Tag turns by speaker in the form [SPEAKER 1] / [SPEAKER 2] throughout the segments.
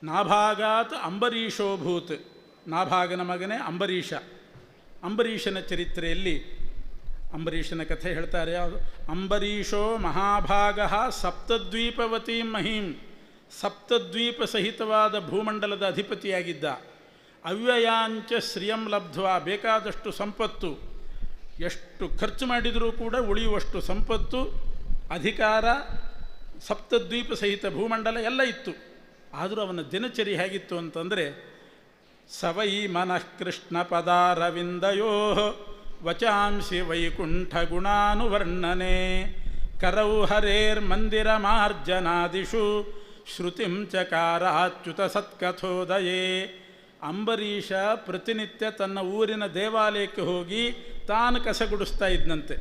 [SPEAKER 1] ನಾಭಾಗಾತ್ ಅಂಬರೀಷೋಭೂತ್. ನಾಭಾಗನ ಮಗನೇ ಅಂಬರೀಷ. ಅಂಬರೀಷನ ಚರಿತ್ರೆಯಲ್ಲಿ ಅಂಬರೀಷನ ಕಥೆ ಹೇಳ್ತಾರೆ. ಅಂಬರೀಷೋ ಮಹಾಭಾಗ ಸಪ್ತದ್ವೀಪವತೀಂ ಮಹೀಂ. ಸಪ್ತದ್ವೀಪ ಸಹಿತವಾದ ಭೂಮಂಡಲದ ಅಧಿಪತಿಯಾಗಿದ್ದ. ಅವ್ಯಯಾಂಚ ಶ್ರಿಯಂ ಲಬ್ಧ್ವಾ. ಬೇಕಾದಷ್ಟು ಸಂಪತ್ತು, ಎಷ್ಟು ಖರ್ಚು ಮಾಡಿದರೂ ಕೂಡ ಉಳಿಯುವಷ್ಟು ಸಂಪತ್ತು, ಅಧಿಕಾರ, ಸಪ್ತದ್ವೀಪ ಸಹಿತ ಭೂಮಂಡಲ ಎಲ್ಲ ಇತ್ತು. ಆದರೂ ಅವನ ದಿನಚರಿ ಹೇಗಿತ್ತು ಅಂತಂದರೆ, ಸವೈ ಮನಃ ಕೃಷ್ಣ ಪದಾರವಿಂದಯೋ ವಚಾಂಸಿ ವೈಕುಂಠ ಗುಣಾನುವರ್ಣನೆ ಕರೌ ಹರೇರ್ಮಂದಿರ ಮಾರ್ಜನಾದಿಷು ಶ್ರುತಿಂ ಚಕಾರಾಚ್ಯುತ ಸತ್ಕಥೋದಯೇ. ಅಂಬರೀಷ ಪ್ರತಿನಿತ್ಯ ತನ್ನ ಊರಿನ ದೇವಾಲಯಕ್ಕೆ ಹೋಗಿ ತಾನು ಕಸಗುಡಿಸ್ತಾ ಇದ್ದಂತೆ.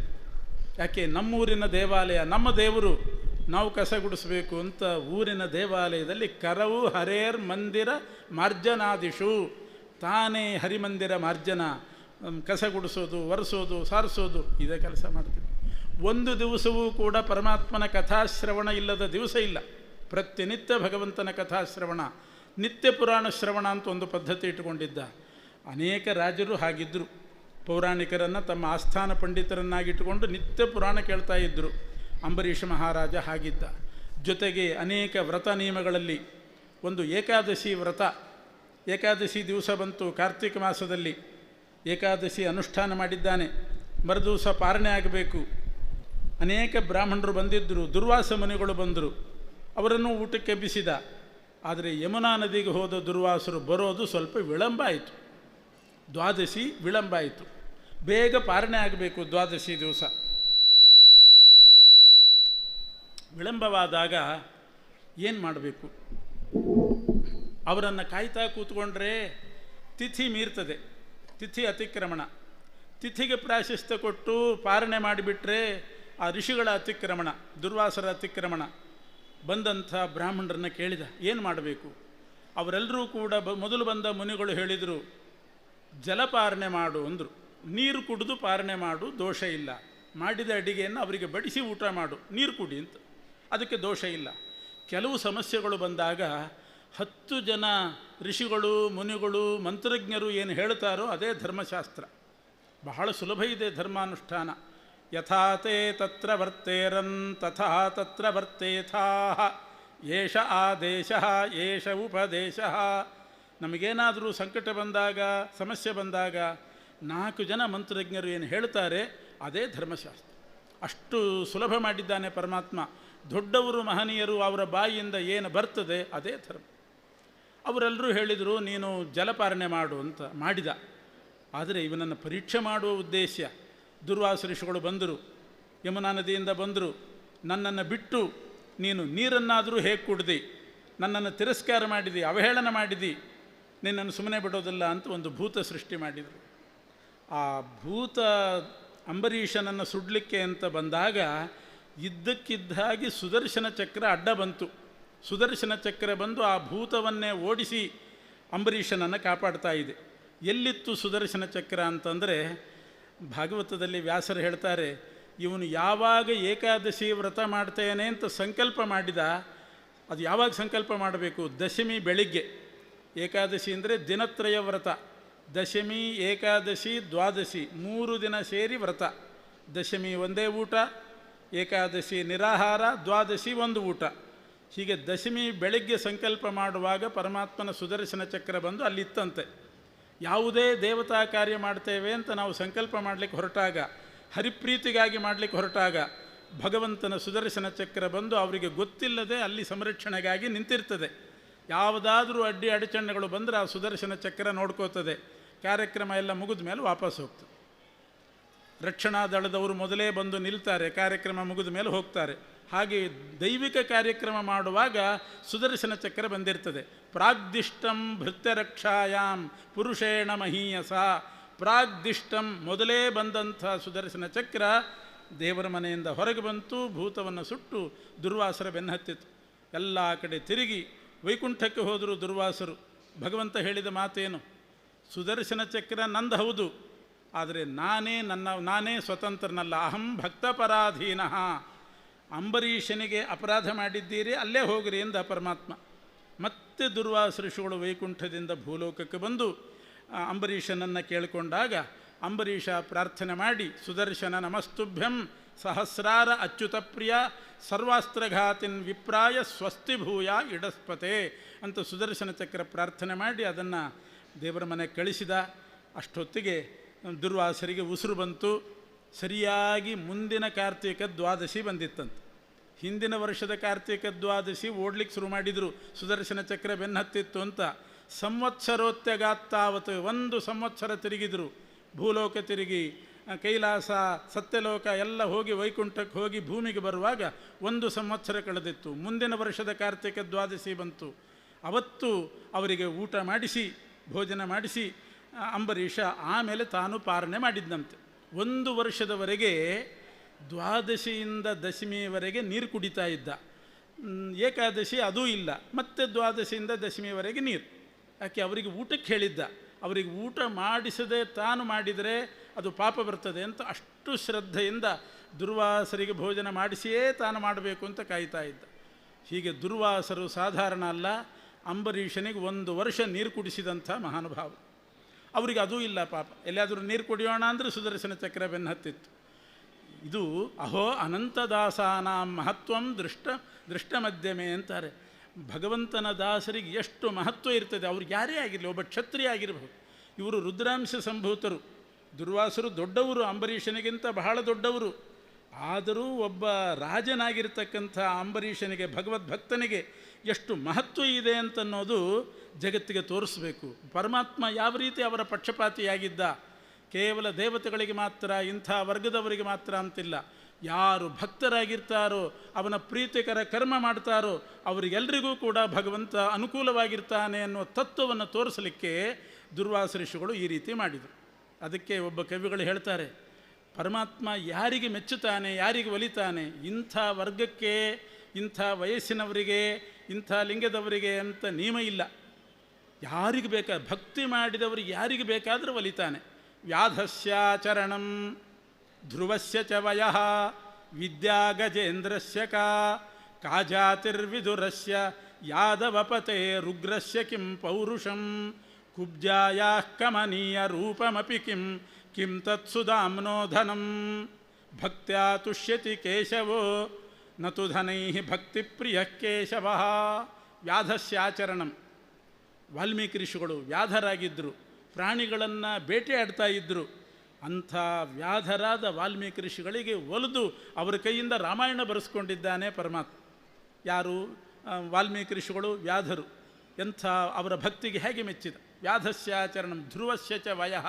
[SPEAKER 1] ಯಾಕೆ? ನಮ್ಮೂರಿನ ದೇವಾಲಯ, ನಮ್ಮ ದೇವರು, ನಾವು ಕಸಗುಡಿಸ್ಬೇಕು ಅಂತ ಊರಿನ ದೇವಾಲಯದಲ್ಲಿ ಕರವು ಹರೇರ್ ಮಂದಿರ ಮಾರ್ಜನಾದಿಷು, ತಾನೇ ಹರಿಮಂದಿರ ಮಾರ್ಜನ, ಕಸಗುಡಿಸೋದು, ಒರೆಸೋದು, ಸಾರಿಸೋದು, ಇದೇ ಕೆಲಸ ಮಾಡ್ತೀವಿ. ಒಂದು ದಿವಸವೂ ಕೂಡ ಪರಮಾತ್ಮನ ಕಥಾಶ್ರವಣ ಇಲ್ಲದ ದಿವಸ ಇಲ್ಲ. ಪ್ರತಿನಿತ್ಯ ಭಗವಂತನ ಕಥಾಶ್ರವಣ, ನಿತ್ಯ ಪುರಾಣ ಶ್ರವಣ ಅಂತ ಒಂದು ಪದ್ಧತಿ ಇಟ್ಟುಕೊಂಡಿದ್ದ. ಅನೇಕ ರಾಜರು ಹಾಗಿದ್ದರು. ಪೌರಾಣಿಕರನ್ನು ತಮ್ಮ ಆಸ್ಥಾನ ಪಂಡಿತರನ್ನಾಗಿಟ್ಟುಕೊಂಡು ನಿತ್ಯ ಪುರಾಣ ಕೇಳ್ತಾ ಇದ್ದರು. ಅಂಬರೀಷ ಮಹಾರಾಜ ಹಾಗಿದ್ದ. ಜೊತೆಗೆ ಅನೇಕ ವ್ರತ ನಿಯಮಗಳಲ್ಲಿ ಒಂದು ಏಕಾದಶಿ ವ್ರತ. ಏಕಾದಶಿ ದಿವಸ ಬಂತು ಕಾರ್ತಿಕ ಮಾಸದಲ್ಲಿ. ಏಕಾದಶಿ ಅನುಷ್ಠಾನ ಮಾಡಿದ್ದಾನೆ. ಮರುದಿವಸ ಪಾರಣೆ ಆಗಬೇಕು. ಅನೇಕ ಬ್ರಾಹ್ಮಣರು ಬಂದಿದ್ದರು. ದುರ್ವಾಸ ಮುನಿಗಳು ಬಂದರು. ಅವರನ್ನು ಊಟಕ್ಕೆ ಎಬ್ಬಿಸಿದ. ಆದರೆ ಯಮುನಾ ನದಿಗೆ ಹೋದ ದುರ್ವಾಸರು ಬರೋದು ಸ್ವಲ್ಪ ವಿಳಂಬ ಆಯಿತು. ದ್ವಾದಶಿ ವಿಳಂಬ ಆಯಿತು. ಬೇಗ ಪಾರಣೆ ಆಗಬೇಕು ದ್ವಾದಶಿ ದಿವಸ. ವಿಳಂಬವಾದಾಗ ಏನು ಮಾಡಬೇಕು? ಅವರನ್ನು ಕಾಯ್ತಾ ಕೂತ್ಕೊಂಡ್ರೆ ತಿಥಿ ಮೀರ್ತದೆ, ತಿಥಿ ಅತಿಕ್ರಮಣ. ತಿಥಿಗೆ ಪ್ರಾಶಸ್ತ್ಯ ಕೊಟ್ಟು ಪಾರಣೆ ಮಾಡಿಬಿಟ್ರೆ ಆ ಋಷಿಗಳ ಅತಿಕ್ರಮಣ, ದುರ್ವಾಸರ ಅತಿಕ್ರಮಣ. ಬಂದಂಥ ಬ್ರಾಹ್ಮಣರನ್ನ ಕೇಳಿದ, ಏನು ಮಾಡಬೇಕು? ಅವರೆಲ್ಲರೂ ಕೂಡ ಮೊದಲು ಬಂದ ಮುನಿಗಳು ಹೇಳಿದರು, ಜಲಪಾರಣೆ ಮಾಡು ಅಂದರು. ನೀರು ಕುಡಿದು ಪಾರಣೆ ಮಾಡು, ದೋಷ ಇಲ್ಲ. ಮಾಡಿದ ಅಡಿಗೆಯನ್ನು ಅವರಿಗೆ ಬಡಿಸಿ ಊಟ ಮಾಡು, ನೀರು ಕುಡಿ ಅಂತ, ಅದಕ್ಕೆ ದೋಷ ಇಲ್ಲ. ಕೆಲವು ಸಮಸ್ಯೆಗಳು ಬಂದಾಗ 10 ಜನ ಋಷಿಗಳು, ಮುನಿಗಳು, ಮಂತ್ರಜ್ಞರು ಏನು ಹೇಳ್ತಾರೋ ಅದೇ ಧರ್ಮಶಾಸ್ತ್ರ. ಬಹಳ ಸುಲಭ ಇದೆ ಧರ್ಮಾನುಷ್ಠಾನ. ಯಥಾತೇ ತತ್ರ ವರ್ತೇರನ್ ತಥಾ ತತ್ರ ವರ್ತೇಥಾ ಏಷ ಆದೇಶ ಏಷ ಉಪದೇಶ. ನಮಗೇನಾದರೂ ಸಂಕಟ ಬಂದಾಗ, ಸಮಸ್ಯೆ ಬಂದಾಗ 4 ಜನ ಮಂತ್ರಜ್ಞರು ಏನು ಹೇಳ್ತಾರೆ ಅದೇ ಧರ್ಮಶಾಸ್ತ್ರ. ಅಷ್ಟು ಸುಲಭ ಮಾಡಿದ್ದಾನೆ ಪರಮಾತ್ಮ. ದೊಡ್ಡವರು ಮಹನೀಯರು ಅವರ ಬಾಯಿಯಿಂದ ಏನು ಬರ್ತದೆ ಅದೇ ಧರ್ಮ. ಅವರೆಲ್ಲರೂ ಹೇಳಿದರು, ನೀನು ಜಲಪಾರಣೆ ಮಾಡು ಅಂತ. ಮಾಡಿದ. ಆದರೆ ಇವನನ್ನು ಪರೀಕ್ಷೆ ಮಾಡುವ ಉದ್ದೇಶ. ದುರ್ವಾಸ ಋಷಿಗಳು ಬಂದರು, ಯಮುನಾ ನದಿಯಿಂದ ಬಂದರು. ನನ್ನನ್ನು ಬಿಟ್ಟು ನೀನು ನೀರನ್ನಾದರೂ ಹೇಗೆ ಕುಡ್ದಿ? ನನ್ನನ್ನು ತಿರಸ್ಕಾರ ಮಾಡಿದಿ, ಅವಹೇಳನ ಮಾಡಿದಿ, ನಿನ್ನನ್ನು ಸುಮ್ಮನೆ ಬಿಡೋದಿಲ್ಲ ಅಂತ ಒಂದು ಭೂತ ಸೃಷ್ಟಿ ಮಾಡಿದರು. ಆ ಭೂತ ಅಂಬರೀಷನನ್ನು ಸುಡಲಿಕ್ಕೆ ಅಂತ ಬಂದಾಗ ಇದ್ದಕ್ಕಿದ್ದ ಹಾಗೆ ಸುದರ್ಶನ ಚಕ್ರ ಅಡ್ಡ ಬಂತು. ಸುದರ್ಶನ ಚಕ್ರ ಬಂದು ಆ ಭೂತವನ್ನೇ ಓಡಿಸಿ ಅಂಬರೀಷನನ್ನು ಕಾಪಾಡ್ತಾ ಇದೆ. ಎಲ್ಲಿತ್ತು ಸುದರ್ಶನ ಚಕ್ರ ಅಂತಂದರೆ, ಭಾಗವತದಲ್ಲಿ ವ್ಯಾಸರು ಹೇಳ್ತಾರೆ, ಇವನು ಯಾವಾಗ ಏಕಾದಶಿ ವ್ರತ ಮಾಡ್ತೇನೆ ಅಂತ ಸಂಕಲ್ಪ ಮಾಡಿದ, ಅದು ಯಾವಾಗ ಸಂಕಲ್ಪ ಮಾಡಬೇಕು? ದಶಮಿ ಬೆಳಿಗ್ಗೆ. ಏಕಾದಶಿ ಅಂದರೆ ದಿನತ್ರಯ ವ್ರತ. ದಶಮಿ, ಏಕಾದಶಿ, ದ್ವಾದಶಿ 3 ದಿನ ಸೇರಿ ವ್ರತ. ದಶಮಿ ಒಂದೇ ಊಟ, ಏಕಾದಶಿ ನಿರಾಹಾರ, ದ್ವಾದಶಿ ಒಂದು ಊಟ. ಹೀಗೆ ದಶಮಿ ಬೆಳಗ್ಗೆ ಸಂಕಲ್ಪ ಮಾಡುವಾಗ ಪರಮಾತ್ಮನ ಸುದರ್ಶನ ಚಕ್ರ ಬಂದು ಅಲ್ಲಿತ್ತಂತೆ. ಯಾವುದೇ ದೇವತಾ ಕಾರ್ಯ ಮಾಡ್ತೇವೆ ಅಂತ ನಾವು ಸಂಕಲ್ಪ ಮಾಡಲಿಕ್ಕೆ ಹೊರಟಾಗ, ಹರಿಪ್ರೀತಿಗಾಗಿ ಮಾಡಲಿಕ್ಕೆ ಹೊರಟಾಗ ಭಗವಂತನ ಸುದರ್ಶನ ಚಕ್ರ ಬಂದು ಅವರಿಗೆ ಗೊತ್ತಿಲ್ಲದೆ ಅಲ್ಲಿ ಸಂರಕ್ಷಣೆಗಾಗಿ ನಿಂತಿರ್ತದೆ. ಯಾವುದಾದ್ರೂ ಅಡ್ಡಿ ಅಡಚಣೆಗಳು ಬಂದರೆ ಆ ಸುದರ್ಶನ ಚಕ್ರ ನೋಡ್ಕೋತದೆ. ಕಾರ್ಯಕ್ರಮ ಎಲ್ಲ ಮುಗಿದ ಮೇಲೆ ವಾಪಸ್ ಹೋಗ್ತದೆ. ರಕ್ಷಣಾ ದಳದವರು ಮೊದಲೇ ಬಂದು ನಿಲ್ತಾರೆ, ಕಾರ್ಯಕ್ರಮ ಮುಗಿದ ಮೇಲೆ ಹೋಗ್ತಾರೆ. ಹಾಗೆ ದೈವಿಕ ಕಾರ್ಯಕ್ರಮ ಮಾಡುವಾಗ ಸುದರ್ಶನ ಚಕ್ರ ಬಂದಿರ್ತದೆ. ಪ್ರಾಗ್ದಿಷ್ಟಂ ಭೃತ್ಯರಕ್ಷಾಯಾಂ ಪುರುಷೇಣ ಮಹೀಯಸ. ಪ್ರಾಗ್ದಿಷ್ಟಂ ಮೊದಲೇ ಬಂದಂಥ ಸುದರ್ಶನ ಚಕ್ರ ದೇವರ ಮನೆಯಿಂದ ಹೊರಗೆ ಬಂತು, ಭೂತವನ್ನು ಸುಟ್ಟು ದುರ್ವಾಸರ ಬೆನ್ನಹತ್ತಿತು. ಎಲ್ಲ ಕಡೆ ತಿರುಗಿ ವೈಕುಂಠಕ್ಕೆ ಹೋದರು ದುರ್ವಾಸರು. ಭಗವಂತ ಹೇಳಿದ ಮಾತೇನು? ಸುದರ್ಶನ ಚಕ್ರ ನಂದು ಹೌದು, ಆದರೆ ನಾನೇ ಸ್ವತಂತ್ರನಲ್ಲ. ಅಹಂ ಭಕ್ತಪರಾಧೀನಃ. ಅಂಬರೀಷನಿಗೆ ಅಪರಾಧ ಮಾಡಿದ್ದೀರಿ, ಅಲ್ಲೇ ಹೋಗ್ರಿ ಎಂದ ಪರಮಾತ್ಮ. ಮತ್ತೆ ದುರ್ವಾಸ ಋಷಿಗಳು ವೈಕುಂಠದಿಂದ ಭೂಲೋಕಕ್ಕೆ ಬಂದು ಅಂಬರೀಷನನ್ನು ಕೇಳಿಕೊಂಡಾಗ ಅಂಬರೀಷ ಪ್ರಾರ್ಥನೆ ಮಾಡಿ ಸುದರ್ಶನ ನಮಸ್ತುಭ್ಯಂ ಸಹಸ್ರಾರ ಅಚ್ಯುತ ಪ್ರಿಯ ಸರ್ವಾಸ್ತ್ರಘಾತಿನ್ ವಿಪ್ರಾಯ ಸ್ವಸ್ತಿ ಭೂಯ ಇಡಸ್ಪತೆ ಅಂತ ಸುದರ್ಶನ ಚಕ್ರ ಪ್ರಾರ್ಥನೆ ಮಾಡಿ ಅದನ್ನು ದೇವರ ಮನೆಗೆ ಕಳಿಸಿದ. ಅಷ್ಟೊತ್ತಿಗೆ ದುರ್ವಾಸರಿಗೆ ಉಸಿರು ಬಂತು. ಸರಿಯಾಗಿ ಮುಂದಿನ ಕಾರ್ತಿಕ ದ್ವಾದಶಿ ಬಂದಿತ್ತಂತೆ. ಹಿಂದಿನ ವರ್ಷದ ಕಾರ್ತಿಕ ದ್ವಾದಶಿ ಓಡ್ಲಿಕ್ಕೆ ಶುರು ಮಾಡಿದರು. ಸುದರ್ಶನ ಚಕ್ರ ಬೆನ್ನತ್ತಿತ್ತು ಅಂತ ಸಂವತ್ಸರೋತ್ಯಗಾತ್ತಾವತ್ತು 1 ಸಂವತ್ಸರ ತಿರುಗಿದರು. ಭೂಲೋಕ ತಿರುಗಿ ಕೈಲಾಸ ಸತ್ಯಲೋಕ ಎಲ್ಲ ಹೋಗಿ ವೈಕುಂಠಕ್ಕೆ ಹೋಗಿ ಭೂಮಿಗೆ ಬರುವಾಗ 1 ಸಂವತ್ಸರ ಕಳೆದಿತ್ತು. ಮುಂದಿನ ವರ್ಷದ ಕಾರ್ತಿಕ ದ್ವಾದಶಿ ಬಂತು. ಅವತ್ತು ಅವರಿಗೆ ಊಟ ಮಾಡಿಸಿ ಭೋಜನ ಮಾಡಿಸಿ ಅಂಬರೀಷ ಆಮೇಲೆ ತಾನು ಪಾರಣೆ ಮಾಡಿದ್ದಂತೆ. 1 ವರ್ಷದವರೆಗೆ ದ್ವಾದಶಿಯಿಂದ ದಶಮಿಯವರೆಗೆ ನೀರು ಕುಡಿತಾ ಇದ್ದ. ಏಕಾದಶಿ ಅದೂ ಇಲ್ಲ, ಮತ್ತು ದ್ವಾದಶಿಯಿಂದ ದಶಮಿಯವರೆಗೆ ನೀರು. ಯಾಕೆ ಅವರಿಗೆ ಊಟಕ್ಕೆ ಹೇಳಿದ್ದ. ಅವರಿಗೆ ಊಟ ಮಾಡಿಸದೆ ತಾನು ಮಾಡಿದರೆ ಅದು ಪಾಪ ಬರ್ತದೆ ಅಂತ ಅಷ್ಟು ಶ್ರದ್ಧೆಯಿಂದ ದುರ್ವಾಸರಿಗೆ ಭೋಜನ ಮಾಡಿಸಿಯೇ ತಾನು ಮಾಡಬೇಕು ಅಂತ ಕಾಯ್ತಾ ಇದ್ದ. ಹೀಗೆ ದುರ್ವಾಸರು ಸಾಧಾರಣ ಅಲ್ಲ, ಅಂಬರೀಷನಿಗೆ 1 ವರ್ಷ ನೀರು ಕುಡಿಸಿದಂಥ ಮಹಾನುಭಾವ. ಅವರಿಗೆ ಅದೂ ಇಲ್ಲ ಪಾಪ. ಎಲ್ಲಿಯಾದರೂ ನೀರು ಕುಡಿಯೋಣ ಅಂದರೆ ಸುದರ್ಶನ ಚಕ್ರ ಬೆನ್ನು ಹತ್ತಿತ್ತು. ಇದು ಅಹೋ ಅನಂತದಾಸಾನಾಂ ಮಹತ್ವಂ ದೃಷ್ಟ ಮಧ್ಯಮೆ ಅಂತಾರೆ. ಭಗವಂತನ ದಾಸರಿಗೆ ಎಷ್ಟು ಮಹತ್ವ ಇರ್ತದೆ. ಅವ್ರಿಗೆ ಯಾರೇ ಆಗಿರಲಿ, ಒಬ್ಬ ಕ್ಷತ್ರಿಯ ಆಗಿರಬಹುದು. ಇವರು ರುದ್ರಾಂಶ ಸಂಭೂತರು. ದುರ್ವಾಸರು ದೊಡ್ಡವರು, ಅಂಬರೀಷನಿಗಿಂತ ಬಹಳ ದೊಡ್ಡವರು. ಆದರೂ ಒಬ್ಬ ರಾಜನಾಗಿರ್ತಕ್ಕಂಥ ಅಂಬರೀಷನಿಗೆ, ಭಗವದ್ಭಕ್ತನಿಗೆ ಎಷ್ಟು ಮಹತ್ವ ಇದೆ ಅಂತನ್ನೋದು ಜಗತ್ತಿಗೆ ತೋರಿಸಬೇಕು. ಪರಮಾತ್ಮ ಯಾವ ರೀತಿ ಅವರ ಪಕ್ಷಪಾತಿಯಾಗಿದ್ದ. ಕೇವಲ ದೇವತೆಗಳಿಗೆ ಮಾತ್ರ, ಇಂಥ ವರ್ಗದವರಿಗೆ ಮಾತ್ರ ಅಂತಿಲ್ಲ. ಯಾರು ಭಕ್ತರಾಗಿರ್ತಾರೋ, ಅವನ ಪ್ರೀತಿಕರ ಕರ್ಮ ಮಾಡ್ತಾರೋ ಅವರಿಗೆಲ್ಲರಿಗೂ ಕೂಡ ಭಗವಂತ ಅನುಕೂಲವಾಗಿರ್ತಾನೆ ಅನ್ನೋ ತತ್ವವನ್ನು ತೋರಿಸಲಿಕ್ಕೆ ದುರ್ವಾಸ ಋಷಿಗಳು ಈ ರೀತಿ ಮಾಡಿದರು. ಅದಕ್ಕೆ ಒಬ್ಬ ಕವಿಗಳು ಹೇಳ್ತಾರೆ, ಪರಮಾತ್ಮ ಯಾರಿಗೆ ಮೆಚ್ಚುತ್ತಾನೆ, ಯಾರಿಗೆ ಒಲಿತಾನೆ, ಇಂಥ ವರ್ಗಕ್ಕೆ, ಇಂಥ ವಯಸ್ಸಿನವರಿಗೆ, ಇಂಥ ಲಿಂಗದವರಿಗೆ ಅಂತ ನಿಯಮ ಇಲ್ಲ. ಯಾರಿಗೆ ಬೇಕಾದ ಭಕ್ತಿ ಮಾಡಿದವರಿಗೆ ಯಾರಿಗೆ ಬೇಕಾದರೂ ಒಲಿತಾನೆ. ವ್ಯಾಧಸ್ಯಾಚರಣಂ ಧ್ರುವಸ್ಯ ಚ ವಯಃ ವಿದ್ಯಾ ಗಜೇಂದ್ರಸ್ಯ ಕಾ ಜಾತಿರ್ವಿದುರಸ್ಯ ಯಾದವಪತೆ ರುಗ್ರಸ್ಯ ಕಿಂ ಪೌರುಷಂ ಕುಬ್ಜಾಯಾಃ ಕಮನೀಯ ರೂಪಮಪಿ ಕಿಂ ತತ್ಸುಧಾಮ್ನೋಧನಂ ಭಕ್ತ್ಯಾ ತುಷ್ಯತಿ ಕೇಶವೋ ನತು ಧನೈಃ ಭಕ್ತಿಪ್ರಿಯ ಕೇಶವಃ. ವ್ಯಾಧಸ್ಯಾಚರಣಂ. ವಾಲ್ಮೀಕಿ ಋಷಿಗಳು ವ್ಯಾಧರಾಗಿದ್ದರು, ಪ್ರಾಣಿಗಳನ್ನು ಬೇಟೆಯಾಡ್ತಾ ಇದ್ದರು. ಅಂಥ ವ್ಯಾಧರಾದ ವಾಲ್ಮೀಕಿ ಋಷಿಗಳಿಗೆ ಒಲಿದು ಅವರ ಕೈಯಿಂದ ರಾಮಾಯಣ ಬರೆಸ್ಕೊಂಡಿದ್ದಾನೆ ಪರಮಾತ್ಮ. ಯಾರು? ವಾಲ್ಮೀಕಿ ಋಷಿಗಳು ವ್ಯಾಧರು. ಎಂಥ ಅವರ ಭಕ್ತಿಗೆ ಹೇಗೆ ಮೆಚ್ಚಿದ. ವ್ಯಾಧಸ್ಯಾಚರಣಂ ಧ್ರುವಸ್ಯ ಚ ವಯಃ.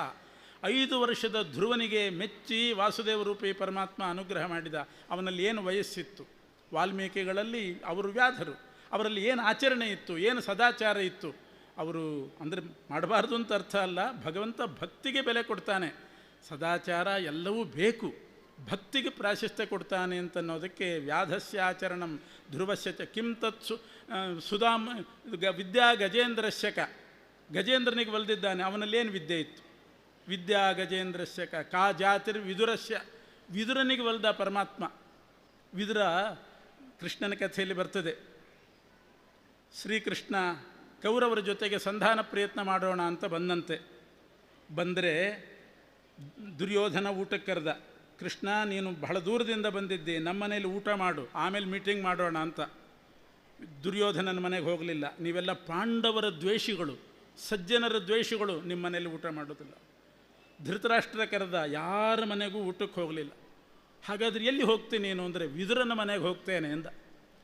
[SPEAKER 1] 5 ವರ್ಷದ ಧ್ರುವನಿಗೆ ಮೆಚ್ಚಿ ವಾಸುದೇವ ರೂಪಿ ಪರಮಾತ್ಮ ಅನುಗ್ರಹ ಮಾಡಿದ. ಅವನಲ್ಲಿ ಏನು ವಯಸ್ಸಿತ್ತು? ವಾಲ್ಮೀಕಿಗಳಲ್ಲಿ ಅವರು ವ್ಯಾಧರು. ಅವರಲ್ಲಿ ಏನು ಆಚರಣೆ ಇತ್ತು, ಏನು ಸದಾಚಾರ ಇತ್ತು. ಅವರು ಅಂದರೆ ಮಾಡಬಾರ್ದು ಅಂತ ಅರ್ಥ ಅಲ್ಲ, ಭಗವಂತ ಭಕ್ತಿಗೆ ಬೆಲೆ ಕೊಡ್ತಾನೆ. ಸದಾಚಾರ ಎಲ್ಲವೂ ಬೇಕು, ಭಕ್ತಿಗೆ ಪ್ರಾಶಸ್ತ್ಯ ಕೊಡ್ತಾನೆ ಅಂತನ್ನೋದಕ್ಕೆ ವ್ಯಾಧಸ್ಯಾಚರಣಂ ಧ್ರುವಸ್ಯ ಚ ಕಿಂ ತತ್ ಸುಧಾಮ್ ವಿದ್ಯಾ ಗಜೇಂದ್ರಸ್ಯ ಗಜೇಂದ್ರನಿಗೆ ಒಲಿದಿದ್ದಾನೆ. ಅವನಲ್ಲೇನು ವಿದ್ಯೆ ಇತ್ತು? ವಿದ್ಯಾ ಗಜೇಂದ್ರಸ್ಯ ಕಾ ಜಾತಿರ್ ವಿದುರಸ್ಯ. ವಿದುರನಿಗೆ ಒಲಿದ ಪರಮಾತ್ಮ. ವಿದುರ ಕೃಷ್ಣನ ಕಥೆಯಲ್ಲಿ ಬರ್ತದೆ. ಶ್ರೀಕೃಷ್ಣ ಕೌರವರ ಜೊತೆಗೆ ಸಂಧಾನ ಪ್ರಯತ್ನ ಮಾಡೋಣ ಅಂತ ಬಂದಂತೆ. ಬಂದರೆ ದುರ್ಯೋಧನ ಊಟಕ್ಕೆ ಕರೆದ. ಕೃಷ್ಣ, ನೀನು ಬಹಳ ದೂರದಿಂದ ಬಂದಿದ್ದಿ, ನಮ್ಮ ಮನೇಲಿ ಊಟ ಮಾಡು, ಆಮೇಲೆ ಮೀಟಿಂಗ್ ಮಾಡೋಣ ಅಂತ. ದುರ್ಯೋಧನನ ಮನೆಗೆ ಹೋಗಲಿಲ್ಲ. ನೀವೆಲ್ಲ ಪಾಂಡವರ ದ್ವೇಷಿಗಳು, ಸಜ್ಜನರ ದ್ವೇಷಿಗಳು, ನಿಮ್ಮ ಮನೇಲಿ ಊಟ ಮಾಡೋದಿಲ್ಲ. ಧೃತರಾಷ್ಟ್ರ ಕರೆದ, ಯಾರ ಮನೆಗೂ ಊಟಕ್ಕೆ ಹೋಗಲಿಲ್ಲ. ಹಾಗಾದರೆ ಎಲ್ಲಿ ಹೋಗ್ತೀನಿ ನೀನು ಅಂದರೆ, ವಿದುರನ ಮನೆಗೆ ಹೋಗ್ತೇನೆ ಎಂದ.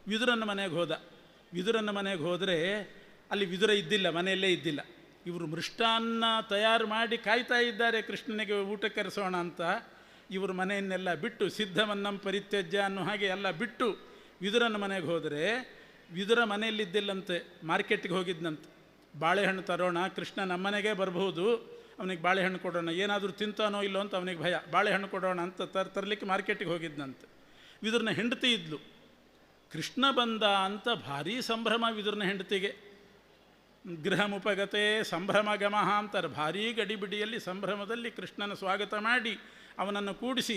[SPEAKER 1] ವಿದುರನ ಮನೆಗೆ ಹೋದ. ವಿದುರನ ಮನೆಗೆ ಹೋದರೆ ಅಲ್ಲಿ ವಿದುರ ಇದ್ದಿಲ್ಲ, ಮನೆಯಲ್ಲೇ ಇದ್ದಿಲ್ಲ. ಇವರು ಮೃಷ್ಟಾನ್ನ ತಯಾರು ಮಾಡಿ ಕಾಯ್ತಾ ಇದ್ದಾರೆ ಕೃಷ್ಣನಿಗೆ ಊಟಕ್ಕೆ ಕರೆಸೋಣ ಅಂತ. ಇವರು ಮನೆಯನ್ನೆಲ್ಲ ಬಿಟ್ಟು, ಸಿದ್ಧವನ್ನಂ ಪರಿತ್ಯಜ್ಯ ಅನ್ನೋ ಹಾಗೆ ಎಲ್ಲ ಬಿಟ್ಟು ವಿದುರನ ಮನೆಗೆ ಹೋದರೆ, ವಿದುರ ಮನೆಯಲ್ಲಿದ್ದಿಲ್ಲಂತೆ, ಮಾರ್ಕೆಟ್ಗೆ ಹೋಗಿದ್ದಂತೆ. ಬಾಳೆಹಣ್ಣು ತರೋಣ, ಕೃಷ್ಣ ನಮ್ಮನೆಗೆ ಬರಬಹುದು, ಅವನಿಗೆ ಬಾಳೆಹಣ್ಣು ಕೊಡೋಣ, ಏನಾದರೂ ತಿಂತಾನೋ ಇಲ್ಲೋ ಅಂತ ಅವನಿಗೆ ಭಯ. ಬಾಳೆಹಣ್ಣು ಕೊಡೋಣ ಅಂತ ತರಲಿಕ್ಕೆ ಮಾರ್ಕೆಟಿಗೆ ಹೋಗಿದ್ದಂತೆ. ವಿದುರನ ಹೆಂಡತಿ ಇದ್ಲು. ಕೃಷ್ಣ ಬಂದ ಅಂತ ಭಾರೀ ಸಂಭ್ರಮ ವಿದುರನ ಹೆಂಡತಿಗೆ. ಗೃಹಮುಪಗತೆ ಸಂಭ್ರಮ ಗಮಃ ಅಂತಾರೆ. ಭಾರೀ ಗಡಿಬಿಡಿಯಲ್ಲಿ ಸಂಭ್ರಮದಲ್ಲಿ ಕೃಷ್ಣನ ಸ್ವಾಗತ ಮಾಡಿ ಅವನನ್ನು ಕೂಡಿಸಿ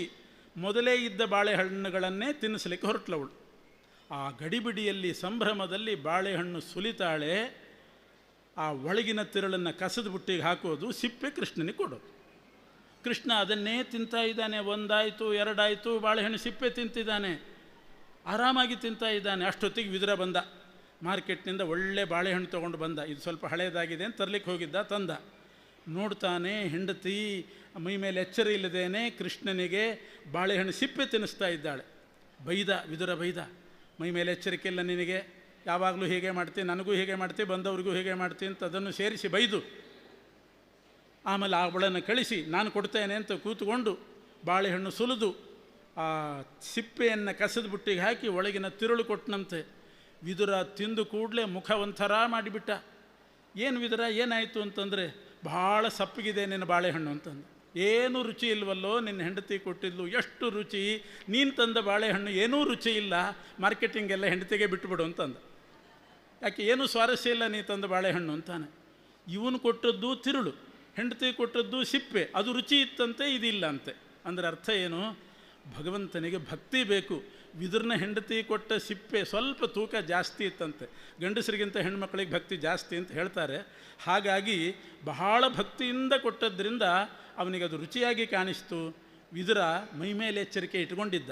[SPEAKER 1] ಮೊದಲೇ ಇದ್ದ ಬಾಳೆಹಣ್ಣುಗಳನ್ನೇ ತಿನ್ನಿಸ್ಲಿಕ್ಕೆ ಹೊರಟ್ಲವಳು. ಆ ಗಡಿಬಿಡಿಯಲ್ಲಿ ಸಂಭ್ರಮದಲ್ಲಿ ಬಾಳೆಹಣ್ಣು ಸುಲಿತಾಳೆ. ಆ ಒಳಗಿನ ತಿರುಳನ್ನು ಕಸದ ಬುಟ್ಟಿಗೆ ಹಾಕೋದು, ಸಿಪ್ಪೆ ಕೃಷ್ಣನಿಗೆ ಕೊಡೋದು. ಕೃಷ್ಣ ಅದನ್ನೇ ತಿಂತಾ ಇದ್ದಾನೆ. ಒಂದಾಯಿತು, ಎರಡಾಯಿತು, ಬಾಳೆಹಣ್ಣು ಸಿಪ್ಪೆ ತಿಂತಿದ್ದಾನೆ, ಆರಾಮಾಗಿ ತಿಂತಾ ಇದ್ದಾನೆ. ಅಷ್ಟೊತ್ತಿಗೆ ವಿದುರ ಬಂದ. ಮಾರ್ಕೆಟ್ನಿಂದ ಒಳ್ಳೆ ಬಾಳೆಹಣ್ಣು ತೊಗೊಂಡು ಬಂದ. ಇದು ಸ್ವಲ್ಪ ಹಳೇದಾಗಿದೆ ಅಂತ ತರಲಿಕ್ಕೆ ಹೋಗಿದ್ದ. ತಂದ. ನೋಡ್ತಾನೆ, ಹೆಂಡತಿ ಮೈ ಮೇಲೆ ಎಚ್ಚರ ಇಲ್ಲದೇನೆ ಕೃಷ್ಣನಿಗೆ ಬಾಳೆಹಣ್ಣು ಸಿಪ್ಪೆ ತಿನ್ನಿಸ್ತಾ ಇದ್ದಾಳೆ. ವಿದುರ ಬೈದ, ಮೈ ಮೇಲೆ ಎಚ್ಚರಿಕೆ ಇಲ್ಲ ನಿನಗೆ, ಯಾವಾಗಲೂ ಹೀಗೆ ಮಾಡ್ತೀನಿ, ನನಗೂ ಹೀಗೆ ಮಾಡ್ತೀನಿ, ಬಂದವ್ರಿಗೂ ಹೀಗೆ ಮಾಡ್ತೀನಿ ಅಂತ ಅದನ್ನು ಸೇರಿಸಿ ಬೈದು, ಆಮೇಲೆ ಅವಳನ್ನು ಕಳಿಸಿ ನಾನು ಕೊಡ್ತೇನೆ ಅಂತ ಕೂತ್ಕೊಂಡು ಬಾಳೆಹಣ್ಣು ಸುಲಿದು ಆ ಸಿಪ್ಪೆಯನ್ನು ಕಸದ ಬುಟ್ಟಿಗೆ ಹಾಕಿ ಒಳಗಿನ ತಿರುಳು ಕೊಟ್ಟನಂತೆ. ವಿದುರ ತಿಂದು ಕೂಡಲೇ ಮುಖ ಒಂಥರ ಮಾಡಿಬಿಟ್ಟ. ಏನು ವಿದುರ, ಏನಾಯಿತು ಅಂತಂದರೆ, ಭಾಳ ಸಪ್ಪಗಿದೆ ನಿನ್ನ ಬಾಳೆಹಣ್ಣು ಅಂತಂದು. ಏನೂ ರುಚಿ ಇಲ್ವಲ್ಲೋ, ನಿನ್ನ ಹೆಂಡತಿ ಕೊಟ್ಟಿದ್ಲು, ಎಷ್ಟು ರುಚಿ, ನೀನು ತಂದ ಬಾಳೆಹಣ್ಣು ಏನೂ ರುಚಿ ಇಲ್ಲ, ಮಾರ್ಕೆಟಿಂಗೆಲ್ಲ ಹೆಂಡತಿಗೆ ಬಿಟ್ಟುಬಿಡು ಅಂತಂದ. ಯಾಕೆ, ಏನೂ ಸ್ವಾರಸ್ಯ ಇಲ್ಲ ನೀ ತಂದ ಬಾಳೆಹಣ್ಣು ಅಂತಾನೆ. ಇವನು ಕೊಟ್ಟದ್ದು ತಿರುಳು, ಹೆಂಡತಿ ಕೊಟ್ಟದ್ದು ಸಿಪ್ಪೆ, ಅದು ರುಚಿ ಇತ್ತಂತೆ, ಇದಿಲ್ಲ ಅಂತೆ. ಅಂದರೆ ಅರ್ಥ ಏನು, ಭಗವಂತನಿಗೆ ಭಕ್ತಿ ಬೇಕು. ವಿದುರನ ಹೆಂಡತಿ ಕೊಟ್ಟ ಸಿಪ್ಪೆ ಸ್ವಲ್ಪ ತೂಕ ಜಾಸ್ತಿ ಇತ್ತಂತೆ, ಗಂಡಸರಿಗಿಂತ ಹೆಣ್ಮಕ್ಳಿಗೆ ಭಕ್ತಿ ಜಾಸ್ತಿ ಅಂತ ಹೇಳ್ತಾರೆ. ಹಾಗಾಗಿ ಬಹಳ ಭಕ್ತಿಯಿಂದ ಕೊಟ್ಟದ್ರಿಂದ ಅವನಿಗೆ ಅದು ರುಚಿಯಾಗಿ ಕಾಣಿಸ್ತು. ವಿದುರ ಮೈಮೇಲೆ ಎಚ್ಚರಿಕೆ ಇಟ್ಕೊಂಡಿದ್ದ.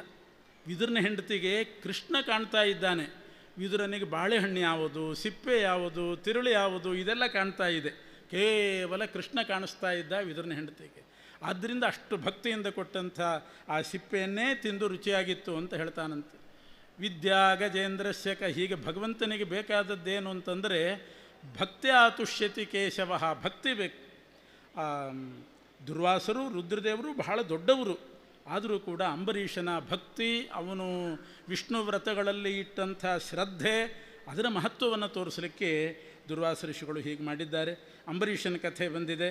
[SPEAKER 1] ವಿದುರನ ಹೆಂಡತಿಗೆ ಕೃಷ್ಣ ಕಾಣ್ತಾ ಇದ್ದಾನೆ, ವಿದುರನಿಗೆ ಬಾಳೆಹಣ್ಣು ಯಾವುದು, ಸಿಪ್ಪೆ ಯಾವುದು, ತಿರುಳು ಯಾವುದು, ಇದೆಲ್ಲ ಕಾಣ್ತಾ ಇದೆ. ಕೇವಲ ಕೃಷ್ಣ ಕಾಣಿಸ್ತಾ ಇದ್ದ ವಿದುರನ ಹೆಂಡತಿಗೆ. ಆದ್ದರಿಂದ ಅಷ್ಟು ಭಕ್ತಿಯಿಂದ ಕೊಟ್ಟಂಥ ಆ ಸಿಪ್ಪೆಯನ್ನೇ ತಿಂದು ರುಚಿಯಾಗಿತ್ತು ಅಂತ ಹೇಳ್ತಾನಂತೆ. ವಿದ್ಯಾ ಗಜೇಂದ್ರಸ್ಯಕ. ಹೀಗೆ ಭಗವಂತನಿಗೆ ಬೇಕಾದದ್ದೇನು ಅಂತಂದರೆ ಭಕ್ತಿ ಆತುಷ್ಯತಿ ಕೇಶವ, ಭಕ್ತಿ ಬೇಕು. ದುರ್ವಾಸರು ರುದ್ರದೇವರು ಬಹಳ ದೊಡ್ಡವರು, ಆದರೂ ಕೂಡ ಅಂಬರೀಷನ ಭಕ್ತಿ, ಅವನು ವಿಷ್ಣು ವ್ರತಗಳಲ್ಲಿ ಇಟ್ಟಂಥ ಶ್ರದ್ಧೆ, ಅದರ ಮಹತ್ವವನ್ನು ತೋರಿಸಲಿಕ್ಕೆ ದುರ್ವಾಸ ಋಷಿಗಳು ಹೀಗೆ ಮಾಡಿದ್ದಾರೆ. ಅಂಬರೀಷನ ಕಥೆ ಬಂದಿದೆ.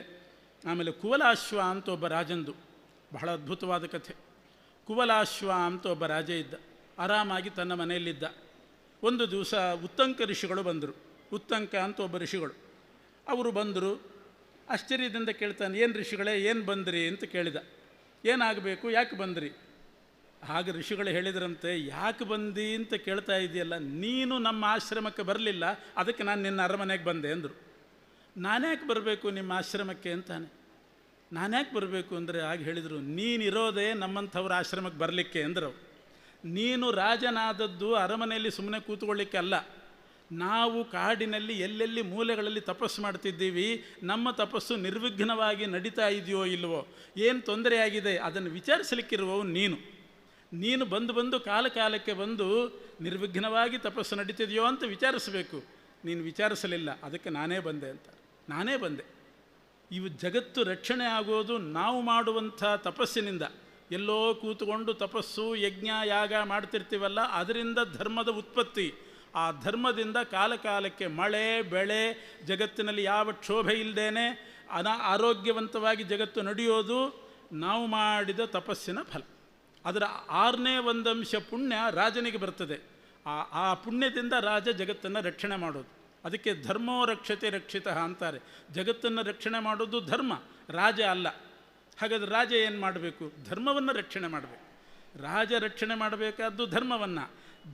[SPEAKER 1] ಆಮೇಲೆ ಕುವಲಾಶ್ವ ಅಂತ ಒಬ್ಬ ರಾಜಂದು ಬಹಳ ಅದ್ಭುತವಾದ ಕಥೆ. ಕುವಲಾಶ್ವ ಅಂತ ಒಬ್ಬ ರಾಜ ಇದ್ದ, ಆರಾಮಾಗಿ ತನ್ನ ಮನೆಯಲ್ಲಿದ್ದ. ಒಂದು ದಿವಸ ಉತ್ತಂಕ ಋಷಿಗಳು ಬಂದರು. ಉತ್ತಂಕ ಅಂತ ಒಬ್ಬ ಋಷಿಗಳು, ಅವರು ಬಂದರು. ಆಶ್ಚರ್ಯದಿಂದ ಕೇಳ್ತಾನೆ, ಏನು ಋಷಿಗಳೇ, ಏನು ಬಂದ್ರಿ ಅಂತ ಕೇಳಿದ. ಏನಾಗಬೇಕು, ಯಾಕೆ ಬಂದ್ರಿ? ಹಾಗೆ ಋಷಿಗಳು ಹೇಳಿದ್ರಂತೆ, ಯಾಕೆ ಬಂದಿ ಅಂತ ಕೇಳ್ತಾ ಇದೆಯಲ್ಲ, ನೀನು ನಮ್ಮ ಆಶ್ರಮಕ್ಕೆ ಬರಲಿಲ್ಲ, ಅದಕ್ಕೆ ನಾನು ನಿನ್ನ ಅರಮನೆಗೆ ಬಂದೆ ಅಂದರು. ನಾನ್ಯಾಕೆ ಬರಬೇಕು ನಿಮ್ಮ ಆಶ್ರಮಕ್ಕೆ ಅಂತಾನೆ. ನಾನ್ಯಾಕೆ ಬರಬೇಕು ಅಂದರೆ ಆಗ ಹೇಳಿದರು, ನೀನಿರೋದೇ ನಮ್ಮಂಥವ್ರ ಆಶ್ರಮಕ್ಕೆ ಬರಲಿಕ್ಕೆ ಅಂದರು. ನೀನು ರಾಜನಾದದ್ದು ಅರಮನೆಯಲ್ಲಿ ಸುಮ್ಮನೆ ಕೂತ್ಕೊಳ್ಳಿಕ್ಕೆ ಅಲ್ಲ. ನಾವು ಕಾಡಿನಲ್ಲಿ ಎಲ್ಲೆಲ್ಲಿ ಮೂಲೆಗಳಲ್ಲಿ ತಪಸ್ಸು ಮಾಡ್ತಿದ್ದೀವಿ, ನಮ್ಮ ತಪಸ್ಸು ನಿರ್ವಿಘ್ನವಾಗಿ ನಡೀತಾ ಇದೆಯೋ ಇಲ್ವೋ, ಏನು ತೊಂದರೆಯಾಗಿದೆ ಅದನ್ನು ವಿಚಾರಿಸಲಿಕ್ಕಿರುವವು ನೀನು ಬಂದು ಕಾಲಕ್ಕೆ ಬಂದು ನಿರ್ವಿಘ್ನವಾಗಿ ತಪಸ್ಸು ನಡೀತಿದೆಯೋ ಅಂತ ವಿಚಾರಿಸಬೇಕು. ನೀನು ವಿಚಾರಿಸಲಿಲ್ಲ, ಅದಕ್ಕೆ ನಾನೇ ಬಂದೆ ಅಂತ. ನಾನೇ ಬಂದೆ. ಇವು ಜಗತ್ತು ರಕ್ಷಣೆ ಆಗೋದು ನಾವು ಮಾಡುವಂಥ ತಪಸ್ಸಿನಿಂದ. ಎಲ್ಲೋ ಕೂತ್ಕೊಂಡು ತಪಸ್ಸು ಯಜ್ಞ ಯಾಗ ಮಾಡ್ತಿರ್ತೀವಲ್ಲ, ಅದರಿಂದ ಧರ್ಮದ ಉತ್ಪತ್ತಿ. ಆ ಧರ್ಮದಿಂದ ಕಾಲಕ್ಕೆ ಮಳೆ ಬೆಳೆ, ಜಗತ್ತಿನಲ್ಲಿ ಯಾವ ಕ್ಷೋಭೆ ಇಲ್ಲದೇನೆ ಆರೋಗ್ಯವಂತವಾಗಿ ಜಗತ್ತು ನಡೆಯೋದು ನಾವು ಮಾಡಿದ ತಪಸ್ಸಿನ ಫಲ. ಅದರ 6ನೇ ಅಂಶ ಪುಣ್ಯ ರಾಜನಿಗೆ ಬರ್ತದೆ. ಆ ಪುಣ್ಯದಿಂದ ರಾಜ ಜಗತ್ತನ್ನು ರಕ್ಷಣೆ ಮಾಡೋದು. ಅದಕ್ಕೆ ಧರ್ಮೋ ರಕ್ಷತೆ ರಕ್ಷಿತ ಅಂತಾರೆ. ಜಗತ್ತನ್ನು ರಕ್ಷಣೆ ಮಾಡೋದು ಧರ್ಮ, ರಾಜ ಅಲ್ಲ. ಹಾಗಾದರೆ ರಾಜ ಏನು ಮಾಡಬೇಕು? ಧರ್ಮವನ್ನು ರಕ್ಷಣೆ ಮಾಡಬೇಕು. ರಾಜ ರಕ್ಷಣೆ ಮಾಡಬೇಕಾದ್ದು ಧರ್ಮವನ್ನು.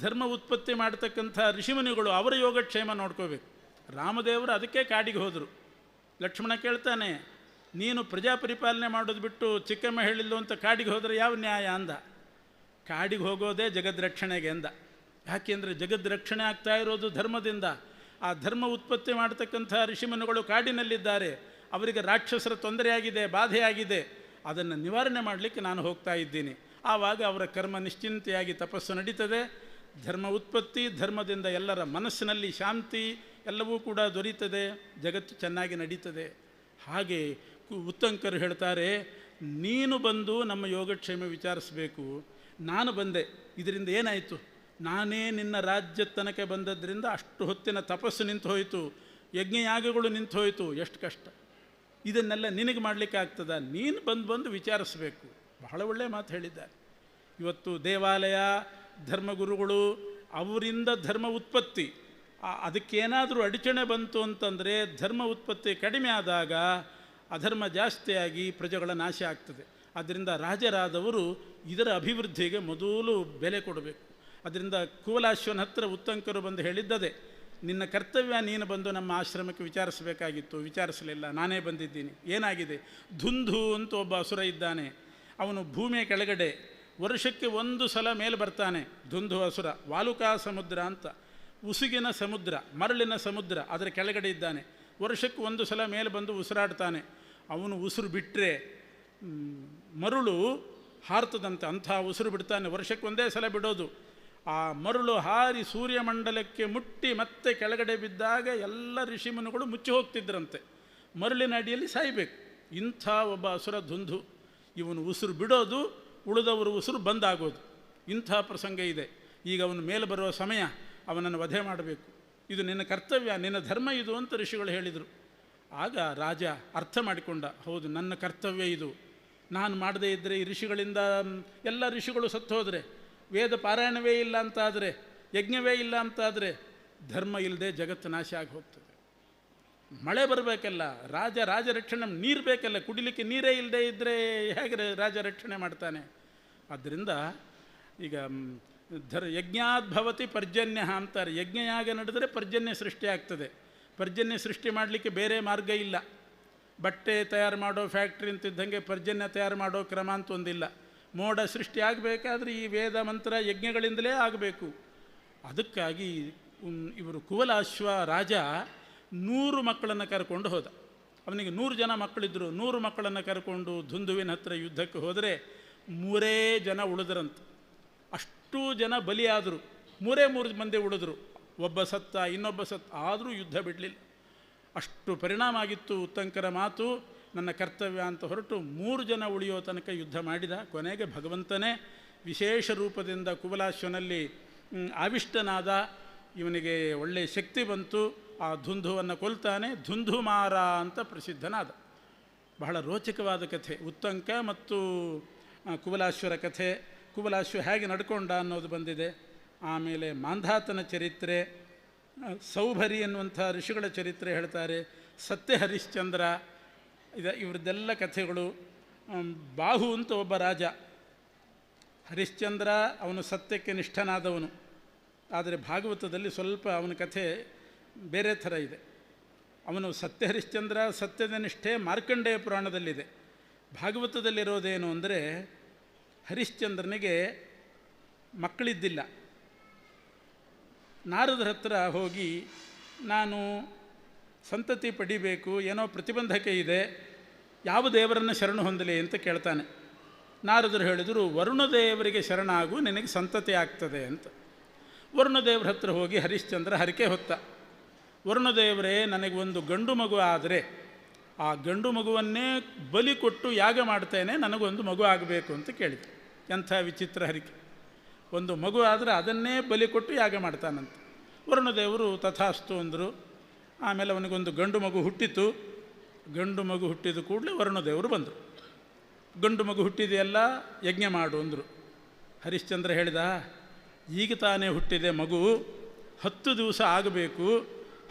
[SPEAKER 1] ಧರ್ಮ ಉತ್ಪತ್ತಿ ಮಾಡ್ತಕ್ಕಂಥ ಋಷಿಮುನಿಗಳು ಅವರ ಯೋಗಕ್ಷೇಮ ನೋಡ್ಕೋಬೇಕು. ರಾಮದೇವರು ಅದಕ್ಕೆ ಕಾಡಿಗೆ ಹೋದರು. ಲಕ್ಷ್ಮಣ ಕೇಳ್ತಾನೆ, ನೀನು ಪ್ರಜಾ ಪರಿಪಾಲನೆ ಮಾಡೋದು ಬಿಟ್ಟು ಚಿಕ್ಕಮ್ಮ ಹೇಳಿಲ್ಲು ಅಂತ ಕಾಡಿಗೆ ಹೋದರೆ ಯಾವ ನ್ಯಾಯ ಅಂದ. ಕಾಡಿಗೆ ಹೋಗೋದೇ ಜಗದ್ರಕ್ಷಣೆಗೆ ಅಂದ. ಯಾಕೆಂದರೆ ಜಗದ್ರಕ್ಷಣೆ ಆಗ್ತಾ ಇರೋದು ಧರ್ಮದಿಂದ. ಆ ಧರ್ಮ ಉತ್ಪತ್ತಿ ಮಾಡ್ತಕ್ಕಂಥ ಋಷಿಮುನಿಗಳು ಕಾಡಿನಲ್ಲಿದ್ದಾರೆ, ಅವರಿಗೆ ರಾಕ್ಷಸರ ತೊಂದರೆಯಾಗಿದೆ, ಬಾಧೆಯಾಗಿದೆ, ಅದನ್ನು ನಿವಾರಣೆ ಮಾಡಲಿಕ್ಕೆ ನಾನು ಹೋಗ್ತಾ ಇದ್ದೀನಿ. ಆವಾಗ ಅವರ ಕರ್ಮ ನಿಶ್ಚಿಂತೆಯಾಗಿ ತಪಸ್ಸು ನಡೀತದೆ. ಧರ್ಮ ಉತ್ಪತ್ತಿ, ಧರ್ಮದಿಂದ ಎಲ್ಲರ ಮನಸ್ಸಿನಲ್ಲಿ ಶಾಂತಿ ಎಲ್ಲವೂ ಕೂಡ ದೊರೀತದೆ, ಜಗತ್ತು ಚೆನ್ನಾಗಿ ನಡೀತದೆ. ಹಾಗೆ ಉತ್ತಂಕರು ಹೇಳ್ತಾರೆ, ನೀನು ಬಂದು ನಮ್ಮ ಯೋಗಕ್ಷೇಮ ವಿಚಾರಿಸಬೇಕು. ನಾನು ಬಂದೆ, ಇದರಿಂದ ಏನಾಯಿತು? ನಾನೇ ನಿನ್ನ ರಾಜ್ಯ ತನಕ ಬಂದದ್ರಿಂದ ಅಷ್ಟು ಹೊತ್ತಿನ ತಪಸ್ಸು ನಿಂತು ಹೋಯಿತು, ಯಜ್ಞಯಾಗಗಳು ನಿಂತು ಹೋಯಿತು, ಎಷ್ಟು ಕಷ್ಟ. ಇದನ್ನೆಲ್ಲ ನಿನಗೆ ಮಾಡಲಿಕ್ಕೆ ಆಗ್ತದ? ನೀನು ಬಂದು ವಿಚಾರಿಸಬೇಕು. ಬಹಳ ಒಳ್ಳೆಯ ಮಾತು ಹೇಳಿದ್ದಾರೆ. ಇವತ್ತು ದೇವಾಲಯ, ಧರ್ಮಗುರುಗಳು, ಅವರಿಂದ ಧರ್ಮ ಉತ್ಪತ್ತಿ, ಅದಕ್ಕೇನಾದರೂ ಅಡಚಣೆ ಬಂತು ಅಂತಂದರೆ, ಧರ್ಮ ಉತ್ಪತ್ತಿ ಕಡಿಮೆ ಆದಾಗ ಅಧರ್ಮ ಜಾಸ್ತಿಯಾಗಿ ಪ್ರಜೆಗಳ ನಾಶ ಆಗ್ತದೆ. ಆದ್ದರಿಂದ ರಾಜರಾದವರು ಇದರ ಅಭಿವೃದ್ಧಿಗೆ ಮೊದಲು ಬೆಲೆ ಕೊಡಬೇಕು. ಅದರಿಂದ ಕುವಲಾಶ್ವನ ಹತ್ರ ಉತ್ತಂಕರು ಬಂದು ಹೇಳಿದ್ದದೆ, ನಿನ್ನ ಕರ್ತವ್ಯ ನೀನು ಬಂದು ನಮ್ಮ ಆಶ್ರಮಕ್ಕೆ ವಿಚಾರಿಸಬೇಕಾಗಿತ್ತು, ವಿಚಾರಿಸಲಿಲ್ಲ, ನಾನೇ ಬಂದಿದ್ದೀನಿ. ಏನಾಗಿದೆ? ಧುಂಧು ಅಂತ ಒಬ್ಬ ಅಸುರ ಇದ್ದಾನೆ. ಅವನು ಭೂಮಿಯ ಕೆಳಗಡೆ ವರ್ಷಕ್ಕೆ ಒಂದು ಸಲ ಮೇಲೆ ಬರ್ತಾನೆ. ಧುಂಧು ಅಸುರ. ವಾಲುಕಾ ಸಮುದ್ರ ಅಂತ, ಉಸುಗಿನ ಸಮುದ್ರ, ಮರಳಿನ ಸಮುದ್ರ, ಅದರ ಕೆಳಗಡೆ ಇದ್ದಾನೆ. ವರ್ಷಕ್ಕೆ ಒಂದು ಸಲ ಮೇಲೆ ಬಂದು ಉಸಿರಾಡ್ತಾನೆ. ಅವನು ಉಸಿರು ಬಿಟ್ಟರೆ ಮರುಳು ಹಾರ್ತದಂತೆ, ಅಂಥ ಉಸಿರು ಬಿಡ್ತಾನೆ. ವರ್ಷಕ್ಕೆ ಒಂದೇ ಸಲ ಬಿಡೋದು. ಆ ಮರುಳು ಹಾರಿ ಸೂರ್ಯಮಂಡಲಕ್ಕೆ ಮುಟ್ಟಿ ಮತ್ತೆ ಕೆಳಗಡೆ ಬಿದ್ದಾಗ ಎಲ್ಲ ಋಷಿಮುನಿಗಳು ಮುಚ್ಚಿ ಹೋಗ್ತಿದ್ರಂತೆ. ಮರುಳಿನ ಅಡಿಯಲ್ಲಿ ಸಾಯಬೇಕು. ಇಂಥ ಒಬ್ಬ ಅಸುರ ಧುಂಧು. ಇವನು ಉಸಿರು ಬಿಡೋದು, ಉಳಿದವರು ಉಸಿರು ಬಂದಾಗೋದು. ಇಂಥ ಪ್ರಸಂಗ ಇದೆ. ಈಗ ಅವನು ಮೇಲೆ ಬರುವ ಸಮಯ, ಅವನನ್ನು ವಧೆ ಮಾಡಬೇಕು. ಇದು ನಿನ್ನ ಕರ್ತವ್ಯ, ನಿನ್ನ ಧರ್ಮ ಇದು ಅಂತ ಋಷಿಗಳು ಹೇಳಿದರು. ಆಗ ರಾಜ ಅರ್ಥ ಮಾಡಿಕೊಂಡ, ಹೌದು ನನ್ನ ಕರ್ತವ್ಯ ಇದು. ನಾನು ಮಾಡದೇ ಇದ್ದರೆ ಈ ಋಷಿಗಳಿಂದ ಎಲ್ಲ ಋಷಿಗಳು ಸತ್ತು ಹೋದರೆ, ವೇದ ಪಾರಾಯಣವೇ ಇಲ್ಲ ಅಂತಾದರೆ, ಯಜ್ಞವೇ ಇಲ್ಲ ಅಂತಾದರೆ, ಧರ್ಮ ಇಲ್ಲದೆ ಜಗತ್ತು ನಾಶ ಆಗಿ ಹೋಗ್ತದೆ. ಮಳೆ ಬರಬೇಕಲ್ಲ, ರಾಜ ರಕ್ಷಣೆ, ನೀರು ಬೇಕಲ್ಲ, ಕುಡಿಲಿಕ್ಕೆ ನೀರೇ ಇಲ್ಲದೆ ಇದ್ದರೆ ಹೇಗೆ ರಾಜ ರಕ್ಷಣೆ ಮಾಡ್ತಾನೆ? ಆದ್ದರಿಂದ ಈಗ ಯಜ್ಞಾದ್ಭವತಿ ಪರ್ಜನ್ಯ ಅಂತಾರೆ. ಯಜ್ಞಯಾಗ ನಡೆದರೆ ಪರ್ಜನ್ಯ ಸೃಷ್ಟಿ ಆಗ್ತದೆ. ಪರ್ಜನ್ಯ ಸೃಷ್ಟಿ ಮಾಡಲಿಕ್ಕೆ ಬೇರೆ ಮಾರ್ಗ ಇಲ್ಲ. ಬಟ್ಟೆ ತಯಾರು ಮಾಡೋ ಫ್ಯಾಕ್ಟ್ರಿ ಅಂತಿದ್ದಂಗೆ ಪರ್ಜನ್ಯ ತಯಾರು ಮಾಡೋ ಕ್ರಮ ಅಂತ ಒಂದಿಲ್ಲ. ಮೋಡ ಸೃಷ್ಟಿ ಆಗಬೇಕಾದ್ರೆ ಈ ವೇದ ಮಂತ್ರ ಯಜ್ಞಗಳಿಂದಲೇ ಆಗಬೇಕು. ಅದಕ್ಕಾಗಿ ಇವರು ಕುವಲಾಶ್ವ ರಾಜ 100 ಮಕ್ಕಳನ್ನು ಕರ್ಕೊಂಡು ಹೋದ. ಅವನಿಗೆ 100 ಜನ ಮಕ್ಕಳಿದ್ದರು. 100 ಮಕ್ಕಳನ್ನು ಕರ್ಕೊಂಡು ಧುಂಧುವಿನ ಹತ್ರ ಯುದ್ಧಕ್ಕೆ ಹೋದರೆ 3 ಜನ ಉಳಿದ್ರಂತೆ. ಅಷ್ಟೂ ಜನ ಬಲಿಯಾದರು. 3 ಮಂದಿ ಉಳಿದ್ರು. ಒಬ್ಬ ಸತ್ತ, ಇನ್ನೊಬ್ಬ ಸತ್ತ, ಆದರೂ ಯುದ್ಧ ಬಿಡಲಿಲ್ಲ. ಅಷ್ಟು ಪರಿಣಾಮ ಆಗಿತ್ತು ಉತ್ತಂಕರ ಮಾತು. ನನ್ನ ಕರ್ತವ್ಯ ಅಂತ ಹೊರಟು 3 ಜನ ಉಳಿಯೋ ತನಕ ಯುದ್ಧ ಮಾಡಿದ. ಕೊನೆಗೆ ಭಗವಂತನೇ ವಿಶೇಷ ರೂಪದಿಂದ ಕುವಲಾಶ್ವನಲ್ಲಿ ಆವಿಷ್ಟನಾದ. ಇವನಿಗೆ ಒಳ್ಳೆಯ ಶಕ್ತಿ ಬಂತು. ಆ ಧುಂಧುವನ್ನು ಕೊಲ್ತಾನೆ. ಧುಂಧುಮಾರ ಅಂತ ಪ್ರಸಿದ್ಧನಾದ. ಬಹಳ ರೋಚಕವಾದ ಕಥೆ ಉತ್ತಂಕ ಮತ್ತು ಕುವಲಾಶ್ವರ ಕಥೆ. ಕುವಲಾಶ್ವ ಹೇಗೆ ನಡ್ಕೊಂಡ ಅನ್ನೋದು ಬಂದಿದೆ. ಆಮೇಲೆ ಮಾಂಧಾತನ ಚರಿತ್ರೆ, ಸೌಭರಿ ಎನ್ನುವಂಥ ಋಷಿಗಳ ಚರಿತ್ರೆ ಹೇಳ್ತಾರೆ. ಸತ್ಯ ಹರಿಶ್ಚಂದ್ರ, ಇವ್ರದ್ದೆಲ್ಲ ಕಥೆಗಳು. ಬಾಹು ಅಂತ ಒಬ್ಬ ರಾಜ. ಹರಿಶ್ಚಂದ್ರ ಅವನು ಸತ್ಯಕ್ಕೆ ನಿಷ್ಠನಾದವನು. ಆದರೆ ಭಾಗವತದಲ್ಲಿ ಸ್ವಲ್ಪ ಅವನ ಕಥೆ ಬೇರೆ ಥರ ಇದೆ. ಅವನು ಸತ್ಯ ಹರಿಶ್ಚಂದ್ರ, ಸತ್ಯದ ನಿಷ್ಠೆ ಮಾರ್ಕಂಡೇಯ ಪುರಾಣದಲ್ಲಿದೆ. ಭಾಗವತದಲ್ಲಿರೋದೇನು ಅಂದರೆ, ಹರಿಶ್ಚಂದ್ರನಿಗೆ ಮಕ್ಕಳಿದ್ದಿಲ್ಲ. ನಾರದರ ಹತ್ರ ಹೋಗಿ ನಾನು ಸಂತತಿ ಪಡಿಬೇಕು, ಏನೋ ಪ್ರತಿಬಂಧಕ ಇದೆ, ಯಾವ ದೇವರನ್ನು ಶರಣು ಹೊಂದಲಿ ಅಂತ ಕೇಳ್ತಾನೆ. ನಾರದರು ಹೇಳಿದರು, ವರುಣದೇವರಿಗೆ ಶರಣಾಗು, ನಿನಗೆ ಸಂತತಿ ಆಗ್ತದೆ ಅಂತ. ವರುಣದೇವರ ಹತ್ರ ಹೋಗಿ ಹರಿಶ್ಚಂದ್ರ ಹರಕೆ ಹೊತ್ತ. ವರುಣದೇವರೇ, ನನಗೆ ಒಂದು ಗಂಡು ಮಗು ಆದರೆ ಆ ಗಂಡು ಮಗುವನ್ನೇ ಬಲಿ ಕೊಟ್ಟು ಯಾಗ ಮಾಡ್ತೇನೆ, ನನಗೊಂದು ಮಗು ಆಗಬೇಕು ಅಂತ ಕೇಳಿದೆ. ಎಂಥ ವಿಚಿತ್ರ ಹರಿಕೆ! ಒಂದು ಮಗು ಆದರೆ ಅದನ್ನೇ ಬಲಿ ಕೊಟ್ಟು ಯಾಗ ಮಾಡ್ತಾನಂತ. ವರುಣದೇವರು ತಥಾಸ್ತು ಅಂದರು. ಆಮೇಲೆ ಅವನಿಗೊಂದು ಗಂಡು ಮಗು ಹುಟ್ಟಿತು. ಗಂಡು ಮಗು ಹುಟ್ಟಿದ ಕೂಡಲೇ ವರುಣದೇವರು ಬಂದರು. ಗಂಡು ಮಗು ಹುಟ್ಟಿದೆಯಲ್ಲ, ಯಜ್ಞ ಮಾಡು ಅಂದರು. ಹರಿಶ್ಚಂದ್ರ ಹೇಳಿದ, ಈಗ ತಾನೇ ಹುಟ್ಟಿದೆ ಮಗು, 10 ದಿವಸ ಆಗಬೇಕು.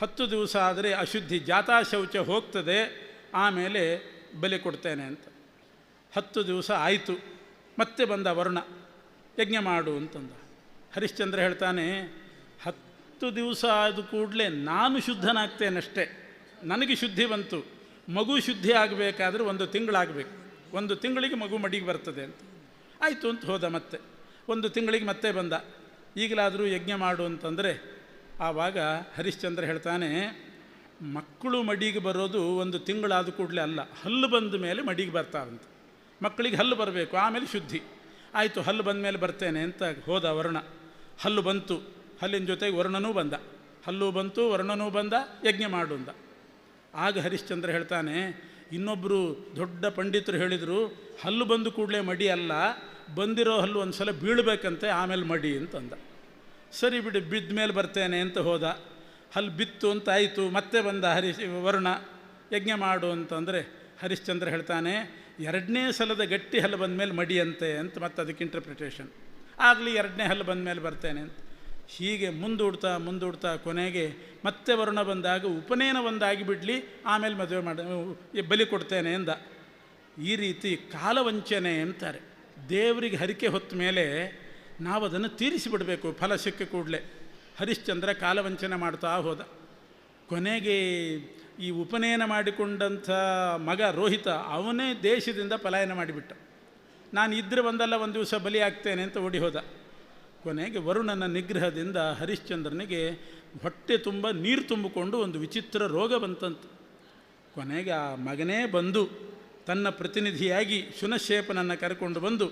[SPEAKER 1] 10 ದಿವಸ ಆದರೆ ಅಶುದ್ಧಿ ಜಾತಾಶೌಚ ಹೋಗ್ತದೆ, ಆಮೇಲೆ ಬಲಿ ಕೊಡ್ತೇನೆ ಅಂತ. 10 ದಿವಸ ಆಯಿತು. ಮತ್ತೆ ಬಂದ ವರುಣ, ಯಜ್ಞ ಮಾಡು ಅಂತಂದ. ಹರಿಶ್ಚಂದ್ರ ಹೇಳ್ತಾನೆ, 10 ದಿವಸ ಆದ ಕೂಡಲೇ ನಾನು ಶುದ್ಧನಾಗ್ತೇನಷ್ಟೇ, ನನಗೆ ಶುದ್ಧಿ ಬಂತು. ಮಗು ಶುದ್ಧಿ ಆಗಬೇಕಾದ್ರೆ 1 ತಿಂಗಳಾಗಬೇಕು. 1 ತಿಂಗಳಿಗೆ ಮಗು ಮಡಿಗೆ ಬರ್ತದೆ ಅಂತ. ಆಯಿತು ಅಂತ ಹೋದ. ಮತ್ತೆ 1 ತಿಂಗಳಿಗೆ ಮತ್ತೆ ಬಂದ. ಈಗಲಾದರೂ ಯಜ್ಞ ಮಾಡು ಅಂತಂದರೆ, ಆವಾಗ ಹರಿಶ್ಚಂದ್ರ ಹೇಳ್ತಾನೆ, ಮಕ್ಕಳು ಮಡಿಗೆ ಬರೋದು 1 ತಿಂಗಳಾದ ಕೂಡಲೇ ಅಲ್ಲ, ಹಲ್ಲು ಬಂದ ಮೇಲೆ ಮಡಿಗೆ ಬರ್ತಾವಂತೆ. ಮಕ್ಕಳಿಗೆ ಹಲ್ಲು ಬರಬೇಕು, ಆಮೇಲೆ ಶುದ್ಧಿ. ಆಯಿತು, ಹಲ್ಲು ಬಂದ ಮೇಲೆ ಬರ್ತೇನೆ ಅಂತ ಹೋದ ವರುಣ. ಹಲ್ಲು ಬಂತು, ಹಲ್ಲಿನ ಜೊತೆಗೆ ವರುಣನೂ ಬಂದ. ಹಲ್ಲು ಬಂತು, ವರುಣನೂ ಬಂದ, ಯಜ್ಞ ಮಾಡು ಅಂದ. ಆಗ ಹರಿಶ್ಚಂದ್ರ ಹೇಳ್ತಾನೆ, ಇನ್ನೊಬ್ಬರು ದೊಡ್ಡ ಪಂಡಿತರು ಹೇಳಿದರು, ಹಲ್ಲು ಬಂದು ಕೂಡಲೇ ಮಡಿ ಅಲ್ಲ, ಬಂದಿರೋ ಹಲ್ಲು ಒಂದು ಸಲ ಬೀಳಬೇಕಂತೆ, ಆಮೇಲೆ ಮಡಿ ಅಂತಂದ. ಸರಿ ಬಿಡಿ, ಬಿದ್ದ ಮೇಲೆ ಬರ್ತೇನೆ ಅಂತ ಹೋದ. ಹಲ್ಲು ಬಿತ್ತು ಅಂತ ಆಯಿತು. ಮತ್ತೆ ಬಂದ ವರುಣ, ಯಜ್ಞ ಮಾಡು ಅಂತಂದರೆ ಹರಿಶ್ಚಂದ್ರ ಹೇಳ್ತಾನೆ, 2ನೇ ಸಲದ ಗಟ್ಟಿ ಹಲ್ಲು ಬಂದ ಮೇಲೆ ಮಡಿ ಅಂತೆ ಅಂತ. ಮತ್ತೆ ಅದಕ್ಕೆ ಇಂಟರ್ಪ್ರಿಟೇಷನ್ ಆಗಲಿ, 2ನೇ ಹಲ್ಲು ಬಂದ ಮೇಲೆ ಬರ್ತೇನೆ ಅಂತ. ಹೀಗೆ ಮುಂದೂಡ್ತಾ ಕೊನೆಗೆ ಮತ್ತೆ ವರುಣ ಬಂದಾಗ ಉಪನಯನ ಒಂದಾಗಿ ಬಿಡಲಿ, ಆಮೇಲೆ ಮದುವೆ ಬಲಿ ಕೊಡ್ತೇನೆ ಎಂದ. ಈ ರೀತಿ ಕಾಲವಂಚನೆ ಅಂತಾರೆ. ದೇವರಿಗೆ ಹರಿಕೆ ಹೊತ್ತ ಮೇಲೆ ನಾವು ಅದನ್ನು ತೀರಿಸಿಬಿಡಬೇಕು ಫಲ ಸಿಕ್ಕ ಕೂಡಲೇ. ಹರಿಶ್ಚಂದ್ರ ಕಾಲವಂಚನೆ ಮಾಡ್ತಾ ಹೋದ. ಕೊನೆಗೆ ಈ ಉಪನಯನ ಮಾಡಿಕೊಂಡಂಥ ಮಗ ರೋಹಿತ ಅವನೇ ದೇಶದಿಂದ ಪಲಾಯನ ಮಾಡಿಬಿಟ್ಟ. ನಾನು ಇದ್ರೆ ಒಂದಲ್ಲ ಒಂದು ದಿವಸ ಬಲಿ ಆಗ್ತೇನೆ ಅಂತ ಓಡಿ ಹೋದ. ಕೊನೆಗೆ ವರುಣನ ನಿಗ್ರಹದಿಂದ ಹರಿಶ್ಚಂದ್ರನಿಗೆ ಹೊಟ್ಟೆ ತುಂಬ ನೀರು ತುಂಬಿಕೊಂಡು ಒಂದು ವಿಚಿತ್ರ ರೋಗ ಬಂತಂತೆ. ಕೊನೆಗೆ ಆ ಮಗನೇ ಬಂದು ತನ್ನ ಪ್ರತಿನಿಧಿಯಾಗಿ ಶುನಶೇಪನನ್ನು ಕರ್ಕೊಂಡು ಬಂದು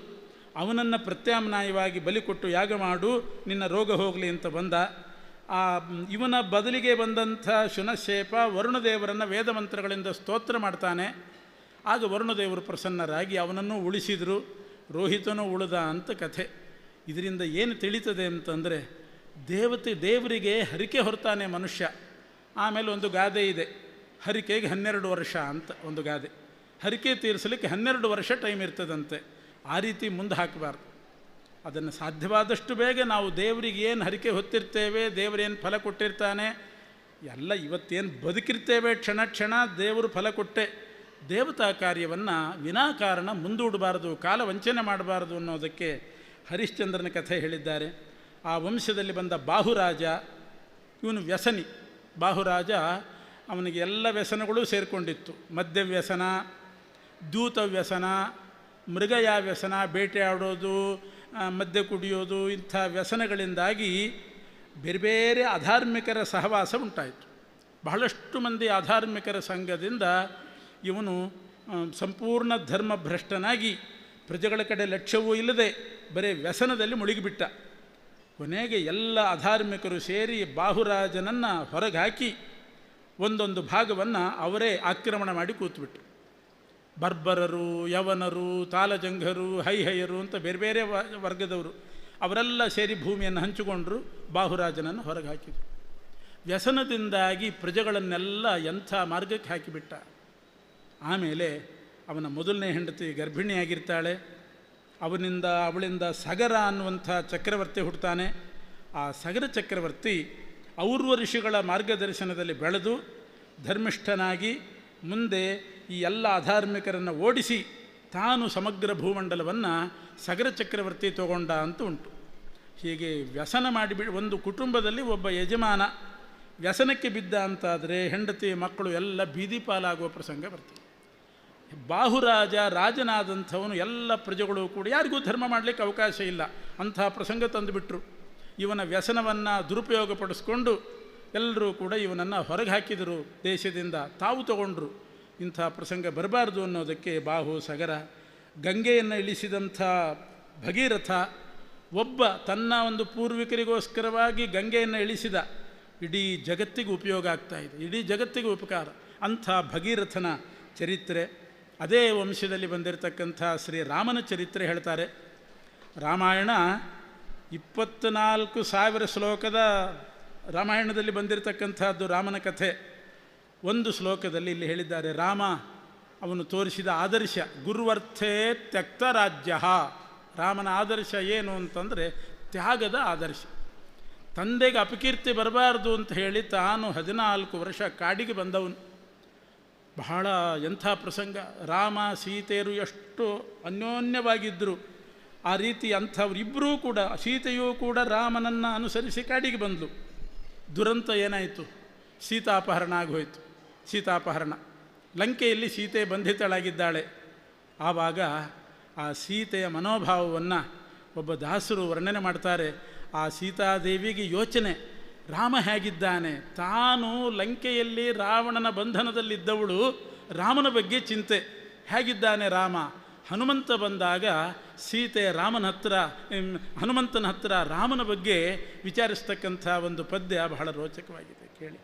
[SPEAKER 1] ಅವನನ್ನು ಪ್ರತ್ಯಾಮ್ನಾಯವಾಗಿ ಬಲಿ ಕೊಟ್ಟು ಯಾಗ ಮಾಡು, ನಿನ್ನ ರೋಗ ಹೋಗಲಿ ಅಂತ ಬಂದ. ಇವನ ಬದಲಿಗೆ ಬಂದಂಥ ಶುನಶೇಪ ವರುಣದೇವರನ್ನು ವೇದಮಂತ್ರಗಳಿಂದ ಸ್ತೋತ್ರ ಮಾಡ್ತಾನೆ. ಆಗ ವರುಣದೇವರು ಪ್ರಸನ್ನರಾಗಿ ಅವನನ್ನು ಉಳಿಸಿದರು, ರೋಹಿತನೂ ಉಳಿದ ಅಂತ ಕಥೆ. ಇದರಿಂದ ಏನು ತಿಳಿತದೆ ಅಂತಂದರೆ, ದೇವರಿಗೆ ಹರಿಕೆ ಹೊರತಾನೆ ಮನುಷ್ಯ. ಆಮೇಲೆ ಒಂದು ಗಾದೆ ಇದೆ, ಹರಿಕೆಗೆ 12 ವರ್ಷ ಅಂತ ಒಂದು ಗಾದೆ. ಹರಿಕೆ ತೀರಿಸಲಿಕ್ಕೆ 12 ವರ್ಷ ಟೈಮ್ ಇರ್ತದಂತೆ. ಆ ರೀತಿ ಮುಂದೆ ಹಾಕಬಾರ್ದು. ಅದನ್ನು ಸಾಧ್ಯವಾದಷ್ಟು ಬೇಗ ನಾವು ದೇವರಿಗೆ ಏನು ಹರಿಕೆ ಹೊತ್ತಿರ್ತೇವೆ, ದೇವರೇನು ಫಲ ಕೊಟ್ಟಿರ್ತಾನೆ, ಎಲ್ಲ ಇವತ್ತೇನು ಬದುಕಿರ್ತೇವೆ ಕ್ಷಣ ಕ್ಷಣ ದೇವರು ಫಲ ಕೊಟ್ಟೆ. ದೇವತಾ ಕಾರ್ಯವನ್ನು ವಿನಾಕಾರಣ ಮುಂದೂಡಬಾರ್ದು, ಕಾಲ ವಂಚನೆ ಮಾಡಬಾರ್ದು ಅನ್ನೋದಕ್ಕೆ ಹರಿಶ್ಚಂದ್ರನ ಕಥೆ ಹೇಳಿದ್ದಾರೆ. ಆ ವಂಶದಲ್ಲಿ ಬಂದ ಬಾಹುರಾಜ, ಇವನು ವ್ಯಸನಿ. ಬಾಹುರಾಜ ಅವನಿಗೆ ಎಲ್ಲ ವ್ಯಸನಗಳು ಸೇರಿಕೊಂಡಿತ್ತು. ಮದ್ಯವ್ಯಸನ, ದ್ಯೂತ ವ್ಯಸನ, ಮೃಗಯ ವ್ಯಸನ, ಬೇಟೆಯಾಡೋದು, ಮದ್ಯ ಕುಡಿಯೋದು, ಇಂಥ ವ್ಯಸನಗಳಿಂದಾಗಿ ಬೇರೆ ಬೇರೆ ಅಧಾರ್ಮಿಕರ ಸಹವಾಸ ಉಂಟಾಯಿತು. ಬಹಳಷ್ಟು ಮಂದಿ ಅಧಾರ್ಮಿಕರ ಸಂಘದಿಂದ ಇವನು ಸಂಪೂರ್ಣ ಧರ್ಮಭ್ರಷ್ಟನಾಗಿ ಪ್ರಜೆಗಳ ಕಡೆ ಲಕ್ಷ್ಯವೂ ಇಲ್ಲದೆ ಬರೀ ವ್ಯಸನದಲ್ಲಿ ಮುಳುಗಿಬಿಟ್ಟ. ಕೊನೆಗೆ ಎಲ್ಲ ಅಧಾರ್ಮಿಕರು ಸೇರಿ ಬಾಹುರಾಜನನ್ನು ಹೊರಗೆ ಹಾಕಿ ಒಂದೊಂದು ಭಾಗವನ್ನು ಅವರೇ ಆಕ್ರಮಣ ಮಾಡಿ ಕೂತ್ಬಿಟ್ರು. ಬರ್ಬರರು, ಯವನರು, ತಾಲಜಂಘರು, ಹೈಹಯರು ಅಂತ ಬೇರೆ ಬೇರೆ ವರ್ಗದವರು ಅವರೆಲ್ಲ ಸೇರಿ ಭೂಮಿಯನ್ನು ಹಂಚಿಕೊಂಡ್ರು, ಬಾಹುರಾಜನನ್ನು ಹೊರಗೆ ಹಾಕಿದರು. ವ್ಯಸನದಿಂದಾಗಿ ಪ್ರಜೆಗಳನ್ನೆಲ್ಲ ಎಂಥ ಮಾರ್ಗಕ್ಕೆ ಹಾಕಿಬಿಟ್ಟ. ಆಮೇಲೆ ಅವನ ಮೊದಲನೇ ಹೆಂಡತಿ ಗರ್ಭಿಣಿಯಾಗಿರ್ತಾಳೆ. ಅವಳಿಂದ ಸಗರ ಅನ್ನುವಂಥ ಚಕ್ರವರ್ತಿ ಹುಡ್ತಾನೆ. ಆ ಸಗರ ಚಕ್ರವರ್ತಿ ಔರ್ವ ಋಷಿಗಳ ಮಾರ್ಗದರ್ಶನದಲ್ಲಿ ಬೆಳೆದು ಧರ್ಮಿಷ್ಠನಾಗಿ ಮುಂದೆ ಈ ಎಲ್ಲ ಅಧಾರ್ಮಿಕರನ್ನು ಓಡಿಸಿ ತಾನು ಸಮಗ್ರ ಭೂಮಂಡಲವನ್ನು ಸಗರ ಚಕ್ರವರ್ತಿ ತಗೊಂಡ ಅಂತ ಉಂಟು. ಹೀಗೆ ವ್ಯಸನ ಒಂದು ಕುಟುಂಬದಲ್ಲಿ ಒಬ್ಬ ಯಜಮಾನ ವ್ಯಸನಕ್ಕೆ ಬಿದ್ದ ಅಂತಾದರೆ ಹೆಂಡತಿ ಮಕ್ಕಳು ಎಲ್ಲ ಬೀದಿ ಪಾಲಾಗುವ ಪ್ರಸಂಗ ಬರ್ತದೆ. ಬಾಹುರಾಜ ರಾಜನಾದಂಥವನು ಎಲ್ಲ ಪ್ರಜೆಗಳು ಕೂಡ ಯಾರಿಗೂ ಧರ್ಮ ಮಾಡಲಿಕ್ಕೆ ಅವಕಾಶ ಇಲ್ಲ, ಅಂಥ ಪ್ರಸಂಗ ತಂದುಬಿಟ್ರು. ಇವನ ವ್ಯಸನವನ್ನು ದುರುಪಯೋಗಪಡಿಸ್ಕೊಂಡು ಎಲ್ಲರೂ ಕೂಡ ಇವನನ್ನು ಹೊರಗೆ ಹಾಕಿದರು ದೇಶದಿಂದ, ತಾವು ತಗೊಂಡ್ರು. ಇಂಥ ಪ್ರಸಂಗ ಬರಬಾರ್ದು ಅನ್ನೋದಕ್ಕೆ ಬಾಹು, ಸಗರ, ಗಂಗೆಯನ್ನು ಇಳಿಸಿದಂಥ ಭಗೀರಥ ಒಬ್ಬ ತನ್ನ ಒಂದು ಪೂರ್ವಿಕರಿಗೋಸ್ಕರವಾಗಿ ಗಂಗೆಯನ್ನು ಇಳಿಸಿದ. ಇಡೀ ಜಗತ್ತಿಗೆ ಉಪಯೋಗ ಆಗ್ತಾಯಿದೆ, ಇಡೀ ಜಗತ್ತಿಗೆ ಉಪಕಾರ. ಅಂಥ ಭಗೀರಥನ ಚರಿತ್ರೆ. ಅದೇ ವಂಶದಲ್ಲಿ ಬಂದಿರತಕ್ಕಂಥ ಶ್ರೀರಾಮನ ಚರಿತ್ರೆ ಹೇಳ್ತಾರೆ. ರಾಮಾಯಣ 24,000 ಶ್ಲೋಕದ ರಾಮಾಯಣದಲ್ಲಿ ಬಂದಿರತಕ್ಕಂಥದ್ದು ರಾಮನ ಕಥೆ. ಒಂದು ಶ್ಲೋಕದಲ್ಲಿ ಇಲ್ಲಿ ಹೇಳಿದ್ದಾರೆ, ರಾಮ ಅವನು ತೋರಿಸಿದ ಆದರ್ಶ ಗುರುವರ್ಥೇ ತ್ಯಕ್ತ ರಾಜ್ಯ. ರಾಮನ ಆದರ್ಶ ಏನು ಅಂತಂದರೆ ತ್ಯಾಗದ ಆದರ್ಶ. ತಂದೆಗೆ ಅಪಕೀರ್ತಿ ಬರಬಾರ್ದು ಅಂತ ಹೇಳಿ ತಾನು 14 ವರ್ಷ ಕಾಡಿಗೆ ಬಂದವನು. ಬಹಳ ಎಂಥ ಪ್ರಸಂಗ. ರಾಮ ಸೀತೆಯರು ಎಷ್ಟು ಅನ್ಯೋನ್ಯವಾಗಿದ್ದರು. ಆ ರೀತಿ ಅಂಥವರಿಬ್ಬರೂ ಕೂಡ, ಸೀತೆಯೂ ಕೂಡ ರಾಮನನ್ನು ಅನುಸರಿಸಿ ಕಾಡಿಗೆ ಬಂದಳು. ದುರಂತ ಏನಾಯಿತು? ಸೀತಾಪಹರಣ ಆಗೋಯಿತು. ಸೀತಾಪಹರಣ, ಲಂಕೆಯಲ್ಲಿ ಸೀತೆ ಬಂಧಿತಳಾಗಿದ್ದಾಳೆ. ಆವಾಗ ಆ ಸೀತೆಯ ಮನೋಭಾವವನ್ನು ಒಬ್ಬ ದಾಸರು ವರ್ಣನೆ ಮಾಡ್ತಾರೆ. ಆ ಸೀತಾದೇವಿಗೆ ಯೋಚನೆ, ರಾಮ ಹೇಗಿದ್ದಾನೆ, ತಾನು ಲಂಕೆಯಲ್ಲಿ ರಾವಣನ ಬಂಧನದಲ್ಲಿದ್ದವಳು, ರಾಮನ ಬಗ್ಗೆ ಚಿಂತೆ, ಹೇಗಿದ್ದಾನೆ ರಾಮ. ಹನುಮಂತ ಬಂದಾಗ ಸೀತೆ ಹನುಮಂತನ ಹತ್ರ ರಾಮನ ಬಗ್ಗೆ ವಿಚಾರಿಸ್ತಕ್ಕಂಥ ಒಂದು ಪದ್ಯ ಬಹಳ ರೋಚಕವಾಗಿದೆ, ಕೇಳಿ.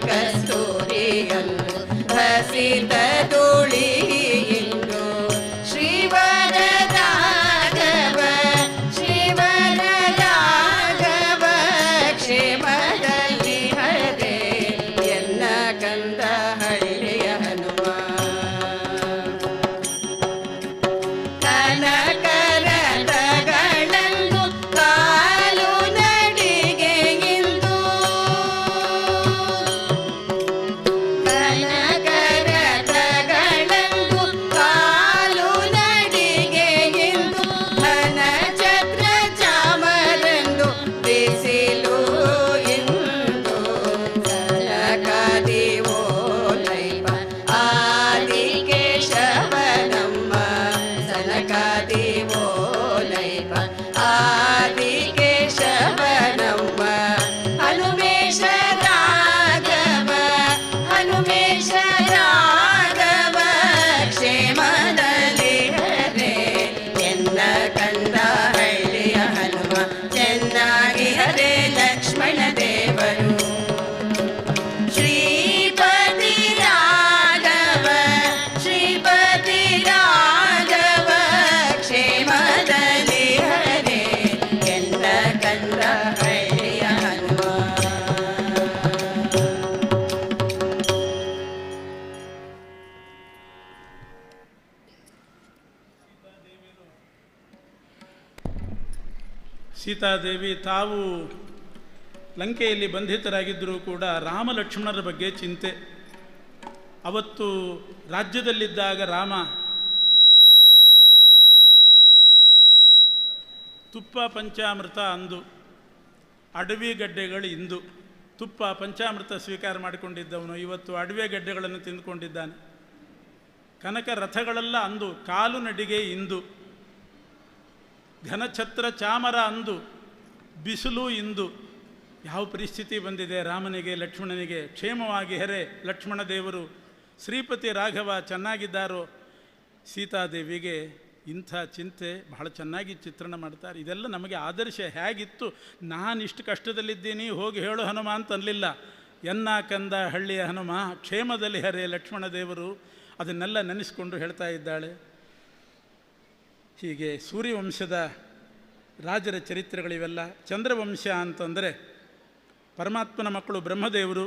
[SPEAKER 2] ಕಸ್ತೂರಿಯನ್ನು ಹಸಿತ ತುಳಿಯಿಂದು ಶ್ರೀವರ ರಾಘವ ಶ್ರೀವರ ರಾಘವ ಕ್ಷೇಮದಲ್ಲಿ ಹರೇ ಎನ್ನ ಕಂದ ಹಳ್ಳಿಯ ಹನುಮ ಕನಕರಥಗಳನ್ನು ಕಾಲು ನಡಿಗೆ ಇಂದು ಕನಕರಥಗಳನ್ನು ಕಾಲು ನಡಿಗೆ ಇಂದು ಘನ ಛತ್ರ ಚಾಮರಂದು ಬಿಸಿಲು ಇಂದು ಸಲಕದಿವೋ ಲೈವ ಆದಿ ಕೇಶವನಮ್ಮ ಸಲಕದಿವೋ ಲೈವ ಆದಿ ಕೇಶವನಮ್ಮ ಹನುಮೇಶ ರಾಘವ ಹನುಮೇಶ ರಾಘವ ಕ್ಷೇಮದಲ್ಲಿ ಹರೇ ಎನ್ನ ಕಂದ ಹಳ್ಳಿಯ ಹನುಮ ಚೆನ್ನಾಗಿ ಹರೇ ಲಕ್ಷ್ಮಣ ದೇವರು ಶ್ರೀಪತಿ ರಾಘವ ಶ್ರೀಪತಿ ರಾಘವ ಕ್ಷೇಮದಲ್ಲಿ ಹರೇ ಎನ್ನ ಕಂದ ಹಳ್ಳಿಯ ಹನುಮ
[SPEAKER 1] ಸೀತಾದೇವಿ ತಾವು ಲಂಕೆಯಲ್ಲಿ ಬಂಧಿತರಾಗಿದ್ದರೂ ಕೂಡ ರಾಮ ಲಕ್ಷ್ಮಣರ ಬಗ್ಗೆ ಚಿಂತೆ. ಅವತ್ತು ರಾಜ್ಯದಲ್ಲಿದ್ದಾಗ ರಾಮ ತುಪ್ಪ ಪಂಚಾಮೃತ ಅಂದು, ಅಡವಿ ಗಡ್ಡೆಗಳು ಇಂದು. ತುಪ್ಪ ಪಂಚಾಮೃತ ಸ್ವೀಕಾರ ಮಾಡಿಕೊಂಡಿದ್ದವನು ಇವತ್ತು ಅಡವೆ ಗಡ್ಡೆಗಳನ್ನು ತಿಂದುಕೊಂಡಿದ್ದಾನೆ. ಕನಕ ರಥಗಳೆಲ್ಲ ಅಂದು, ಕಾಲು ನಡಿಗೆ ಇಂದು. ಘನಛತ್ರ ಚಾಮರ ಅಂದು, ಬಿಸಿಲು ಇಂದು. ಯಾವ ಪರಿಸ್ಥಿತಿ ಬಂದಿದೆ ರಾಮನಿಗೆ ಲಕ್ಷ್ಮಣನಿಗೆ. ಕ್ಷೇಮವಾಗಿ ಹರೇ ಲಕ್ಷ್ಮಣ ದೇವರು. ಶ್ರೀಪತಿ ರಾಘವ ಚೆನ್ನಾಗಿದ್ದಾರೋ. ಸೀತಾದೇವಿಗೆ ಇಂಥ ಚಿಂತೆ ಬಹಳ ಚೆನ್ನಾಗಿ ಚಿತ್ರಣ ಮಾಡ್ತಾರೆ. ಇದೆಲ್ಲ ನಮಗೆ ಆದರ್ಶ. ಹೇಗಿತ್ತು, ನಾನಿಷ್ಟು ಕಷ್ಟದಲ್ಲಿದ್ದೀನಿ ಹೋಗಿ ಹೇಳು ಹನುಮ ಅಂತ ಅನ್ನಲಿಲ್ಲ. ಎನ್ನ ಕಂದ ಹಳ್ಳಿಯ ಹನುಮ ಕ್ಷೇಮದಲ್ಲಿ ಹರೇ ಲಕ್ಷ್ಮಣ ದೇವರು. ಅದನ್ನೆಲ್ಲ ನೆನೆಸ್ಕೊಂಡು ಹೇಳ್ತಾ ಇದ್ದಾಳೆ. ಹೀಗೆ ಸೂರ್ಯವಂಶದ ರಾಜರ ಚರಿತ್ರೆಗಳಿವೆಲ್ಲ. ಚಂದ್ರವಂಶ ಅಂತಂದರೆ ಪರಮಾತ್ಮನ ಮಕ್ಕಳು ಬ್ರಹ್ಮದೇವರು,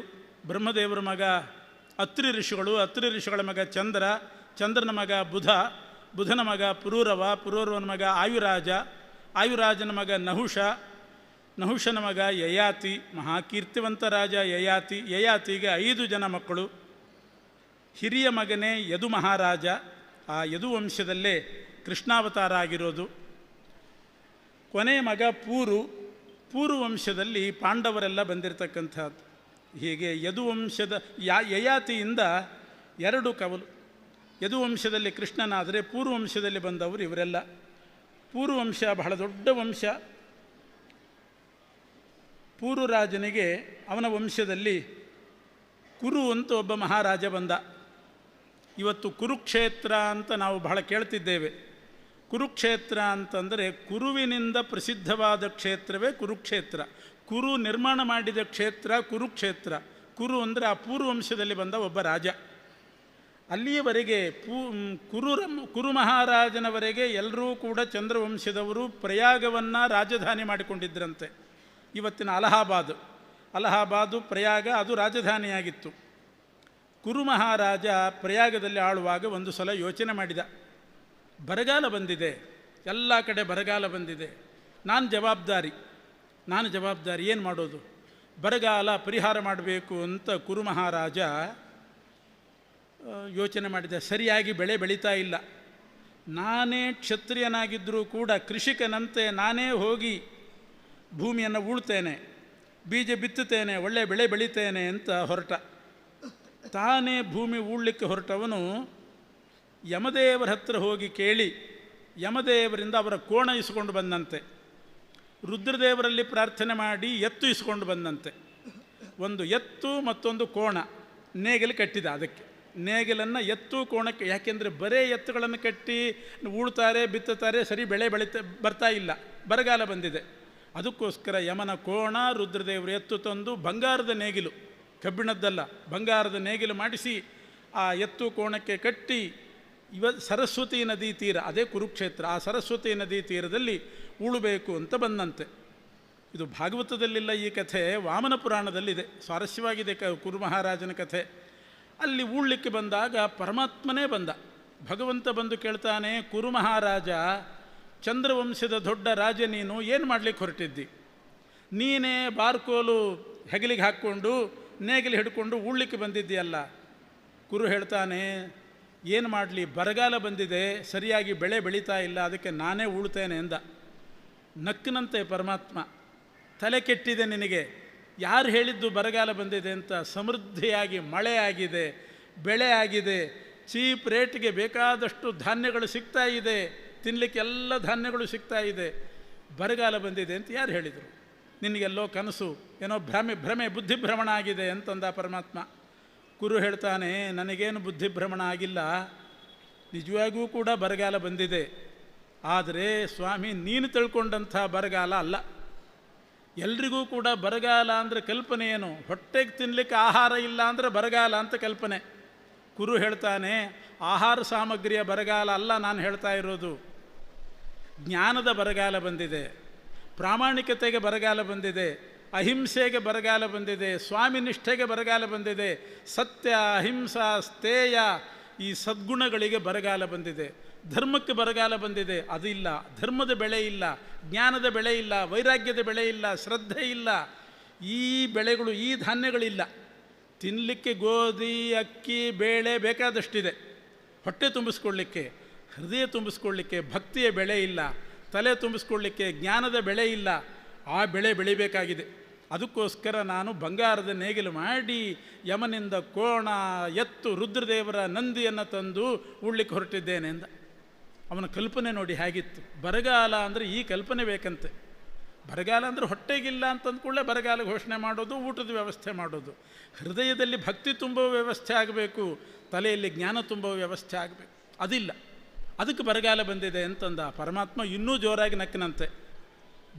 [SPEAKER 1] ಬ್ರಹ್ಮದೇವರ ಮಗ ಅತ್ರಿ ಋಷಿಗಳು, ಅತ್ರಿ ಋಷಿಗಳ ಮಗ ಚಂದ್ರ, ಚಂದ್ರನ ಮಗ ಬುಧ, ಬುಧನ ಮಗ ಪುರೂರವ, ಪುರೂರವನ ಮಗ ಆಯುರಾಜ, ಆಯುರಾಜನ ಮಗ ನಹುಷ, ನಹುಷನ ಮಗ ಯಯಾತಿ, ಮಹಾಕೀರ್ತಿವಂತ ರಾಜ ಯಯಾತಿ. ಯಯಾತಿಗೆ 5 ಜನ ಮಕ್ಕಳು. ಹಿರಿಯ ಮಗನೇ ಯದು ಮಹಾರಾಜ. ಆ ಯದು ವಂಶದಲ್ಲೇ ಕೃಷ್ಣಾವತಾರ ಆಗಿರೋದು. ಕೊನೆಯ ಮಗ ಪೂರು ವಂಶದಲ್ಲಿ ಪಾಂಡವರೆಲ್ಲ ಬಂದಿರತಕ್ಕಂಥದ್ದು. ಹೀಗೆ ಯದುವಂಶದ ಯಯಾತಿಯಿಂದ 2 ಕವಲು. ಯದುವಂಶದಲ್ಲಿ ಕೃಷ್ಣನಾದರೆ ಪೂರ್ವವಂಶದಲ್ಲಿ ಬಂದವರು ಇವರೆಲ್ಲ. ಪೂರ್ವವಂಶ ಬಹಳ ದೊಡ್ಡ ವಂಶ. ಪೂರ್ವರಾಜನಿಗೆ ಅವನ ವಂಶದಲ್ಲಿ ಕುರು ಅಂತ ಒಬ್ಬ ಮಹಾರಾಜ ಬಂದ. ಇವತ್ತು ಕುರುಕ್ಷೇತ್ರ ಅಂತ ನಾವು ಬಹಳ ಕೇಳ್ತಿದ್ದೇವೆ. ಕುರುಕ್ಷೇತ್ರ ಅಂತಂದರೆ ಕುರುವಿನಿಂದ ಪ್ರಸಿದ್ಧವಾದ ಕ್ಷೇತ್ರವೇ ಕುರುಕ್ಷೇತ್ರ. ಕುರು ನಿರ್ಮಾಣ ಮಾಡಿದ ಕ್ಷೇತ್ರ ಕುರುಕ್ಷೇತ್ರ. ಕುರು ಅಂದರೆ ಆ ಪೂರ್ವವಂಶದಲ್ಲಿ ಬಂದ ಒಬ್ಬ ರಾಜ. ಅಲ್ಲಿಯವರೆಗೆ ಕುರು ಮಹಾರಾಜನವರೆಗೆ ಎಲ್ಲರೂ ಕೂಡ ಚಂದ್ರವಂಶದವರು ಪ್ರಯಾಗವನ್ನು ರಾಜಧಾನಿ ಮಾಡಿಕೊಂಡಿದ್ದರಂತೆ. ಇವತ್ತಿನ ಅಲಹಾಬಾದು ಪ್ರಯಾಗ ಅದು ರಾಜಧಾನಿಯಾಗಿತ್ತು. ಕುರು ಮಹಾರಾಜ ಪ್ರಯಾಗದಲ್ಲಿ ಆಳುವಾಗ ಒಂದು ಸಲ ಯೋಚನೆ ಮಾಡಿದ, ಬರಗಾಲ ಬಂದಿದೆ, ಎಲ್ಲ ಕಡೆ ಬರಗಾಲ ಬಂದಿದೆ, ನಾನು ಜವಾಬ್ದಾರಿ ಏನು ಮಾಡೋದು, ಬರಗಾಲ ಪರಿಹಾರ ಮಾಡಬೇಕು ಅಂತ ಕುರು ಮಹಾರಾಜ ಯೋಚನೆ ಮಾಡಿದ. ಸರಿಯಾಗಿ ಬೆಳೆ ಬೆಳೀತಾ ಇಲ್ಲ, ನಾನೇ ಕ್ಷತ್ರಿಯನಾಗಿದ್ದರೂ ಕೂಡ ಕೃಷಿಕನಂತೆ ನಾನೇ ಹೋಗಿ ಭೂಮಿಯನ್ನು ಉಳ್ತೇನೆ, ಬೀಜ ಬಿತ್ತುತ್ತೇನೆ, ಒಳ್ಳೆ ಬೆಳೆ ಬೆಳೀತೇನೆ ಅಂತ ಹೊರಟ. ತಾನೇ ಭೂಮಿ ಉಳ್ಲಿಕ್ಕೆ ಹೊರಟವನು ಯಮದೇವರ ಹತ್ರ ಹೋಗಿ ಕೇಳಿ ಯಮದೇವರಿಂದ ಅವರ ಕೋಣ ಇಸ್ಕೊಂಡು ಬಂದಂತೆ. ರುದ್ರದೇವರಲ್ಲಿ ಪ್ರಾರ್ಥನೆ ಮಾಡಿ ಎತ್ತು ಇಸ್ಕೊಂಡು ಬಂದಂತೆ. ಒಂದು ಎತ್ತು ಮತ್ತೊಂದು ಕೋಣ ನೇಗಿಲು ಕಟ್ಟಿದ. ಅದಕ್ಕೆ ನೇಗಿಲನ್ನು ಎತ್ತು ಕೋಣಕ್ಕೆ, ಯಾಕೆಂದರೆ ಬರೇ ಎತ್ತುಗಳನ್ನು ಕಟ್ಟಿ ಉಳ್ತಾರೆ ಬಿತ್ತುತ್ತಾರೆ, ಸರಿ ಬೆಳೆ ಬರ್ತಾ ಇಲ್ಲ, ಬರಗಾಲ ಬಂದಿದೆ. ಅದಕ್ಕೋಸ್ಕರ ಯಮನ ಕೋಣ ರುದ್ರದೇವರು ಎತ್ತು ತಂದು ಬಂಗಾರದ ನೇಗಿಲು ಕಬ್ಬಿಣದ್ದಲ್ಲ, ಬಂಗಾರದ ನೇಗಿಲು ಮಾಡಿಸಿ ಆ ಎತ್ತು ಕೋಣಕ್ಕೆ ಕಟ್ಟಿ ಸರಸ್ವತಿ ನದಿ ತೀರ, ಅದೇ ಕುರುಕ್ಷೇತ್ರ, ಆ ಸರಸ್ವತಿ ನದಿ ತೀರದಲ್ಲಿ ಉಳಬೇಕು ಅಂತ ಬಂದಂತೆ. ಇದು ಭಾಗವತದಲ್ಲಿಲ್ಲ ಈ ಕಥೆ, ವಾಮನ ಪುರಾಣದಲ್ಲಿದೆ, ಸ್ವಾರಸ್ಯವಾಗಿದೆ ಕುರು ಮಹಾರಾಜನ ಕಥೆ. ಅಲ್ಲಿ ಉಳ್ಲಿಕ್ಕೆ ಬಂದಾಗ ಪರಮಾತ್ಮನೇ ಬಂದ. ಭಗವಂತ ಬಂದು ಕೇಳ್ತಾನೆ, ಕುರು ಮಹಾರಾಜ, ಚಂದ್ರವಂಶದ ದೊಡ್ಡ ರಾಜ ನೀನು, ಏನು ಮಾಡಲಿಕ್ಕೆ ಹೊರಟಿದ್ದಿ? ನೀನೇ ಬಾರ್ಕೋಲು ಹೆಗಲಿಗೆ ಹಾಕ್ಕೊಂಡು ನೇಗಿಲು ಹಿಡ್ಕೊಂಡು ಉಳ್ಲಿಕ್ಕೆ ಬಂದಿದ್ದೀಯಲ್ಲ. ಕುರು ಹೇಳ್ತಾನೆ, ಏನು ಮಾಡಲಿ, ಬರಗಾಲ ಬಂದಿದೆ, ಸರಿಯಾಗಿ ಬೆಳೆ ಬೆಳೀತಾ ಇಲ್ಲ, ಅದಕ್ಕೆ ನಾನೇ ಉಳ್ತೇನೆ ಎಂದ. ನಕ್ಕನಂತೆ ಪರಮಾತ್ಮ, ತಲೆ ಕೆಟ್ಟಿದೆ ನಿನಗೆ, ಯಾರು ಹೇಳಿದ್ದು ಬರಗಾಲ ಬಂದಿದೆ ಅಂತ? ಸಮೃದ್ಧಿಯಾಗಿ ಮಳೆ ಆಗಿದೆ, ಬೆಳೆ ಆಗಿದೆ, ಚೀಪ್ ರೇಟ್ಗೆ ಬೇಕಾದಷ್ಟು ಧಾನ್ಯಗಳು ಸಿಗ್ತಾ ಇದೆ, ತಿನ್ನಲಿಕ್ಕೆ ಎಲ್ಲ ಧಾನ್ಯಗಳು ಸಿಗ್ತಾ ಇದೆ, ಬರಗಾಲ ಬಂದಿದೆ ಅಂತ ಯಾರು ಹೇಳಿದರು? ನಿನಗೆಲ್ಲೋ ಕನಸು, ಏನೋ ಭ್ರಮೆ ಬುದ್ಧಿಭ್ರಮಣ ಆಗಿದೆ ಅಂತಂದ ಪರಮಾತ್ಮ. ಕುರು ಹೇಳ್ತಾನೆ, ನನಗೇನು ಬುದ್ಧಿಭ್ರಮಣ ಆಗಿಲ್ಲ, ನಿಜವಾಗೂ ಕೂಡ ಬರಗಾಲ ಬಂದಿದೆ. ಆದರೆ ಸ್ವಾಮಿ, ನೀನು ತಿಳ್ಕೊಂಡಂಥ ಬರಗಾಲ ಅಲ್ಲ. ಎಲ್ರಿಗೂ ಕೂಡ ಬರಗಾಲ ಅಂದರೆ ಕಲ್ಪನೆ ಏನು? ಹೊಟ್ಟೆಗೆ ತಿನ್ನಲಿಕ್ಕೆ ಆಹಾರ ಇಲ್ಲ ಅಂದರೆ ಬರಗಾಲ ಅಂತ ಕಲ್ಪನೆ. ಕುರು ಹೇಳ್ತಾನೆ, ಆಹಾರ ಸಾಮಗ್ರಿಯ ಬರಗಾಲ ಅಲ್ಲ ನಾನು ಹೇಳ್ತಾ ಇರೋದು, ಜ್ಞಾನದ ಬರಗಾಲ ಬಂದಿದೆ, ಪ್ರಾಮಾಣಿಕತೆಗೆ ಬರಗಾಲ ಬಂದಿದೆ, ಅಹಿಂಸೆಗೆ ಬರಗಾಲ ಬಂದಿದೆ, ಸ್ವಾಮಿ ನಿಷ್ಠೆಗೆ ಬರಗಾಲ ಬಂದಿದೆ, ಸತ್ಯ ಅಹಿಂಸಾ ಸ್ಥೇಯ ಈ ಸದ್ಗುಣಗಳಿಗೆ ಬರಗಾಲ ಬಂದಿದೆ, ಧರ್ಮಕ್ಕೆ ಬರಗಾಲ ಬಂದಿದೆ. ಅದು ಇಲ್ಲ, ಧರ್ಮದ ಬೆಳೆ ಇಲ್ಲ, ಜ್ಞಾನದ ಬೆಳೆ ಇಲ್ಲ, ವೈರಾಗ್ಯದ ಬೆಳೆ ಇಲ್ಲ, ಶ್ರದ್ಧೆ ಇಲ್ಲ, ಈ ಬೆಳೆಗಳು, ಈ ಧಾನ್ಯಗಳಿಲ್ಲ. ತಿನ್ನಲಿಕ್ಕೆ ಗೋಧಿ, ಅಕ್ಕಿ, ಬೇಳೆ ಬೇಕಾದಷ್ಟಿದೆ, ಹೊಟ್ಟೆ ತುಂಬಿಸ್ಕೊಳ್ಳಿಕ್ಕೆ, ಹೃದಯ ತುಂಬಿಸ್ಕೊಳ್ಳಿಕ್ಕೆ ಭಕ್ತಿಯ ಬೆಳೆ ಇಲ್ಲ, ತಲೆ ತುಂಬಿಸ್ಕೊಳ್ಳಿಕ್ಕೆ ಜ್ಞಾನದ ಬೆಳೆ ಇಲ್ಲ. ಆ ಬೆಳೆ ಬೆಳಿಬೇಕಾಗಿದೆ. ಅದಕ್ಕೋಸ್ಕರ ನಾನು ಬಂಗಾರದ ನೇಗಿಲು ಮಾಡಿ ಯಮನಿಂದ ಕೋಣ, ಎತ್ತು, ರುದ್ರದೇವರ ನಂದಿಯನ್ನು ತಂದು ಉಳ್ಳಿಕ್ಕೆ ಹೊರಟಿದ್ದೇನೆ ಎಂದ. ಅವನ ಕಲ್ಪನೆ ನೋಡಿ ಹೇಗಿತ್ತು. ಬರಗಾಲ ಅಂದರೆ ಈ ಕಲ್ಪನೆ ಬೇಕಂತೆ. ಬರಗಾಲ ಅಂದರೆ ಹೊಟ್ಟೆಗಿಲ್ಲ ಅಂತಂದ್ಕೊಳ್ಳೆ ಬರಗಾಲ ಘೋಷಣೆ ಮಾಡೋದು, ಊಟದ ವ್ಯವಸ್ಥೆ ಮಾಡೋದು. ಹೃದಯದಲ್ಲಿ ಭಕ್ತಿ ತುಂಬುವ ವ್ಯವಸ್ಥೆ ಆಗಬೇಕು, ತಲೆಯಲ್ಲಿ ಜ್ಞಾನ ತುಂಬುವ ವ್ಯವಸ್ಥೆ ಆಗಬೇಕು. ಅದಿಲ್ಲ, ಅದಕ್ಕೆ ಬರಗಾಲ ಬಂದಿದೆ ಅಂತಂದ ಪರಮಾತ್ಮ. ಇನ್ನೂ ಜೋರಾಗಿ ನಕ್ಕನಂತೆ,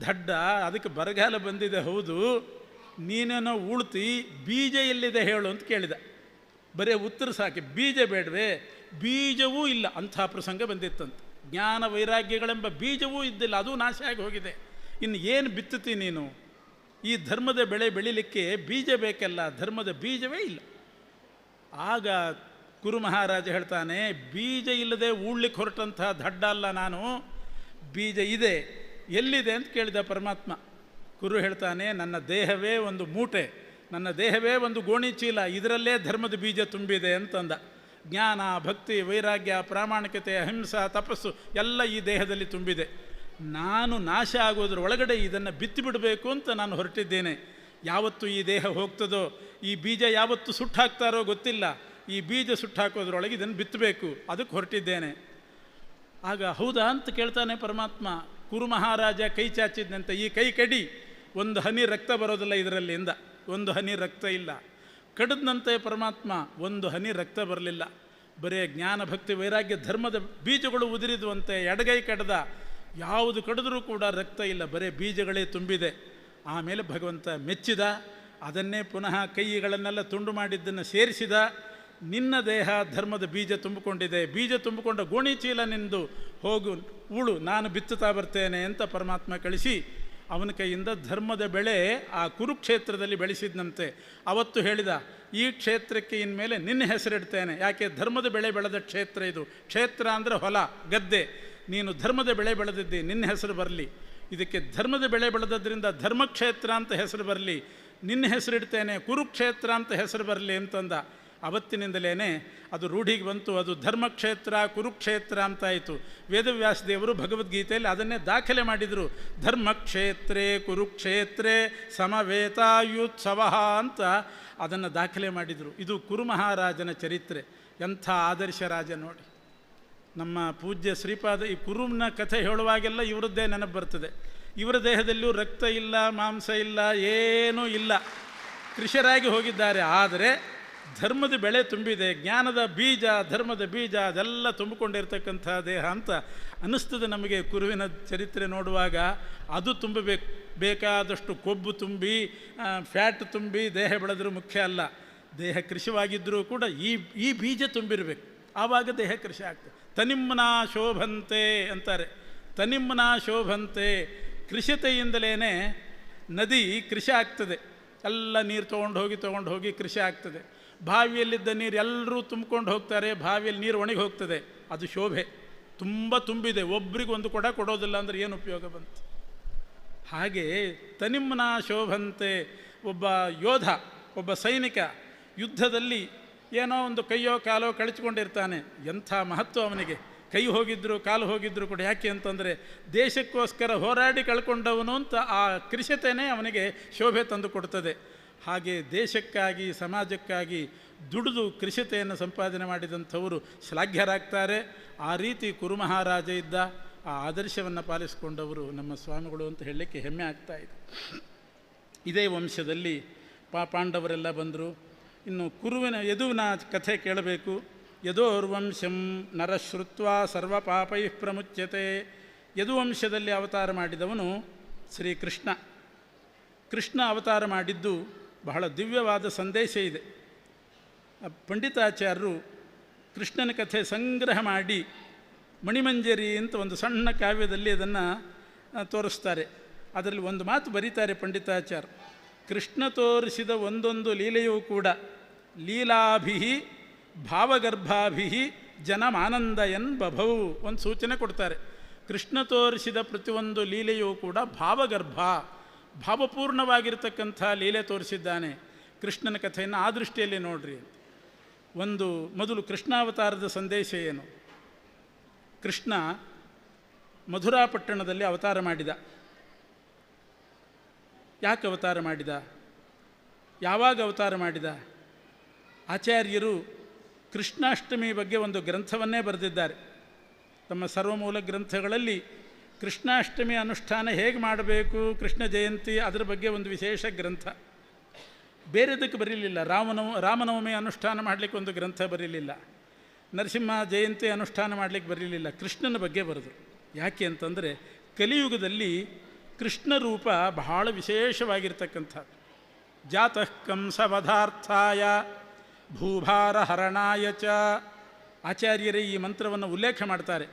[SPEAKER 1] ದಡ್ಡ, ಅದಕ್ಕೆ ಬರಗಾಲ ಬಂದಿದೆ ಹೌದು, ನೀನೇನೋ ಉಳ್ತಿ, ಬೀಜ ಎಲ್ಲಿದೆ ಹೇಳು ಅಂತ ಕೇಳಿದ. ಬರೀ ಉತ್ತರ ಸಾಕಿ, ಬೀಜ ಬೇಡವೇ? ಬೀಜವೂ ಇಲ್ಲ, ಅಂಥ ಪ್ರಸಂಗ ಬಂದಿತ್ತಂತೆ. ಜ್ಞಾನ ವೈರಾಗ್ಯಗಳೆಂಬ ಬೀಜವೂ ಇದ್ದಿಲ್ಲ, ಅದು ನಾಶ ಆಗಿ ಹೋಗಿದೆ. ಇನ್ನು ಏನು ಬಿತ್ತುತ್ತಿ ನೀನು? ಈ ಧರ್ಮದ ಬೆಳೆ ಬೆಳಿಲಿಕ್ಕೆ ಬೀಜ ಬೇಕಲ್ಲ, ಧರ್ಮದ ಬೀಜವೇ ಇಲ್ಲ. ಆಗ ಕುರು ಮಹಾರಾಜ ಹೇಳ್ತಾನೆ, ಬೀಜ ಇಲ್ಲದೆ ಉಳ್ಲಿಕ್ಕೆ ಹೊರಟಂಥ ದಡ್ಡ ಅಲ್ಲ ನಾನು, ಬೀಜ ಇದೆ. ಎಲ್ಲಿದೆ ಅಂತ ಕೇಳಿದ ಪರಮಾತ್ಮ. ಕುರು ಹೇಳ್ತಾನೆ, ನನ್ನ ದೇಹವೇ ಒಂದು ಮೂಟೆ, ನನ್ನ ದೇಹವೇ ಒಂದು ಗೋಣಿ ಚೀಲ, ಇದರಲ್ಲೇ ಧರ್ಮದ ಬೀಜ ತುಂಬಿದೆ ಅಂತಂದ. ಜ್ಞಾನ, ಭಕ್ತಿ, ವೈರಾಗ್ಯ, ಪ್ರಾಮಾಣಿಕತೆ, ಅಹಿಂಸಾ, ತಪಸ್ಸು ಎಲ್ಲ ಈ ದೇಹದಲ್ಲಿ ತುಂಬಿದೆ. ನಾನು ನಾಶ ಆಗೋದ್ರ ಒಳಗಡೆ ಇದನ್ನು ಬಿತ್ತಿಬಿಡಬೇಕು ಅಂತ ನಾನು ಹೊರಟಿದ್ದೇನೆ. ಯಾವತ್ತು ಈ ದೇಹ ಹೋಗ್ತದೋ, ಈ ಬೀಜ ಯಾವತ್ತು ಸುಟ್ಟಾಕ್ತಾರೋ ಗೊತ್ತಿಲ್ಲ, ಈ ಬೀಜ ಸುಟ್ಟಾಕೋದ್ರೊಳಗೆ ಇದನ್ನು ಬಿತ್ತಬೇಕು, ಅದಕ್ಕೆ ಹೊರಟಿದ್ದೇನೆ. ಆಗ ಹೌದಾ ಅಂತ ಕೇಳ್ತಾನೆ ಪರಮಾತ್ಮ. ಕುರು ಮಹಾರಾಜ ಕೈ ಚಾಚಿದ್ನಂತೆ, ಈ ಕೈ ಕಡಿ, ಒಂದು ಹನಿ ರಕ್ತ ಬರೋದಿಲ್ಲ ಇದರಲ್ಲಿ ಎಂದ. ಒಂದು ಹನಿ ರಕ್ತ ಇಲ್ಲ. ಕಡಿದ್ನಂತೆ ಪರಮಾತ್ಮ, ಒಂದು ಹನಿ ರಕ್ತ ಬರಲಿಲ್ಲ. ಬರೇ ಜ್ಞಾನ, ಭಕ್ತಿ, ವೈರಾಗ್ಯ, ಧರ್ಮದ ಬೀಜಗಳು ಉದುರಿದುವಂತೆ. ಎಡಗೈ ಕಡ್ದ, ಯಾವುದು ಕಡಿದ್ರೂ ಕೂಡ ರಕ್ತ ಇಲ್ಲ, ಬರೇ ಬೀಜಗಳೇ ತುಂಬಿದೆ. ಆಮೇಲೆ ಭಗವಂತ ಮೆಚ್ಚಿದ, ಅದನ್ನೇ ಪುನಃ ಕೈಗಳನ್ನೆಲ್ಲ ತುಂಡು ಮಾಡಿದ್ದನ್ನು ಸೇರಿಸಿದ. ನಿನ್ನ ದೇಹ ಧರ್ಮದ ಬೀಜ ತುಂಬಿಕೊಂಡಿದೆ, ಬೀಜ ತುಂಬಿಕೊಂಡ ಗೋಣಿ ಚೀಲ ನಿಂದು, ಹೋಗು ಉಳು, ನಾನು ಬಿತ್ತುತ್ತಾ ಬರ್ತೇನೆ ಅಂತ ಪರಮಾತ್ಮ ಕಳಿಸಿ ಅವನ ಕೈಯಿಂದ ಧರ್ಮದ ಬೆಳೆ ಆ ಕುರುಕ್ಷೇತ್ರದಲ್ಲಿ ಬೆಳೆಸಿದ್ನಂತೆ. ಅವತ್ತು ಹೇಳಿದ, ಈ ಕ್ಷೇತ್ರಕ್ಕೆ ಇನ್ಮೇಲೆ ನಿನ್ನ ಹೆಸರಿಡ್ತೇನೆ, ಯಾಕೆ ಧರ್ಮದ ಬೆಳೆ ಬೆಳೆದ ಕ್ಷೇತ್ರ ಇದು. ಕ್ಷೇತ್ರ ಅಂದರೆ ಹೊಲ, ಗದ್ದೆ, ನೀನು ಧರ್ಮದ ಬೆಳೆ ಬೆಳೆದಿದ್ದಿ, ನಿನ್ನ ಹೆಸರು ಬರಲಿ. ಇದಕ್ಕೆ ಧರ್ಮದ ಬೆಳೆ ಬೆಳೆದದ್ರಿಂದ ಧರ್ಮಕ್ಷೇತ್ರ ಅಂತ ಹೆಸರು ಬರಲಿ, ನಿನ್ನ ಹೆಸರಿಡ್ತೇನೆ, ಕುರುಕ್ಷೇತ್ರ ಅಂತ ಹೆಸರು ಬರಲಿ ಅಂತಂದ. ಅವತ್ತಿನಿಂದಲೇ ಅದು ರೂಢಿಗೆ ಬಂತು. ಅದು ಧರ್ಮಕ್ಷೇತ್ರ, ಕುರುಕ್ಷೇತ್ರ ಅಂತಾಯಿತು. ವೇದವ್ಯಾಸ ದೇವರು ಭಗವದ್ಗೀತೆಯಲ್ಲಿ ಅದನ್ನೇ ದಾಖಲೆ ಮಾಡಿದರು. ಧರ್ಮಕ್ಷೇತ್ರೇ ಕುರುಕ್ಷೇತ್ರೇ ಸಮವೇತಾಯುತ್ಸವ ಅಂತ ಅದನ್ನು ದಾಖಲೆ ಮಾಡಿದರು. ಇದು ಕುರು ಮಹಾರಾಜನ ಚರಿತ್ರೆ. ಎಂಥ ಆದರ್ಶ ರಾಜ ನೋಡಿ. ನಮ್ಮ ಪೂಜ್ಯ ಶ್ರೀಪಾದ ಈ ಕುರುನ ಕಥೆ ಹೇಳುವಾಗೆಲ್ಲ ಇವರದ್ದೇ ನೆನಪು ಬರ್ತದೆ. ಇವರ ದೇಹದಲ್ಲಿಯೂ ರಕ್ತ ಇಲ್ಲ, ಮಾಂಸ ಇಲ್ಲ, ಏನೂ ಇಲ್ಲ, ಕೃಷಿಯರಾಗಿ ಹೋಗಿದ್ದಾರೆ. ಆದರೆ ಧರ್ಮದ ಬೆಳೆ ತುಂಬಿದೆ, ಜ್ಞಾನದ ಬೀಜ, ಧರ್ಮದ ಬೀಜ ಅದೆಲ್ಲ ತುಂಬಿಕೊಂಡಿರ್ತಕ್ಕಂಥ ದೇಹ ಅಂತ ಅನ್ನಿಸ್ತದೆ ನಮಗೆ. ಕುರುವಿನ ಚರಿತ್ರೆ ನೋಡುವಾಗ ಅದು ತುಂಬಬೇಕು, ಬೇಕಾದಷ್ಟು ಕೊಬ್ಬು ತುಂಬಿ ಫ್ಯಾಟ್ ತುಂಬಿ ದೇಹ ಬೆಳೆದರೂ ಮುಖ್ಯ ಅಲ್ಲ. ದೇಹ ಕೃಶವಾಗಿದ್ದರೂ ಕೂಡ ಈ ಬೀಜ ತುಂಬಿರಬೇಕು, ಆವಾಗ ದೇಹ ಕೃಷಿ ಆಗ್ತದೆ. ತನಿಮ್ನ ಶೋಭಂತೆ ಅಂತಾರೆ. ತನಿಮ್ನ ಶೋಭಂತೆ, ಕೃಷತೆಯಿಂದಲೇ ನದಿ ಕೃಷಿ ಆಗ್ತದೆ. ಎಲ್ಲ ನೀರು ತೊಗೊಂಡು ಹೋಗಿ ಕೃಷಿ ಆಗ್ತದೆ. ಬಾವಿಯಲ್ಲಿದ್ದ ನೀರು ಎಲ್ಲರೂ ತುಂಬ್ಕೊಂಡು ಹೋಗ್ತಾರೆ, ಬಾವಿಯಲ್ಲಿ ನೀರು ಒಣಗಿ ಹೋಗ್ತದೆ. ಅದು ಶೋಭೆ. ತುಂಬ ತುಂಬಿದೆ, ಒಬ್ರಿಗೆ ಒಂದು ಕೊಡ ಕೊಡೋದಿಲ್ಲ ಅಂದರೆ ಏನು ಉಪಯೋಗ ಬಂತು? ಹಾಗೆ ತನಿಮ್ನ ಶೋಭಂತೆ, ಒಬ್ಬ ಯೋಧ, ಒಬ್ಬ ಸೈನಿಕ ಯುದ್ಧದಲ್ಲಿ ಏನೋ ಒಂದು ಕೈಯೋ ಕಾಲೋ ಕಳಿಸ್ಕೊಂಡಿರ್ತಾನೆ. ಎಂಥ ಮಹತ್ವ ಅವನಿಗೆ. ಕೈ ಹೋಗಿದ್ರು ಕಾಲು ಹೋಗಿದ್ರು ಕೂಡ. ಯಾಕೆ ಅಂತಂದರೆ ದೇಶಕ್ಕೋಸ್ಕರ ಹೋರಾಡಿ ಕಳ್ಕೊಂಡವನು ಅಂತ ಆ ಕೃಷತೆಯೇ ಅವನಿಗೆ ಶೋಭೆ ತಂದು ಕೊಡ್ತದೆ. ಹಾಗೆ ದೇಶಕ್ಕಾಗಿ ಸಮಾಜಕ್ಕಾಗಿ ದುಡಿದು ಕೃಷತೆಯನ್ನು ಸಂಪಾದನೆ ಮಾಡಿದಂಥವರು ಶ್ಲಾಘ್ಯರಾಗ್ತಾರೆ. ಆ ರೀತಿ ಕುರುಮಹಾರಾಜ ಇದ್ದ. ಆ ಆದರ್ಶವನ್ನು ಪಾಲಿಸಿಕೊಂಡವರು ನಮ್ಮ ಸ್ವಾಮಿಗಳು ಅಂತ ಹೇಳಲಿಕ್ಕೆ ಹೆಮ್ಮೆ ಆಗ್ತಾಯಿದೆ. ಇದೇ ವಂಶದಲ್ಲಿ ಪಾಂಡವರೆಲ್ಲ ಬಂದರು. ಇನ್ನು ಕುರುವಿನ ಯದುವಿನ ಕಥೆ ಕೇಳಬೇಕು. ಯದೋರ್ವಂಶಂ ನರಶ್ರುತ್ವ ಸರ್ವ ಪಾಪೈ ಪ್ರಮುಚ್ಯತೆ. ಯದುವಂಶದಲ್ಲಿ ಅವತಾರ ಮಾಡಿದವನು ಶ್ರೀಕೃಷ್ಣ. ಕೃಷ್ಣ ಅವತಾರ ಮಾಡಿದ್ದು ಬಹಳ ದಿವ್ಯವಾದ ಸಂದೇಶ ಇದೆ. ಪಂಡಿತಾಚಾರ್ಯರು ಕೃಷ್ಣನ ಕಥೆ ಸಂಗ್ರಹ ಮಾಡಿ ಮಣಿಮಂಜರಿ ಅಂತ ಒಂದು ಸಣ್ಣ ಕಾವ್ಯದಲ್ಲಿ ಅದನ್ನು ತೋರಿಸ್ತಾರೆ. ಅದರಲ್ಲಿ ಒಂದು ಮಾತು ಬರೀತಾರೆ ಪಂಡಿತಾಚಾರ್ಯ. ಕೃಷ್ಣ ತೋರಿಸಿದ ಒಂದೊಂದು ಲೀಲೆಯೂ ಕೂಡ ಲೀಲಾಭಿ ಭಾವಗರ್ಭಾಭಿ ಜನಮಾನಂದಯನ್ ಬಭೌ. ಒಂದು ಸೂಚನೆ ಕೊಡ್ತಾರೆ. ಕೃಷ್ಣ ತೋರಿಸಿದ ಪ್ರತಿಯೊಂದು ಲೀಲೆಯೂ ಕೂಡ ಭಾವಗರ್ಭ, ಭಾವಪೂರ್ಣವಾಗಿರ್ತಕ್ಕಂಥ ಲೀಲೆ ತೋರಿಸಿದ್ದಾನೆ. ಕೃಷ್ಣನ ಕಥೆಯನ್ನು ಆ ದೃಷ್ಟಿಯಲ್ಲಿ ನೋಡ್ರಿ. ಒಂದು ಮೊದಲು ಕೃಷ್ಣಾವತಾರದ ಸಂದೇಶ ಏನು? ಕೃಷ್ಣ ಮಧುರಾಪಟ್ಟಣದಲ್ಲಿ ಅವತಾರ ಮಾಡಿದ. ಯಾಕೆ ಅವತಾರ ಮಾಡಿದ? ಯಾವಾಗ ಅವತಾರ ಮಾಡಿದ? ಆಚಾರ್ಯರು ಕೃಷ್ಣಾಷ್ಟಮಿ ಬಗ್ಗೆ ಒಂದು ಗ್ರಂಥವನ್ನೇ ಬರೆದಿದ್ದಾರೆ. ತಮ್ಮ ಸರ್ವಮೂಲ ಗ್ರಂಥಗಳಲ್ಲಿ ಕೃಷ್ಣಾಷ್ಟಮಿ ಅನುಷ್ಠಾನ ಹೇಗೆ ಮಾಡಬೇಕು, ಕೃಷ್ಣ ಜಯಂತಿ ಅದರ ಬಗ್ಗೆ ಒಂದು ವಿಶೇಷ ಗ್ರಂಥ. ಬೇರೆದಕ್ಕೆ ಬರೀಲಿಲ್ಲ. ರಾಮನವಮಿ ಅನುಷ್ಠಾನ ಮಾಡಲಿಕ್ಕೆ ಒಂದು ಗ್ರಂಥ ಬರೀಲಿಲ್ಲ. ನರಸಿಂಹ ಜಯಂತಿ ಅನುಷ್ಠಾನ ಮಾಡಲಿಕ್ಕೆ ಬರೀಲಿಲ್ಲ. ಕೃಷ್ಣನ ಬಗ್ಗೆ ಬರೆದರು. ಯಾಕೆ ಅಂತಂದರೆ ಕಲಿಯುಗದಲ್ಲಿ ಕೃಷ್ಣ ರೂಪ ಬಹಳ ವಿಶೇಷವಾಗಿರ್ತಕ್ಕಂಥದ್ದು. ಜಾತಃ ಕಂಸವಧಾರ್ಥಾಯ ಭೂಭಾರ ಹರಣಾಯ ಚ. ಆಚಾರ್ಯರೇ ಈ ಮಂತ್ರವನ್ನು ಉಲ್ಲೇಖ ಮಾಡ್ತಾರೆ.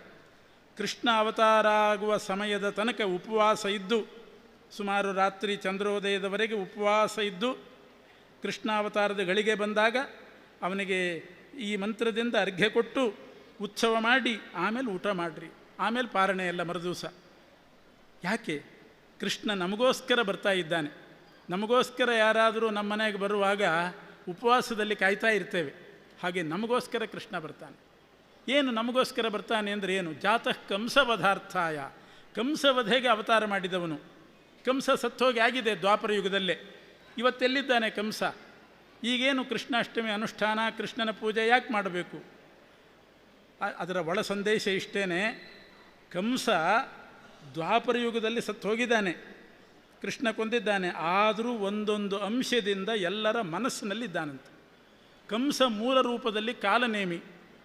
[SPEAKER 1] ಕೃಷ್ಣ ಅವತಾರ ಆಗುವ ಸಮಯದ ತನಕ ಉಪವಾಸ ಇದ್ದು, ಸುಮಾರು ರಾತ್ರಿ ಚಂದ್ರೋದಯದವರೆಗೆ ಉಪವಾಸ ಇದ್ದು, ಕೃಷ್ಣಾವತಾರದ ಗಳಿಗೆ ಬಂದಾಗ ಅವನಿಗೆ ಈ ಮಂತ್ರದಿಂದ ಅರ್ಘ್ಯ ಕೊಟ್ಟು ಉತ್ಸವ ಮಾಡಿ ಆಮೇಲೆ ಊಟ ಮಾಡಿರಿ, ಆಮೇಲೆ ಪಾರಣೆ ಎಲ್ಲ ಮರುದಿವಸ. ಯಾಕೆ? ಕೃಷ್ಣ ನಮಗೋಸ್ಕರ ಬರ್ತಾ ಇದ್ದಾನೆ. ನಮಗೋಸ್ಕರ ಯಾರಾದರೂ ನಮ್ಮ ಮನೆಗೆ ಬರುವಾಗ ಉಪವಾಸದಲ್ಲಿ ಕಾಯ್ತಾ ಇರ್ತೇವೆ. ಹಾಗೆ ನಮಗೋಸ್ಕರ ಕೃಷ್ಣ ಬರ್ತಾನೆ. ಏನು ನಮಗೋಸ್ಕರ ಬರ್ತಾನೆ ಅಂದರೆ ಏನು? ಜಾತಃ ಕಂಸವಧಾರ್ಥಾಯ. ಕಂಸವಧೆಗೆ ಅವತಾರ ಮಾಡಿದವನು. ಕಂಸ ಸತ್ತೋಗಿ ಆಗಿದೆ ದ್ವಾಪರ ಯುಗದಲ್ಲೇ. ಇವತ್ತೆಲ್ಲಿದ್ದಾನೆ ಕಂಸ? ಈಗೇನು ಕೃಷ್ಣಾಷ್ಟಮಿ ಅನುಷ್ಠಾನ, ಕೃಷ್ಣನ ಪೂಜೆ ಯಾಕೆ ಮಾಡಬೇಕು? ಅದರ ಒಳ ಸಂದೇಶ ಇಷ್ಟೇ. ಕಂಸ ದ್ವಾಪರ ಯುಗದಲ್ಲಿ ಸತ್ತು ಹೋಗಿದ್ದಾನೆ, ಕೃಷ್ಣ ಕೊಂದಿದ್ದಾನೆ. ಆದರೂ ಒಂದೊಂದು ಅಂಶದಿಂದ ಎಲ್ಲರ ಮನಸ್ಸಿನಲ್ಲಿದ್ದಾನಂತೆ. ಕಂಸ ಮೂಲ ರೂಪದಲ್ಲಿ ಕಾಲನೇಮಿ,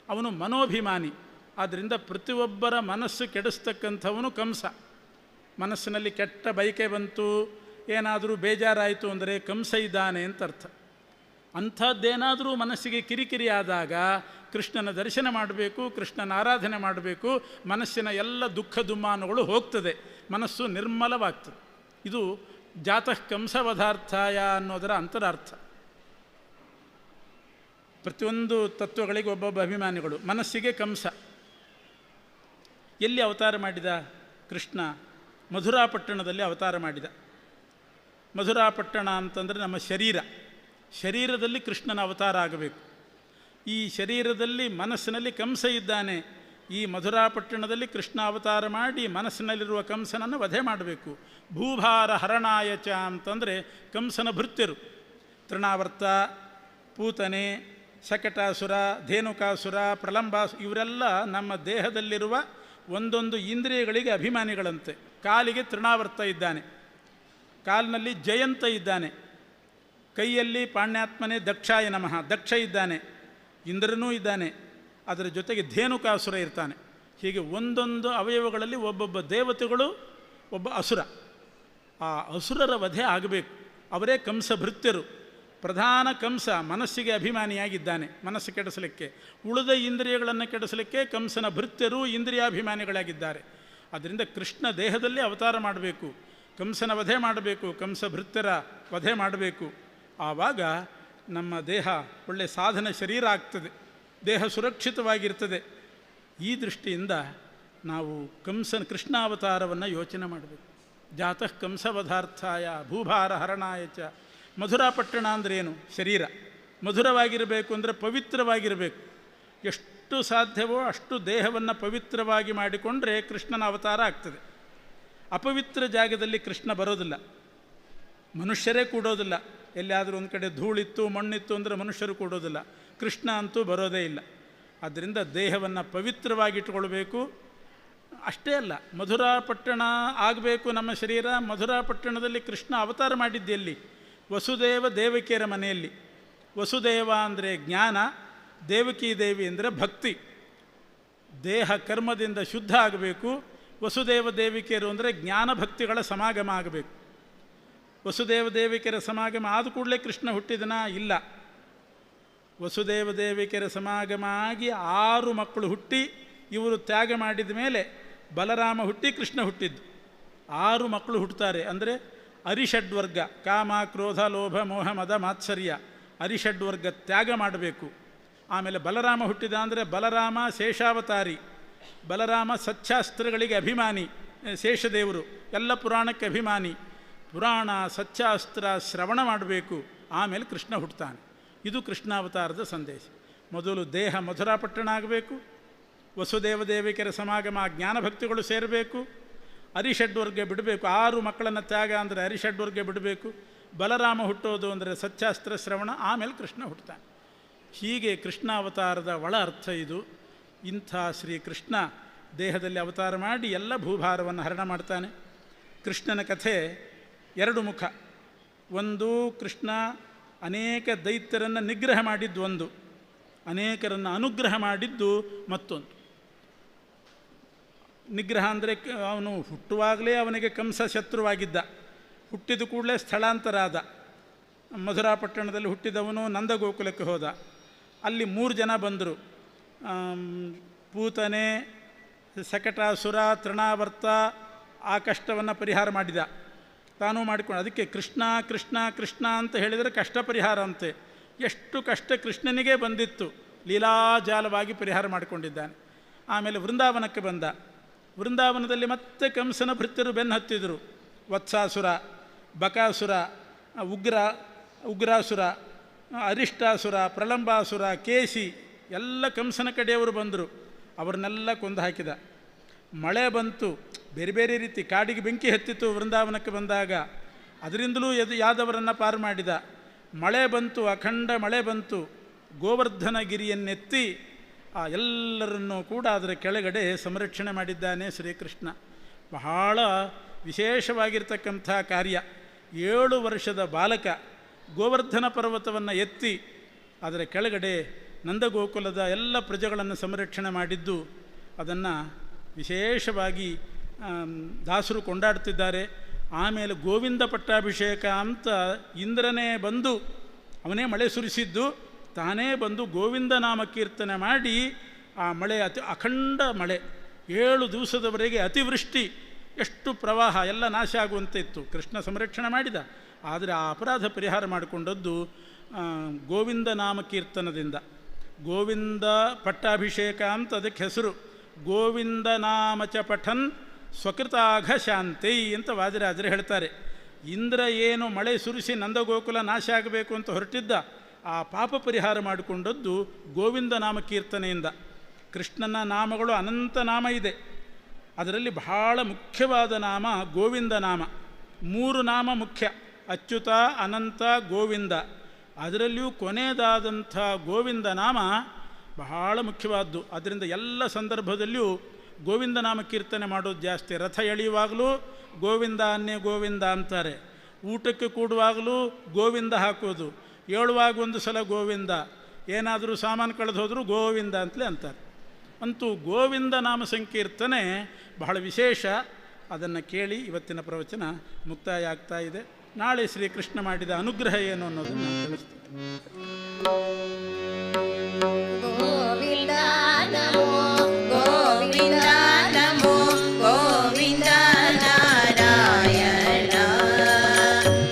[SPEAKER 1] ಅವನು ಮನೋಭಿಮಾನಿ. ಆದ್ದರಿಂದ ಪ್ರತಿಯೊಬ್ಬರ ಮನಸ್ಸು ಕೆಡಿಸ್ತಕ್ಕಂಥವನು ಕಂಸ. ಮನಸ್ಸಿನಲ್ಲಿ ಕೆಟ್ಟ ಬಯಕೆ ಬಂತು, ಏನಾದರೂ ಬೇಜಾರಾಯಿತು ಅಂದರೆ ಕಂಸ ಇದ್ದಾನೆ ಅಂತ ಅರ್ಥ. ಅಂಥದ್ದೇನಾದರೂ ಮನಸ್ಸಿಗೆ ಕಿರಿಕಿರಿ ಆದಾಗ ಕೃಷ್ಣನ ದರ್ಶನ ಮಾಡಬೇಕು, ಕೃಷ್ಣನ ಆರಾಧನೆ ಮಾಡಬೇಕು. ಮನಸ್ಸಿನ ಎಲ್ಲ ದುಃಖ ದುಮ್ಮಾನಗಳು ಹೋಗ್ತದೆ, ಮನಸ್ಸು ನಿರ್ಮಲವಾಗ್ತದೆ. ಇದು ಜಾತಃ ಕಂಸವಧಾರ್ಥಾಯ ಅನ್ನೋದರ ಅಂತರಾರ್ಥ. ಪ್ರತಿಯೊಂದು ತತ್ವಗಳಿಗೆ ಒಬ್ಬೊಬ್ಬ ಅಭಿಮಾನಿಗಳು. ಮನಸ್ಸಿಗೆ ಕಂಸ. ಎಲ್ಲಿ ಅವತಾರ ಮಾಡಿದ ಕೃಷ್ಣ? ಮಧುರಾಪಟ್ಟಣದಲ್ಲಿ ಅವತಾರ ಮಾಡಿದ. ಮಧುರಾಪಟ್ಟಣ ಅಂತಂದರೆ ನಮ್ಮ ಶರೀರದಲ್ಲಿ ಕೃಷ್ಣನ ಅವತಾರ ಆಗಬೇಕು. ಈ ಶರೀರದಲ್ಲಿ ಮನಸ್ಸಿನಲ್ಲಿ ಕಂಸ ಇದ್ದಾನೆ. ಈ ಮಧುರಾಪಟ್ಟಣದಲ್ಲಿ ಕೃಷ್ಣ ಅವತಾರ ಮಾಡಿ ಮನಸ್ಸಿನಲ್ಲಿರುವ ಕಂಸನನ್ನು ವಧೆ ಮಾಡಬೇಕು. ಭೂಭಾರ ಹರಣಾಯ ಚ ಅಂತಂದರೆ ಕಂಸನ ಭೃತ್ಯರು ತೃಣಾವರ್ತ, ಪೂತನೆ, ಶಕಟಾಸುರ, ಧೇನುಕಾಸುರ, ಪ್ರಲಂಬಾಸು ಇವರೆಲ್ಲ ನಮ್ಮ ದೇಹದಲ್ಲಿರುವ ಒಂದೊಂದು ಇಂದ್ರಿಯಗಳಿಗೆ ಅಭಿಮಾನಿಗಳಂತೆ. ಕಾಲಿಗೆ ತೃಣಾವರ್ತ ಇದ್ದಾನೆ, ಕಾಲಿನಲ್ಲಿ ಜಯಂತ ಇದ್ದಾನೆ, ಕೈಯಲ್ಲಿ ಪಾಣ್ಯಾತ್ಮನೇ ದಕ್ಷಾಯ ನಮಃ, ದಕ್ಷ ಇದ್ದಾನೆ, ಇಂದ್ರನೂ ಇದ್ದಾನೆ, ಅದರ ಜೊತೆಗೆ ಧೇನುಕಾಸುರ ಇರ್ತಾನೆ. ಹೀಗೆ ಒಂದೊಂದು ಅವಯವಗಳಲ್ಲಿ ಒಬ್ಬೊಬ್ಬ ದೇವತೆಗಳು, ಒಬ್ಬ ಅಸುರ. ಆ ಅಸುರರ ವಧೆ ಆಗಬೇಕು. ಅವರೇ ಕಂಸ ಭೃತ್ಯರು. ಪ್ರಧಾನ ಕಂಸ ಮನಸ್ಸಿಗೆ ಅಭಿಮಾನಿಯಾಗಿದ್ದಾನೆ, ಮನಸ್ಸು ಕೆಡಿಸಲಿಕ್ಕೆ. ಉಳಿದ ಇಂದ್ರಿಯಗಳನ್ನು ಕೆಡಿಸಲಿಕ್ಕೆ ಕಂಸನ ಭೃತ್ಯರು ಇಂದ್ರಿಯಾಭಿಮಾನಿಗಳಾಗಿದ್ದಾರೆ. ಅದರಿಂದ ಕೃಷ್ಣ ದೇಹದಲ್ಲಿ ಅವತಾರ ಮಾಡಬೇಕು, ಕಂಸನ ವಧೆ ಮಾಡಬೇಕು, ಕಂಸ ಭೃತ್ಯರ ವಧೆ ಮಾಡಬೇಕು. ಆವಾಗ ನಮ್ಮ ದೇಹ ಒಳ್ಳೆಯ ಸಾಧನ ಶರೀರ ಆಗ್ತದೆ, ದೇಹ ಸುರಕ್ಷಿತವಾಗಿರ್ತದೆ. ಈ ದೃಷ್ಟಿಯಿಂದ ನಾವು ಕೃಷ್ಣಾವತಾರವನ್ನು ಯೋಚನೆ ಮಾಡಬೇಕು. ಜಾತಃ ಕಂಸವಧಾರ್ಥಾಯ ಭೂಭಾರ ಹರಣಾಯ ಚ. ಮಧುರಾಪಟ್ಟಣ ಅಂದ್ರೇನು? ಶರೀರ ಮಧುರವಾಗಿರಬೇಕು ಅಂದರೆ ಪವಿತ್ರವಾಗಿರಬೇಕು. ಎಷ್ಟು ಸಾಧ್ಯವೋ ಅಷ್ಟು ದೇಹವನ್ನು ಪವಿತ್ರವಾಗಿ ಮಾಡಿಕೊಂಡ್ರೆ ಕೃಷ್ಣನ ಅವತಾರ ಆಗ್ತದೆ. ಅಪವಿತ್ರ ಜಾಗದಲ್ಲಿ ಕೃಷ್ಣ ಬರೋದಿಲ್ಲ, ಮನುಷ್ಯರೇ ಕೂಡೋದಿಲ್ಲ. ಎಲ್ಲಿಯಾದರೂ ಒಂದು ಕಡೆ ಧೂಳಿತ್ತು ಮಣ್ಣಿತ್ತು ಅಂದರೆ ಮನುಷ್ಯರು ಕೂಡೋದಿಲ್ಲ, ಕೃಷ್ಣ ಅಂತೂ ಬರೋದೇ ಇಲ್ಲ. ಆದ್ದರಿಂದ ದೇಹವನ್ನು ಪವಿತ್ರವಾಗಿಟ್ಟುಕೊಳ್ಬೇಕು. ಅಷ್ಟೇ ಅಲ್ಲ, ಮಧುರಾಪಟ್ಟಣ ಆಗಬೇಕು ನಮ್ಮ ಶರೀರ. ಮಧುರಾಪಟ್ಟಣದಲ್ಲಿ ಕೃಷ್ಣ ಅವತಾರ ಮಾಡಿದ್ದೆಲ್ಲಿ? ವಸುದೇವ ದೇವಕಿಯರ ಮನೆಯಲ್ಲಿ. ವಸುದೇವ ಅಂದರೆ ಜ್ಞಾನ, ದೇವಕಿ ದೇವಿ ಅಂದರೆ ಭಕ್ತಿ. ದೇಹ ಕರ್ಮದಿಂದ ಶುದ್ಧ ಆಗಬೇಕು. ವಸುದೇವ ದೇವಿಕೆಯರು ಅಂದರೆ ಜ್ಞಾನ ಭಕ್ತಿಗಳ ಸಮಾಗಮ ಆಗಬೇಕು. ವಸುದೇವ ದೇವಿಕೆಯರ ಸಮಾಗಮ ಆದ ಕೂಡಲೇ ಕೃಷ್ಣ ಹುಟ್ಟಿದನ? ಇಲ್ಲ. ವಸುದೇವ ದೇವಿಕೆಯರ ಸಮಾಗಮ ಆಗಿ 6 ಮಕ್ಕಳು ಹುಟ್ಟಿ ಇವರು ತ್ಯಾಗ ಮಾಡಿದ ಮೇಲೆ ಬಲರಾಮ ಹುಟ್ಟಿ ಕೃಷ್ಣ ಹುಟ್ಟಿದ್ದು. 6 ಮಕ್ಕಳು ಹುಟ್ಟುತ್ತಾರೆ. ಅಂದರೆ ಅರಿಷಡ್ವರ್ಗ, ಕಾಮ ಕ್ರೋಧ ಲೋಭ ಮೋಹ ಮದ ಮಾತ್ಸರ್ಯ, ಅರಿಷಡ್ವರ್ಗ ತ್ಯಾಗ ಮಾಡಬೇಕು. ಆಮೇಲೆ ಬಲರಾಮ ಹುಟ್ಟಿದ ಅಂದರೆ ಬಲರಾಮ ಶೇಷಾವತಾರಿ. ಬಲರಾಮ ಸಚ್ಚಾಸ್ತ್ರಗಳಿಗೆ ಅಭಿಮಾನಿ, ಶೇಷದೇವರು ಎಲ್ಲ ಪುರಾಣಕ್ಕೆ ಅಭಿಮಾನಿ. ಪುರಾಣ ಸಚ್ಚಾಸ್ತ್ರ ಶ್ರವಣ ಮಾಡಬೇಕು, ಆಮೇಲೆ ಕೃಷ್ಣ ಹುಟ್ಟುತ್ತಾನೆ. ಇದು ಕೃಷ್ಣಾವತಾರದ ಸಂದೇಶ. ಮೊದಲು ದೇಹ ಮಧುರಾಪಟ್ಟಣ ಆಗಬೇಕು, ವಸುದೇವ ದೇವಿಕೆರ ಸಮಾಗಮ ಜ್ಞಾನಭಕ್ತಿಗಳು ಸೇರಬೇಕು, ಅರಿಷಡ್ವರ್ಗ ಬಿಡಬೇಕು. 6 ಮಕ್ಕಳನ್ನು ತ್ಯಾಗ ಅಂದರೆ ಅರಿಷಡ್ವರ್ಗ ಬಿಡಬೇಕು. ಬಲರಾಮ ಹುಟ್ಟೋದು ಅಂದರೆ ಸಚ್ಚಾಸ್ತ್ರ ಶ್ರವಣ, ಆಮೇಲೆ ಕೃಷ್ಣ ಹುಟ್ಟುತ್ತಾನೆ. ಹೀಗೆ ಕೃಷ್ಣಾವತಾರದ ಒಳ ಅರ್ಥ ಇದು. ಇಂಥ ಶ್ರೀಕೃಷ್ಣ ದೇಹದಲ್ಲಿ ಅವತಾರ ಮಾಡಿ ಎಲ್ಲ ಭೂಭಾರವನ್ನು ಹರಣ ಮಾಡ್ತಾನೆ. ಕೃಷ್ಣನ ಕಥೆ 2 ಮುಖ. ಒಂದು, ಕೃಷ್ಣ ಅನೇಕ ದೈತ್ಯರನ್ನು ನಿಗ್ರಹ ಮಾಡಿದ್ದು ಒಂದು, ಅನೇಕರನ್ನು ಅನುಗ್ರಹ ಮಾಡಿದ್ದು ಮತ್ತೊಂದು. ನಿಗ್ರಹ ಅಂದರೆ ಅವನು ಹುಟ್ಟುವಾಗಲೇ ಅವನಿಗೆ ಕಂಸ ಶತ್ರುವಾಗಿದ್ದ. ಹುಟ್ಟಿದ ಕೂಡಲೇ ಸ್ಥಳಾಂತರ ಆದ. ಮಧುರಾಪಟ್ಟಣದಲ್ಲಿ ಹುಟ್ಟಿದವನು ನಂದಗೋಕುಲಕ್ಕೆ ಹೋದ. ಅಲ್ಲಿ 3 ಜನ ಬಂದರು. ಪೂತನೆ, ಸಕಟಾಸುರ, ತೃಣಾವರ್ತ. ಆ ಕಷ್ಟವನ್ನು ಪರಿಹಾರ ಮಾಡಿದ, ತಾನೂ ಮಾಡಿಕೊಂಡು. ಅದಕ್ಕೆ ಕೃಷ್ಣ ಕೃಷ್ಣ ಕೃಷ್ಣ ಅಂತ ಹೇಳಿದರೆ ಕಷ್ಟ ಪರಿಹಾರ ಅಂತೆ. ಎಷ್ಟು ಕಷ್ಟ ಕೃಷ್ಣನಿಗೆ ಬಂದಿತ್ತು, ಲೀಲಾಜಾಲವಾಗಿ ಪರಿಹಾರ ಮಾಡಿಕೊಂಡಿದ್ದಾನೆ. ಆಮೇಲೆ ವೃಂದಾವನಕ್ಕೆ ಬಂದ. ವೃಂದಾವನದಲ್ಲಿ ಮತ್ತೆ ಕಂಸನ ಭೃತ್ಯರು ಬೆನ್ನು ಹತ್ತಿದರು. ವತ್ಸಾಸುರ, ಬಕಾಸುರ, ಉಗ್ರಾಸುರ, ಅರಿಷ್ಟಾಸುರ, ಪ್ರಲಂಬಾಸುರ, ಕೇಸಿ ಎಲ್ಲ ಕಂಸನ ಕಡೆಯವರು ಬಂದರು. ಅವ್ರನ್ನೆಲ್ಲ ಕೊಂದು ಹಾಕಿದ. ಮಳೆ ಬಂತು, ಬೇರೆ ಬೇರೆ ರೀತಿ ಕಾಡಿಗೆ ಬೆಂಕಿ ಹತ್ತಿತ್ತು ವೃಂದಾವನಕ್ಕೆ ಬಂದಾಗ. ಅದರಿಂದಲೂ ಯಾದವರನ್ನು ಪಾರು ಮಾಡಿದ. ಮಳೆ ಬಂತು, ಅಖಂಡ ಮಳೆ ಬಂತು. ಗೋವರ್ಧನ ಗಿರಿಯನ್ನೆತ್ತಿ ಆ ಎಲ್ಲರನ್ನೂ ಕೂಡ ಅದರ ಕೆಳಗಡೆ ಸಂರಕ್ಷಣೆ ಮಾಡಿದ್ದಾನೆ ಶ್ರೀಕೃಷ್ಣ. ಬಹಳ ವಿಶೇಷವಾಗಿರ್ತಕ್ಕಂಥ ಕಾರ್ಯ. 7 ವರ್ಷದ ಬಾಲಕ ಗೋವರ್ಧನ ಪರ್ವತವನ್ನು ಎತ್ತಿ ಅದರ ಕೆಳಗಡೆ ನಂದಗೋಕುಲದ ಎಲ್ಲ ಪ್ರಜೆಗಳನ್ನು ಸಂರಕ್ಷಣೆ ಮಾಡಿದ್ದು, ಅದನ್ನು ವಿಶೇಷವಾಗಿ ದಾಸರು ಕೊಂಡಾಡ್ತಿದ್ದಾರೆ. ಆಮೇಲೆ ಗೋವಿಂದ ಪಟ್ಟಾಭಿಷೇಕ ಅಂತ ಇಂದ್ರನೇ ಬಂದು, ಅವನೇ ಮಳೆ ಸುರಿಸಿದ್ದು, ತಾನೇ ಬಂದು ಗೋವಿಂದ ನಾಮ ಕೀರ್ತನೆ ಮಾಡಿ ಆ ಮಳೆ ಅಖಂಡ ಮಳೆ 7 ದಿವಸದವರೆಗೆ ಅತಿವೃಷ್ಟಿ, ಎಷ್ಟು ಪ್ರವಾಹ ಎಲ್ಲ ನಾಶ ಆಗುವಂತೆ ಇತ್ತು. ಕೃಷ್ಣ ಸಂರಕ್ಷಣೆ ಮಾಡಿದ. ಆದರೆ ಆ ಅಪರಾಧ ಪರಿಹಾರ ಮಾಡಿಕೊಂಡದ್ದು ಗೋವಿಂದ ನಾಮ ಕೀರ್ತನದಿಂದ. ಗೋವಿಂದ ಪಟ್ಟಾಭಿಷೇಕ ಅಂತ ಅದಕ್ಕೆ ಹೆಸರು. ಗೋವಿಂದ ನಾಮ ಚ ಪಠನ್ ಸ್ವಕೃತಾಘ ಶಾಂತಿ ಅಂತ ವಾದಿರಾಜರು ಹೇಳ್ತಾರೆ. ಇಂದ್ರ ಏನು ಮಳೆ ಸುರಿಸಿ ನಂದಗೋಕುಲ ನಾಶ ಆಗಬೇಕು ಅಂತ ಹೊರಟಿದ್ದ, ಆ ಪಾಪ ಪರಿಹಾರ ಮಾಡಿಕೊಂಡದ್ದು ಗೋವಿಂದ ನಾಮ ಕೀರ್ತನೆಯಿಂದ. ಕೃಷ್ಣನ ನಾಮಗಳು ಅನಂತ ನಾಮ ಇದೆ. ಅದರಲ್ಲಿ ಬಹಳ ಮುಖ್ಯವಾದ ನಾಮ ಗೋವಿಂದ ನಾಮ. 3 ನಾಮ ಮುಖ್ಯ: ಅಚ್ಯುತ, ಅನಂತ, ಗೋವಿಂದ. ಅದರಲ್ಲಿಯೂ ಕೊನೆಯದಾದಂಥ ಗೋವಿಂದ ನಾಮ ಬಹಳ ಮುಖ್ಯವಾದ್ದು. ಅದರಿಂದ ಎಲ್ಲ ಸಂದರ್ಭದಲ್ಲಿಯೂ ಗೋವಿಂದ ನಾಮ ಕೀರ್ತನೆ ಮಾಡೋದು ಜಾಸ್ತಿ. ರಥ ಎಳೆಯುವಾಗಲೂ ಗೋವಿಂದ ಅನ್ನೇ ಗೋವಿಂದ ಅಂತಾರೆ. ಊಟಕ್ಕೆ ಕೂಡುವಾಗಲೂ ಗೋವಿಂದ ಹಾಕೋದು, ಏಳುವಾಗ ಒಂದು ಸಲ ಗೋವಿಂದ, ಏನಾದರೂ ಸಾಮಾನು ಕಳೆದು ಹೋದರೂ ಗೋವಿಂದ ಅಂತಲೇ ಅಂತಾರೆ. ಅಂತೂ ಗೋವಿಂದ ನಾಮ ಸಂಕೀರ್ತನೆ ಬಹಳ ವಿಶೇಷ. ಅದನ್ನು ಕೇಳಿ ಇವತ್ತಿನ ಪ್ರವಚನ ಮುಕ್ತಾಯ ಆಗ್ತಾ ಇದೆ. ನಾಳೆ ಶ್ರೀಕೃಷ್ಣ ಮಾಡಿದ ಅನುಗ್ರಹ ಏನು ಅನ್ನೋದನ್ನು ನಾನು ತಿಳಿಸ್ತೇನೆ.
[SPEAKER 2] ಗೋವಿಂದ ನಮೋ ಗೋವಿಂದ ನಮೋ ಗೋವಿಂದ ನಾರಾಯಣ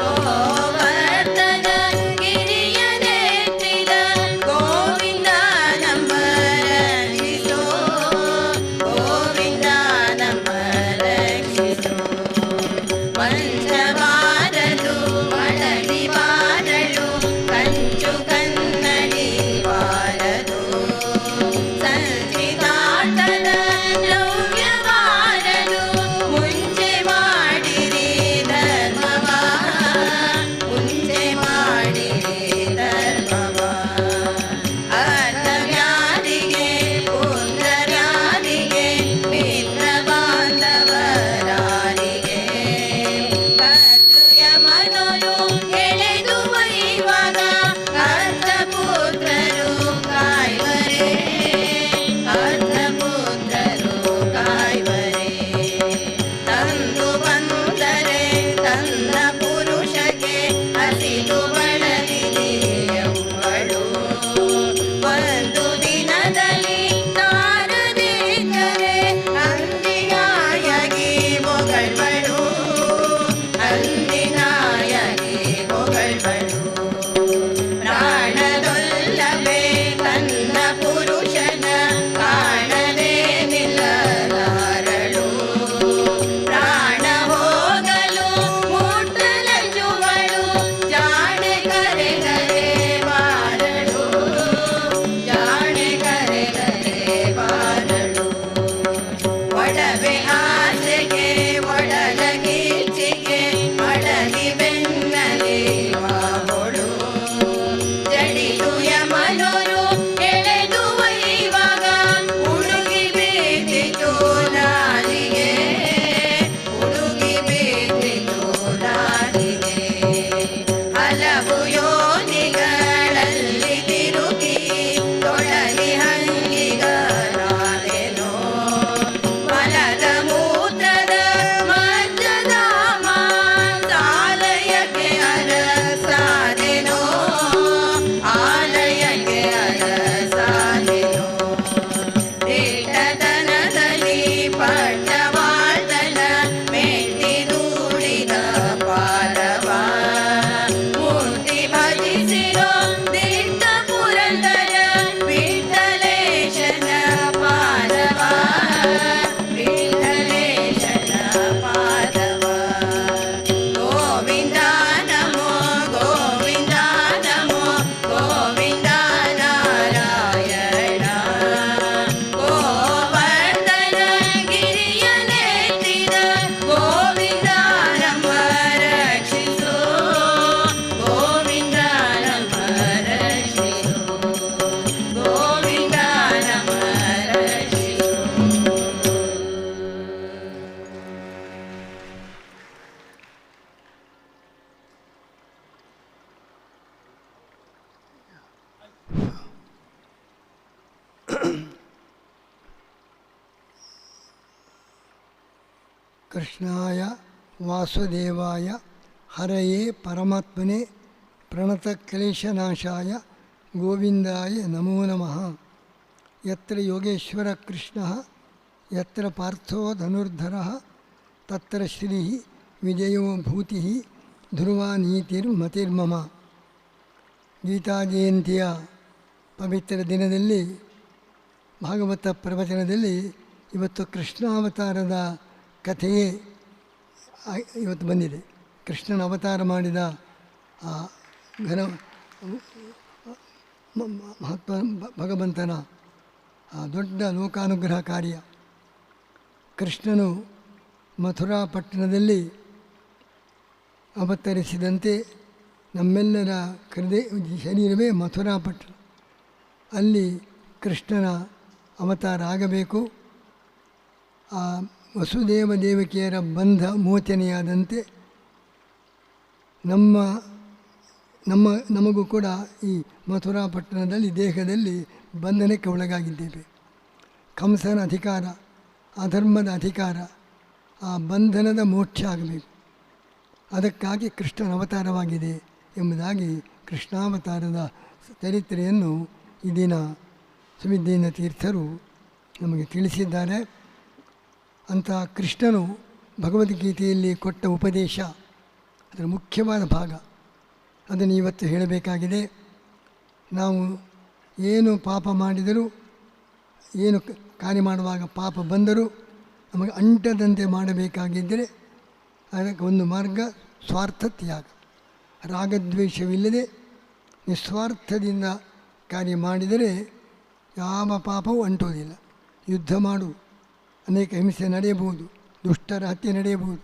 [SPEAKER 2] ಗೋವರ್ಧನ ಗಿರಿಯ ನೆತ್ತಿದ ಗೋವಿಂದ ನಮ್ಮ ರಕ್ಷಿಸೋ ಗೋವಿಂದ ನಮ್ಮ ರಕ್ಷಿಸೋ ಪಂಚವಾರಲು ಮಡಲಿ ಬಾರಳು ಕಂಚು ಕನ್ನಡಿ ಬಾರದು ಸಂಚಿತಾಟದ ದ್ರವ್ಯ ಬಾರಲು ಮುಂಚೆ ಮಾಡಿರಿ ಧರ್ಮವ ಮುಂಚೆ ಮಾಡಿರಿ ಧರ್ಮವ ಅರ್ಥವ್ಯಾಧಿಗೆ ಪುತ್ರವ್ಯಾಧಿಗೆ ಮಿತ್ರ ಬಾಂಧವರಾರಿಗೆ ಕರ್ತೃಯ ಮನೋರು ಎಳೆದು ಒಯ್ಯುವಾಗ ಅರ್ಥಪುತ್ರರು ಕಾಯ್ವರೆ ಅರ್ಥಪುತ್ರರು ಕಾಯ್ವರೆ ತಂದು ಬಂದರೆ ತನ್ನ ಪುರುಷಗೆ ಹಸಿದು ಬಳಲಿದೆಯವರು ಒಂದು ದಿನದಲ್ಲಿ ತಾರದಿದ್ದರೆ ಅಂದಿನಾಯಗಿ ಮೊಗಳ್ಬಳು ಅಂದಿನಾಯಗಿ ಮೊಗಳ್ಬಳು ಪ್ರಾಣದೊಲ್ಲವೇ ತನ್ನ ಪುರುಷನ ಕಾಣದೆ ನಿಲ್ಲಲಾರಳು ಪ್ರಾಣ ಹೋಗಲು ಮುಟ್ಟಲಂಜುವಳು ಜಾಣೆ ಕರೆದರೆ ಬಾರಳು ಜಾಣೆ ಕರೆದರೆ ಬಾರಳು ಒಡವೆ ಆಸೆಗೆ ಒಡಲ ಕೀರ್ತಿಗೆ ಮಡಲಿ ಬೆನ್ನಲಿ ಬಾವಳು ಜಡಿದು ಯಮನರು ಎಳೆದು ಒಯ್ಯುವಾಗ ಹುಡುಗಿ ಬೀದಿತು ನಾಲಿಗೆ ಹುಡುಗಿ ಬೀದಿತು ನಾಲಿಗೆ ಹಲವು ಯೋನಿಗಳಲ್ಲಿ ತಿರುಗಿ ತೊಡಲಿ ಹಂಗಿಗರಾದೆನೋ ಮಲದ ಮೂತ್ರದ ಮಜ್ಜಧಾಮ ಆಲಯಕ್ಕೆ ಅರಸಾದೆನೋ ಆಲಯಕ್ಕೆ ಅರಸಾದೆನೋ ದಿಟ್ಟತನದಲ್ಲಿ ಪಟ್ಟವಾಳ್ತನ ಮೆಟ್ಟಿ ದೂಡಿದ ಪಾರವ ಮೂರ್ತಿ ಭಜಿಸಿರೋ ದಿಟ್ಟ ಪುರಂದರ ವಿಠಲೇಶನ ಪಾರವ ವಿಠಲೇಶನ ಪಾರವ ಗೋವಿಂದ ನಮೋ ಗೋವಿಂದ ನಮೋ ಗೋವಿಂದ ನಾರಾಯಣ ಗೋವರ್ಧನ ಗಿರಿಯ ನೆತ್ತಿದ ಗೋವಿಂದ ನಮ್ಮ ರಕ್ಷಿಸೋ ಗೋವಿಂದ ನಮ್ಮ ರಕ್ಷಿಸೋ ಗೋವಿಂದ ನಮ್ಮ ರಕ್ಷಿಸೋ.
[SPEAKER 3] ಕೃಷ್ಣಾಯ ವಾಸುದೇವಾಯ ಹರಯೇ ಪರಮಾತ್ಮನೇ ಪ್ರಣತಕ್ಲೇಶನಾಶಾಯ ಗೋವಿಂದಾಯ ನಮೋ ನಮಃ. ಯತ್ರ ಯೋಗೇಶ್ವರ ಕೃಷ್ಣ ಯತ್ರ ಪಾರ್ಥೋ ಧನುರ್ಧರಃ ತತ್ರ ಶ್ರೀ ವಿಜಯೋ ಭೂತಿ ಧ್ರುವ ನೀತಿರ್ಮತಿರ್ಮಮ. ಗೀತಾ ಜಯಂತಿಯ ಪವಿತ್ರ ದಿನದಲ್ಲಿ ಭಾಗವತ ಪ್ರವಚನದಲ್ಲಿ ಇವತ್ತು ಕೃಷ್ಣಾವತಾರದ ಕಥೆಯೇ ಇವತ್ತು ಬಂದಿದೆ. ಕೃಷ್ಣನ ಅವತಾರ ಮಾಡಿದ ಆ ಘನ ಮಹತ್ವ ಭಗವಂತನ ಆ ದೊಡ್ಡ ಲೋಕಾನುಗ್ರಹ ಕಾರ್ಯ. ಕೃಷ್ಣನು ಮಥುರಾ ಪಟ್ಟಣದಲ್ಲಿ ಅವತರಿಸಿದಂತೆ ನಮ್ಮೆಲ್ಲರ ಶರೀರವೇ ಮಥುರಾ ಪಟ್ಟಣ. ಅಲ್ಲಿ ಕೃಷ್ಣನ ಅವತಾರ ಆಗಬೇಕು. ಆ ವಸುದೇವ ದೇವಕಿಯರ ಬಂಧ ಮೋಚನೆಯಾದಂತೆ ನಮ್ಮ ನಮ್ಮ ನಮಗೂ ಕೂಡ ಈ ಮಥುರಾ ಪಟ್ಟಣದಲ್ಲಿ ದೇಹದಲ್ಲಿ ಬಂಧನಕ್ಕೆ ಒಳಗಾಗಿದ್ದೇವೆ. ಕಂಸನ ಅಧಿಕಾರ, ಅಧರ್ಮದ ಅಧಿಕಾರ, ಆ ಬಂಧನದ ಮೋಕ್ಷ ಆಗಬೇಕು. ಅದಕ್ಕಾಗಿ ಕೃಷ್ಣನ ಅವತಾರವಾಗಿದೆ ಎಂಬುದಾಗಿ ಕೃಷ್ಣಾವತಾರದ ಚರಿತ್ರೆಯನ್ನು ಈ ದಿನ ಸುವಿದ್ಯೇಂದ್ರ ತೀರ್ಥರು ನಮಗೆ ತಿಳಿಸಿದ್ದಾರೆ. ಅಂತಹ ಕೃಷ್ಣನು ಭಗವದ್ಗೀತೆಯಲ್ಲಿ ಕೊಟ್ಟ ಉಪದೇಶ ಅದರ ಮುಖ್ಯವಾದ ಭಾಗ, ಅದನ್ನು ಇವತ್ತು ಹೇಳಬೇಕಾಗಿದೆ. ನಾವು ಏನು ಪಾಪ ಮಾಡಿದರೂ, ಏನು ಕಾರ್ಯ ಮಾಡುವಾಗ ಪಾಪ ಬಂದರೂ ನಮಗೆ ಅಂಟದಂತೆ ಮಾಡಬೇಕಾಗಿದ್ದರೆ ಅದಕ್ಕೆ ಒಂದು ಮಾರ್ಗ ಸ್ವಾರ್ಥ ತ್ಯಾಗ. ರಾಗದ್ವೇಷವಿಲ್ಲದೆ ನಿಸ್ವಾರ್ಥದಿಂದ ಕಾರ್ಯ ಮಾಡಿದರೆ ಯಾವ ಪಾಪವೂ ಅಂಟೋದಿಲ್ಲ. ಯುದ್ಧ ಮಾಡು, ಅನೇಕ ಹಿಂಸೆ ನಡೆಯಬಹುದು, ದುಷ್ಟರ ಹತ್ಯೆ ನಡೆಯಬಹುದು.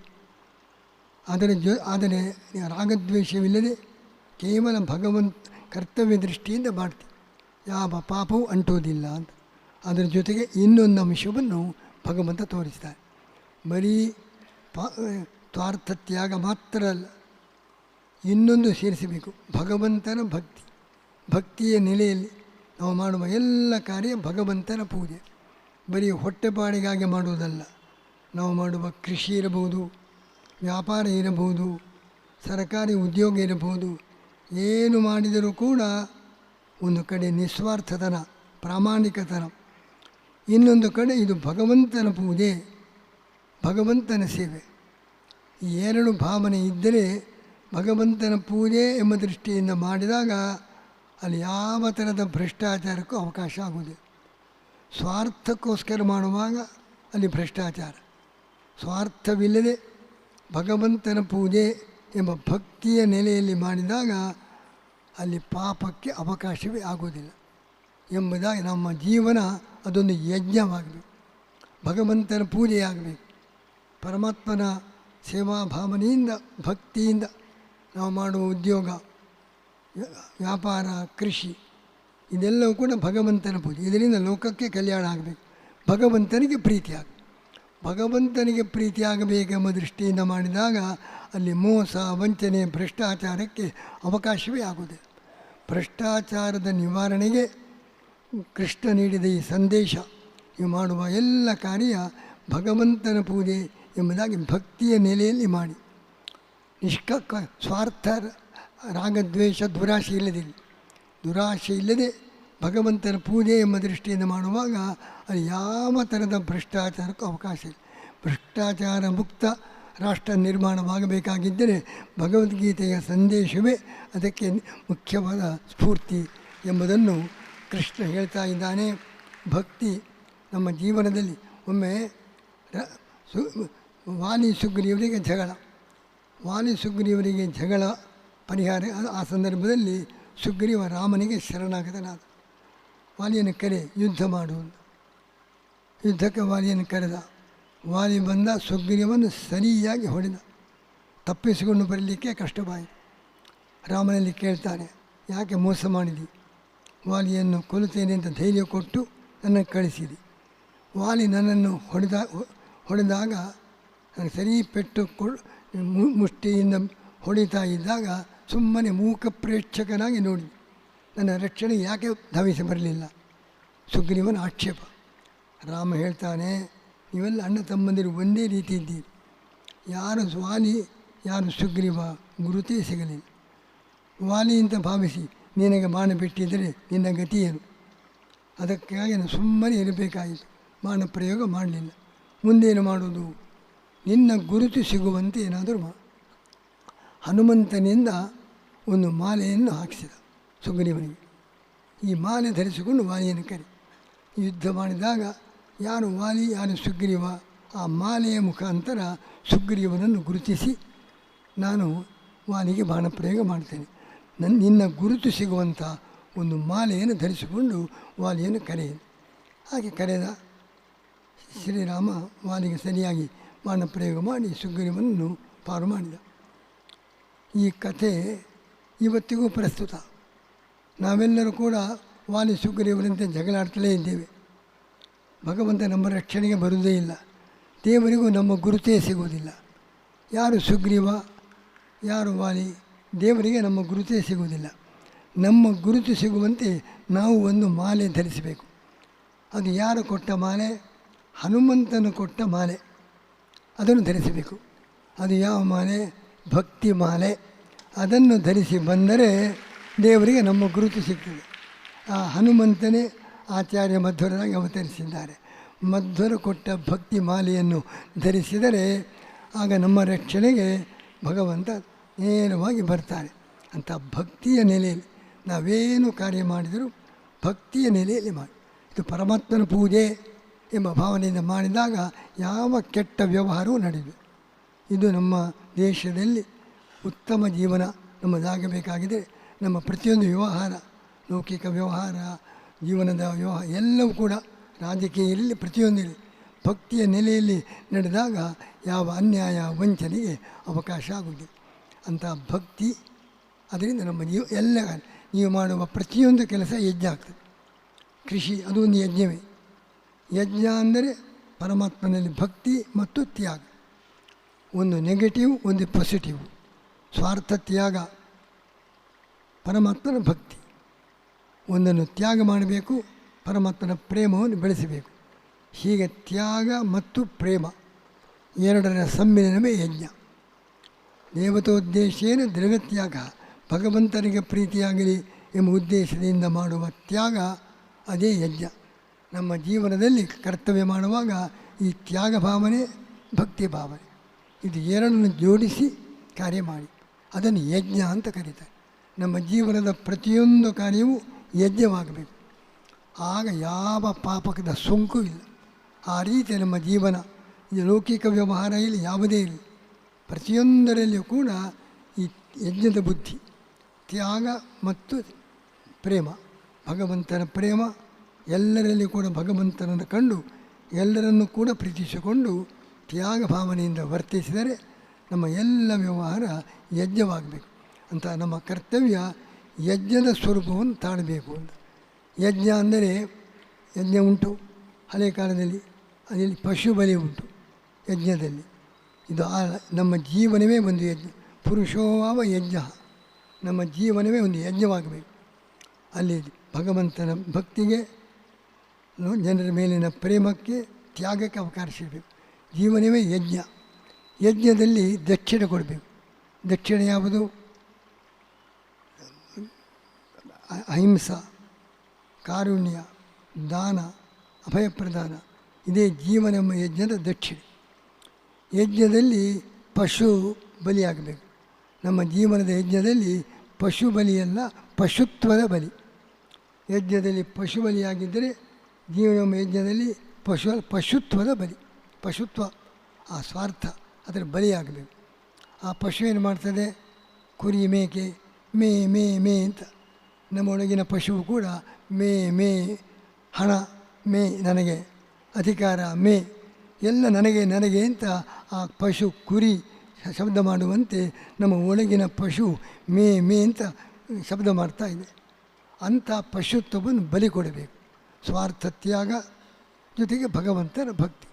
[SPEAKER 3] ಆದರೆ ರಾಗದ್ವೇಷವಿಲ್ಲದೆ ಕೇವಲ ಕರ್ತವ್ಯ ದೃಷ್ಟಿಯಿಂದ ಮಾಡ್ತೀವಿ, ಯಾವ ಪಾಪವೂ ಅಂಟೋದಿಲ್ಲ ಅಂತ. ಅದರ ಜೊತೆಗೆ ಇನ್ನೊಂದು ಅಂಶವನ್ನು ಭಗವಂತ ತೋರಿಸ್ತಾರೆ. ಬರೀ ಸ್ವಾರ್ಥ ತ್ಯಾಗ ಮಾತ್ರ ಅಲ್ಲ, ಇನ್ನೊಂದು ಸೇರಿಸಬೇಕು, ಭಗವಂತನ ಭಕ್ತಿ. ಭಕ್ತಿಯ ನೆಲೆಯಲ್ಲಿ ನಾವು ಮಾಡುವ ಎಲ್ಲ ಕಾರ್ಯ ಭಗವಂತನ ಪೂಜೆ. ಬರೀ ಹೊಟ್ಟೆಪಾಡಿಗಾಗಿ ಮಾಡುವುದಲ್ಲ. ನಾವು ಮಾಡುವ ಕೃಷಿ ಇರಬಹುದು, ವ್ಯಾಪಾರ ಇರಬಹುದು, ಸರ್ಕಾರಿ ಉದ್ಯೋಗ ಇರಬಹುದು, ಏನು ಮಾಡಿದರೂ ಕೂಡ ಒಂದು ಕಡೆ ನಿಸ್ವಾರ್ಥತನ, ಪ್ರಾಮಾಣಿಕತನ, ಇನ್ನೊಂದು ಕಡೆ ಇದು ಭಗವಂತನ ಪೂಜೆ, ಭಗವಂತನ ಸೇವೆ. ಈ ಎರಡು ಭಾವನೆ ಇದ್ದರೆ ಭಗವಂತನ ಪೂಜೆ ಎಂಬ ದೃಷ್ಟಿಯಿಂದ ಮಾಡಿದಾಗ ಅಲ್ಲಿ ಯಾವ ಥರದ ಭ್ರಷ್ಟಾಚಾರಕ್ಕೂ ಅವಕಾಶ ಆಗುವುದಿಲ್ಲ. ಸ್ವಾರ್ಥಕ್ಕೋಸ್ಕರ ಮಾಡುವಾಗ ಅಲ್ಲಿ ಭ್ರಷ್ಟಾಚಾರ. ಸ್ವಾರ್ಥವಿಲ್ಲದೆ ಭಗವಂತನ ಪೂಜೆ ಎಂಬ ಭಕ್ತಿಯ ನೆಲೆಯಲ್ಲಿ ಮಾಡಿದಾಗ ಅಲ್ಲಿ ಪಾಪಕ್ಕೆ ಅವಕಾಶವೇ ಆಗುವುದಿಲ್ಲ ಎಂಬುದಾಗಿ ನಮ್ಮ ಜೀವನ ಅದೊಂದು ಯಜ್ಞವಾಗಬೇಕು, ಭಗವಂತನ ಪೂಜೆಯಾಗಬೇಕು. ಪರಮಾತ್ಮನ ಸೇವಾ ಭಾವನೆಯಿಂದ, ಭಕ್ತಿಯಿಂದ ನಾವು ಮಾಡುವ ಉದ್ಯೋಗ, ವ್ಯಾಪಾರ, ಕೃಷಿ ಇದೆಲ್ಲವೂ ಕೂಡ ಭಗವಂತನ ಪೂಜೆ. ಇದರಿಂದ ಲೋಕಕ್ಕೆ ಕಲ್ಯಾಣ ಆಗಬೇಕು, ಭಗವಂತನಿಗೆ ಪ್ರೀತಿ ಆಗಬೇಕು. ಭಗವಂತನಿಗೆ ಪ್ರೀತಿ ಆಗಬೇಕೆಂಬ ದೃಷ್ಟಿಯಿಂದ ಮಾಡಿದಾಗ ಅಲ್ಲಿ ಮೋಸ, ವಂಚನೆ, ಭ್ರಷ್ಟಾಚಾರಕ್ಕೆ ಅವಕಾಶವೇ ಆಗುವುದಿಲ್ಲ. ಭ್ರಷ್ಟಾಚಾರದ ನಿವಾರಣೆಗೆ ಕೃಷ್ಣ ನೀಡಿದ ಈ ಸಂದೇಶ, ನೀವು ಮಾಡುವ ಎಲ್ಲ ಕಾರ್ಯ ಭಗವಂತನ ಪೂಜೆ ಎಂಬುದಾಗಿ ಭಕ್ತಿಯ ನೆಲೆಯಲ್ಲಿ ಮಾಡಿ, ಸ್ವಾರ್ಥ, ರಾಗದ್ವೇಷ, ದುರಾಶೆ ಇಲ್ಲದೆ ಭಗವಂತನ ಪೂಜೆ ಎಂಬ ದೃಷ್ಟಿಯಿಂದ ಮಾಡುವಾಗ ಅಲ್ಲಿ ಯಾವ ಥರದ ಭ್ರಷ್ಟಾಚಾರಕ್ಕೂ ಅವಕಾಶ ಇಲ್ಲ. ಭ್ರಷ್ಟಾಚಾರ ಮುಕ್ತ ರಾಷ್ಟ್ರ ನಿರ್ಮಾಣವಾಗಬೇಕಾಗಿದ್ದರೆ ಭಗವದ್ಗೀತೆಯ ಸಂದೇಶವೇ ಅದಕ್ಕೆ ಮುಖ್ಯವಾದ ಸ್ಫೂರ್ತಿ ಎಂಬುದನ್ನು ಕೃಷ್ಣ ಹೇಳ್ತಾ ಇದ್ದಾನೆ. ಭಕ್ತಿ ನಮ್ಮ ಜೀವನದಲ್ಲಿ ಒಮ್ಮೆ ವಾಲಿ ಸುಗ್ರೀವರಿಗೆ ಜಗಳ ಪರಿಹಾರ. ಆ ಸಂದರ್ಭದಲ್ಲಿ ಸುಗ್ರೀವ ರಾಮನಿಗೆ ಶರಣಾಗತನಾದ. ವಾಲಿಯನ್ನು ಕರೆ, ಯುದ್ಧ ಮಾಡುವುದು. ಯುದ್ಧಕ್ಕೆ ವಾಲಿಯನ್ನು ಕರೆದ. ವಾಲಿ ಬಂದ, ಸುಗ್ರೀವನ್ನು ಸರಿಯಾಗಿ ಹೊಡೆದ. ತಪ್ಪಿಸಿಕೊಂಡು ಬರಲಿಕ್ಕೆ ಕಷ್ಟವಾಯಿತು. ರಾಮನಲ್ಲಿ ಕೇಳ್ತಾನೆ, ಯಾಕೆ ಮೋಸ ಮಾಡಿದಿ? ವಾಲಿಯನ್ನು ಕೊಲ್ಲುತ್ತೇನೆ ಅಂತ ಧೈರ್ಯ ಕೊಟ್ಟು ನನ್ನನ್ನು ಕಳಿಸಿದಿ. ವಾಲಿ ನನ್ನನ್ನು ಹೊಡೆದಾಗ ನನಗೆ ಸರಿ ಪೆಟ್ಟು ಮುಷ್ಟಿಯಿಂದ ಹೊಡಿತಾ ಇದ್ದಾಗ ಸುಮ್ಮನೆ ಮೂಕ ಪ್ರೇಕ್ಷಕನಾಗಿ ನೋಡಿ ನನ್ನ ರಕ್ಷಣೆ ಯಾಕೆ ಧಾವಿಸಿ ಬರಲಿಲ್ಲ? ಸುಗ್ರೀವನ ಆಕ್ಷೇಪ. ರಾಮ ಹೇಳ್ತಾನೆ, ನೀವೆಲ್ಲ ಅಣ್ಣ ತಮ್ಮಂದಿರು ಒಂದೇ ರೀತಿ ಇದ್ದೀರಿ. ಯಾರು ವಾಲಿ, ಯಾರು ಸುಗ್ರೀವ ಗುರುತೇ ಸಿಗಲಿಲ್ಲ. ವಾಲಿ ಅಂತ ಭಾವಿಸಿ ನಿನಗೆ ಬಾಣ ಬಿಟ್ಟಿದ್ದರೆ ನಿನ್ನ ಗತಿಯೇನು? ಅದಕ್ಕಾಗಿ ನಾನು ಸುಮ್ಮನೆ ಇರಬೇಕಾಯಿತು, ಬಾಣ ಪ್ರಯೋಗ ಮಾಡಲಿಲ್ಲ. ಮುಂದೇನು ಮಾಡೋದು? ನಿನ್ನ ಗುರುತು ಸಿಗುವಂತೆ ಏನಾದರೂ ಹನುಮಂತನಿಂದ ಒಂದು ಮಾಲೆಯನ್ನು ಹಾಕಿಸಿದ ಸುಗ್ರೀವನಿಗೆ. ಈ ಮಾಲೆ ಧರಿಸಿಕೊಂಡು ವಾಲಿಯನ್ನು ಕರೆ. ಯುದ್ಧ ಮಾಡಿದಾಗ ಯಾರು ವಾಲಿ, ಯಾರು ಸುಗ್ರೀವ, ಆ ಮಾಲೆಯ ಮುಖಾಂತರ ಸುಗ್ರೀವನನ್ನು ಗುರುತಿಸಿ ನಾನು ವಾಲಿಗೆ ಬಾಣ ಪ್ರಯೋಗ ಮಾಡ್ತೇನೆ, ನಿನ್ನ ಗುರುತು ಸಿಗುವಂಥ ಒಂದು ಮಾಲೆಯನ್ನು ಧರಿಸಿಕೊಂಡು ವಾಲಿಯನ್ನು ಕರೆಯಿದೆ. ಹಾಗೆ ಕರೆದ ಶ್ರೀರಾಮ ವಾಲಿಗೆ ಸರಿಯಾಗಿ ಬಾಣ ಪ್ರಯೋಗ ಮಾಡಿ ಸುಗ್ರೀವನನ್ನು ಪಾರು ಮಾಡಿದ. ಈ ಕಥೆ ಇವತ್ತಿಗೂ ಪ್ರಸ್ತುತ. ನಾವೆಲ್ಲರೂ ಕೂಡ ವಾಲಿ ಸುಗ್ರೀವರಂತೆ ಜಗಳಾಡ್ತಲೇ ಇದ್ದೇವೆ. ಭಗವಂತ ನಮ್ಮ ರಕ್ಷಣೆಗೆ ಬರುವುದೇ ಇಲ್ಲ. ದೇವರಿಗೂ ನಮ್ಮ ಗುರುತೇ ಸಿಗುವುದಿಲ್ಲ. ಯಾರು ಸುಗ್ರೀವ, ಯಾರು ವಾಲಿ ದೇವರಿಗೆ ನಮ್ಮ ಗುರುತೇ ಸಿಗುವುದಿಲ್ಲ. ನಮ್ಮ ಗುರುತು ಸಿಗುವಂತೆ ನಾವು ಒಂದು ಮಾಲೆ ಧರಿಸಬೇಕು. ಅದು ಯಾರು ಕೊಟ್ಟ ಮಾಲೆ? ಹನುಮಂತನು ಕೊಟ್ಟ ಮಾಲೆ. ಅದನ್ನು ಧರಿಸಬೇಕು. ಅದು ಯಾವ ಮಾಲೆ? ಭಕ್ತಿ ಮಾಲೆ. ಅದನ್ನು ಧರಿಸಿ ಬಂದರೆ ದೇವರಿಗೆ ನಮ್ಮ ಗುರುತು ಸಿಗ್ತದೆ. ಆ ಹನುಮಂತನೇ ಆಚಾರ್ಯ ಮಧ್ವರಾಗಿ ಅವತರಿಸಿದ್ದಾರೆ. ಮಧ್ವರು ಕೊಟ್ಟ ಭಕ್ತಿ ಮಾಲೆಯನ್ನು ಧರಿಸಿದರೆ ಆಗ ನಮ್ಮ ರಕ್ಷಣೆಗೆ ಭಗವಂತ ನೇರವಾಗಿ ಬರ್ತಾರೆ. ಅಂಥ ಭಕ್ತಿಯ ನೆಲೆಯಲ್ಲಿ ನಾವೇನು ಕಾರ್ಯ ಮಾಡಿದರೂ ಭಕ್ತಿಯ ನೆಲೆಯಲ್ಲಿ ಮಾಡಿ, ಇದು ಪರಮಾತ್ಮನ ಪೂಜೆ ಎಂಬ ಭಾವನೆಯಿಂದ ಮಾಡಿದಾಗ ಯಾವ ಕೆಟ್ಟ ವ್ಯವಹಾರವೂ ನಡೆಯಬೇಕು. ಇದು ನಮ್ಮ ದೇಶದಲ್ಲಿ ಉತ್ತಮ ಜೀವನ ನಮ್ಮದಾಗಬೇಕಾಗಿದೆ. ನಮ್ಮ ಪ್ರತಿಯೊಂದು ವ್ಯವಹಾರ, ಲೌಕಿಕ ವ್ಯವಹಾರ, ಜೀವನದ ವ್ಯವಹಾರ ಎಲ್ಲವೂ ಕೂಡ ರಾಜಕೀಯ ಇರಲಿ, ಪ್ರತಿಯೊಂದಿರಲಿ ಭಕ್ತಿಯ ನೆಲೆಯಲ್ಲಿ ನಡೆದಾಗ ಯಾವ ಅನ್ಯಾಯ ವಂಚನೆಗೆ ಅವಕಾಶ ಆಗುವುದಿಲ್ಲ. ಅಂಥ ಭಕ್ತಿ, ಅದರಿಂದ ನಮ್ಮ ಎಲ್ಲ ನೀವು ಮಾಡುವ ಪ್ರತಿಯೊಂದು ಕೆಲಸ ಯಜ್ಞ ಆಗ್ತದೆ. ಕೃಷಿ ಅದು ಒಂದು ಯಜ್ಞವೇ. ಯಜ್ಞ ಅಂದರೆ ಪರಮಾತ್ಮನಲ್ಲಿ ಭಕ್ತಿ ಮತ್ತು ತ್ಯಾಗ, ಒಂದು ನೆಗೆಟಿವ್ ಒಂದು ಪಾಸಿಟಿವ್. ಸ್ವಾರ್ಥ ತ್ಯಾಗ, ಪರಮಾತ್ಮನ ಭಕ್ತಿ. ಒಂದನ್ನು ತ್ಯಾಗ ಮಾಡಬೇಕು, ಪರಮಾತ್ಮನ ಪ್ರೇಮವನ್ನು ಬೆಳೆಸಬೇಕು. ಹೀಗೆ ತ್ಯಾಗ ಮತ್ತು ಪ್ರೇಮ ಎರಡರ ಸಮ್ಮಿಲನವೇ ಯಜ್ಞ. ದೇವತೋದ್ದೇಶೇನ ದ್ರವ್ಯತ್ಯಾಗ, ಭಗವಂತನಿಗೆ ಪ್ರೀತಿಯಾಗಲಿ ಎಂಬ ಉದ್ದೇಶದಿಂದ ಮಾಡುವ ತ್ಯಾಗ ಅದೇ ಯಜ್ಞ. ನಮ್ಮ ಜೀವನದಲ್ಲಿ ಕರ್ತವ್ಯ ಮಾಡುವಾಗ ಈ ತ್ಯಾಗ ಭಾವನೆ, ಭಕ್ತಿ ಭಾವನೆ, ಇದು ಎರಡನ್ನು ಜೋಡಿಸಿ ಕಾರ್ಯ ಮಾಡಿ ಅದನ್ನು ಯಜ್ಞ ಅಂತ ಕರೀತಾರೆ. ನಮ್ಮ ಜೀವನದ ಪ್ರತಿಯೊಂದು ಕಾರ್ಯವೂ ಯಜ್ಞವಾಗಬೇಕು. ಆಗ ಯಾವ ಪಾಪಕದ ಸೋಂಕು ಇಲ್ಲ. ಆ ರೀತಿ ನಮ್ಮ ಜೀವನ, ಈ ಲೌಕಿಕ ವ್ಯವಹಾರ ಇಲ್ಲಿ ಯಾವುದೇ ಇರಲಿ, ಪ್ರತಿಯೊಂದರಲ್ಲಿಯೂ ಕೂಡ ಈ ಯಜ್ಞದ ಬುದ್ಧಿ, ತ್ಯಾಗ ಮತ್ತು ಪ್ರೇಮ, ಭಗವಂತನ ಪ್ರೇಮ, ಎಲ್ಲರಲ್ಲಿ ಕೂಡ ಭಗವಂತನನ್ನು ಕಂಡು ಎಲ್ಲರನ್ನೂ ಕೂಡ ಪ್ರೀತಿಸಿಕೊಂಡು ತ್ಯಾಗ ಭಾವನೆಯಿಂದ ವರ್ತಿಸಿದರೆ ನಮ್ಮ ಎಲ್ಲ ವ್ಯವಹಾರ ಯಜ್ಞವಾಗಬೇಕು. ಅಂತ ನಮ್ಮ ಕರ್ತವ್ಯ ಯಜ್ಞದ ಸ್ವರೂಪವನ್ನು ತಾಳಬೇಕು ಅಂತ. ಯಜ್ಞ ಅಂದರೆ ಯಜ್ಞ ಉಂಟು ಹಳೆಯ ಕಾಲದಲ್ಲಿ, ಅದರಲ್ಲಿ ಪಶು ಬಲಿ ಉಂಟು ಯಜ್ಞದಲ್ಲಿ. ಇದು ನಮ್ಮ ಜೀವನವೇ ಒಂದು ಯಜ್ಞ. ಪುರುಷೋವ ಯಜ್ಞ, ನಮ್ಮ ಜೀವನವೇ ಒಂದು ಯಜ್ಞವಾಗಬೇಕು. ಅಲ್ಲಿ ಭಗವಂತನ ಭಕ್ತಿಗೆ, ಜನರ ಮೇಲಿನ ಪ್ರೇಮಕ್ಕೆ, ತ್ಯಾಗಕ್ಕೆ ಅವಕಾಶ ಇರಬೇಕು. ಜೀವನವೇ ಯಜ್ಞ. ಯಜ್ಞದಲ್ಲಿ ದಕ್ಷಿಣೆ ಕೊಡಬೇಕು. ದಕ್ಷಿಣೆ ಯಾವುದು? ಅಹಿಂಸಾ, ಕಾರುಣ್ಯ, ದಾನ, ಅಭಯಪ್ರದಾನ, ಇದೇ ಜೀವನ ಎಂಬ ಯಜ್ಞದ ದಕ್ಷಿಣೆ. ಯಜ್ಞದಲ್ಲಿ ಪಶು ಬಲಿಯಾಗಬೇಕು. ನಮ್ಮ ಜೀವನದ ಯಜ್ಞದಲ್ಲಿ ಪಶು ಬಲಿಯಲ್ಲ, ಪಶುತ್ವದ ಬಲಿ. ಯಜ್ಞದಲ್ಲಿ ಪಶು ಬಲಿಯಾಗಿದ್ದರೆ ಜೀವನ ಯಜ್ಞದಲ್ಲಿ ಪಶುತ್ವದ ಬಲಿ. ಪಶುತ್ವ, ಆ ಸ್ವಾರ್ಥ, ಅದರ ಬಲಿಯಾಗಬೇಕು. ಆ ಪಶು ಏನು ಮಾಡ್ತದೆ? ಕುರಿ, ಮೇಕೆ ಮೇ ಮೇ ಮೇ ಅಂತ. ನಮ್ಮೊಳಗಿನ ಪಶುವು ಕೂಡ ಮೇ ಮೇ, ಹಣ ಮೇ, ನನಗೆ ಅಧಿಕಾರ ಮೇ, ಎಲ್ಲ ನನಗೆ ನನಗೆ ಅಂತ ಆ ಪಶು ಕುರಿ ಶಬ್ದ ಮಾಡುವಂತೆ ನಮ್ಮ ಒಳಗಿನ ಪಶು ಮೇ ಮೇ ಅಂತ ಶಬ್ದ ಮಾಡ್ತಾ ಇದೆ. ಅಂಥ ಪಶುತ್ವವನ್ನು ಬಲಿ ಕೊಡಬೇಕು. ಸ್ವಾರ್ಥ ತ್ಯಾಗ ಜೊತೆಗೆ ಭಗವಂತನ ಭಕ್ತಿ,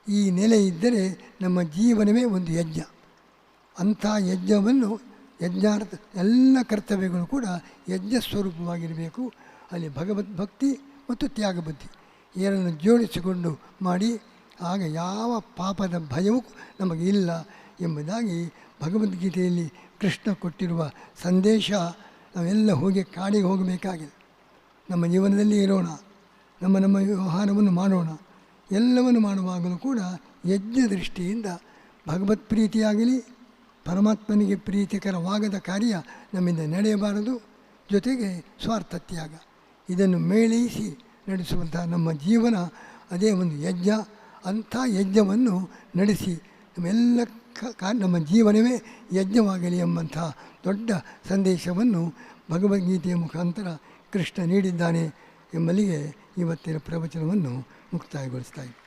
[SPEAKER 3] ಈ ನೆಲೆ ಇದ್ದರೆ ನಮ್ಮ ಜೀವನವೇ ಒಂದು ಯಜ್ಞ. ಅಂಥ ಯಜ್ಞವನ್ನು, ಯಜ್ಞಾರ್ಥ ಎಲ್ಲ ಕರ್ತವ್ಯಗಳು ಕೂಡ ಯಜ್ಞ ಸ್ವರೂಪವಾಗಿರಬೇಕು. ಅಲ್ಲಿ ಭಗವದ್ ಭಕ್ತಿ ಮತ್ತು ತ್ಯಾಗ ಬುದ್ಧಿ ಎರಡನ್ನು ಜೋಡಿಸಿಕೊಂಡು ಮಾಡಿ, ಆಗ ಯಾವ ಪಾಪದ ಭಯವೂ ನಮಗೆ ಇಲ್ಲ ಎಂಬುದಾಗಿ ಭಗವದ್ಗೀತೆಯಲ್ಲಿ ಕೃಷ್ಣ ಕೊಟ್ಟಿರುವ ಸಂದೇಶ. ನಾವೆಲ್ಲ ಹೋಗಿ ಕಾಡಿಗೆ ಹೋಗಬೇಕಾಗಿದೆ. ನಮ್ಮ ಜೀವನದಲ್ಲಿ ಇರೋಣ, ನಮ್ಮ ವ್ಯವಹಾರವನ್ನು ಮಾಡೋಣ. ಎಲ್ಲವನ್ನು ಮಾಡುವಾಗಲೂ ಕೂಡ ಯಜ್ಞ ದೃಷ್ಟಿಯಿಂದ ಭಗವತ್ ಪ್ರೀತಿಯಾಗಲಿ, ಪರಮಾತ್ಮನಿಗೆ ಪ್ರೀತಿಕರವಾಗದ ಕಾರ್ಯ ನಮ್ಮಿಂದ ನಡೆಯಬಾರದು. ಜೊತೆಗೆ ಸ್ವಾರ್ಥ ತ್ಯಾಗ, ಇದನ್ನು ಮೇಳೈಸಿ ನಡೆಸುವಂಥ ನಮ್ಮ ಜೀವನ ಅದೇ ಒಂದು ಯಜ್ಞ. ಅಂಥ ಯಜ್ಞವನ್ನು ನಡೆಸಿ ನಮ್ಮೆಲ್ಲ ನಮ್ಮ ಜೀವನವೇ ಯಜ್ಞವಾಗಲಿ ಎಂಬಂಥ ದೊಡ್ಡ ಸಂದೇಶವನ್ನು ಭಗವದ್ಗೀತೆಯ ಮುಖಾಂತರ ಕೃಷ್ಣ ನೀಡಿದ್ದಾನೆ ಎಂಬಲ್ಲಿಗೆ ಇವತ್ತಿನ ಪ್ರವಚನವನ್ನು ಮುಕ್ತಾಯಗೊಳಿಸ್ತಾ ಇದ್ದೀನಿ.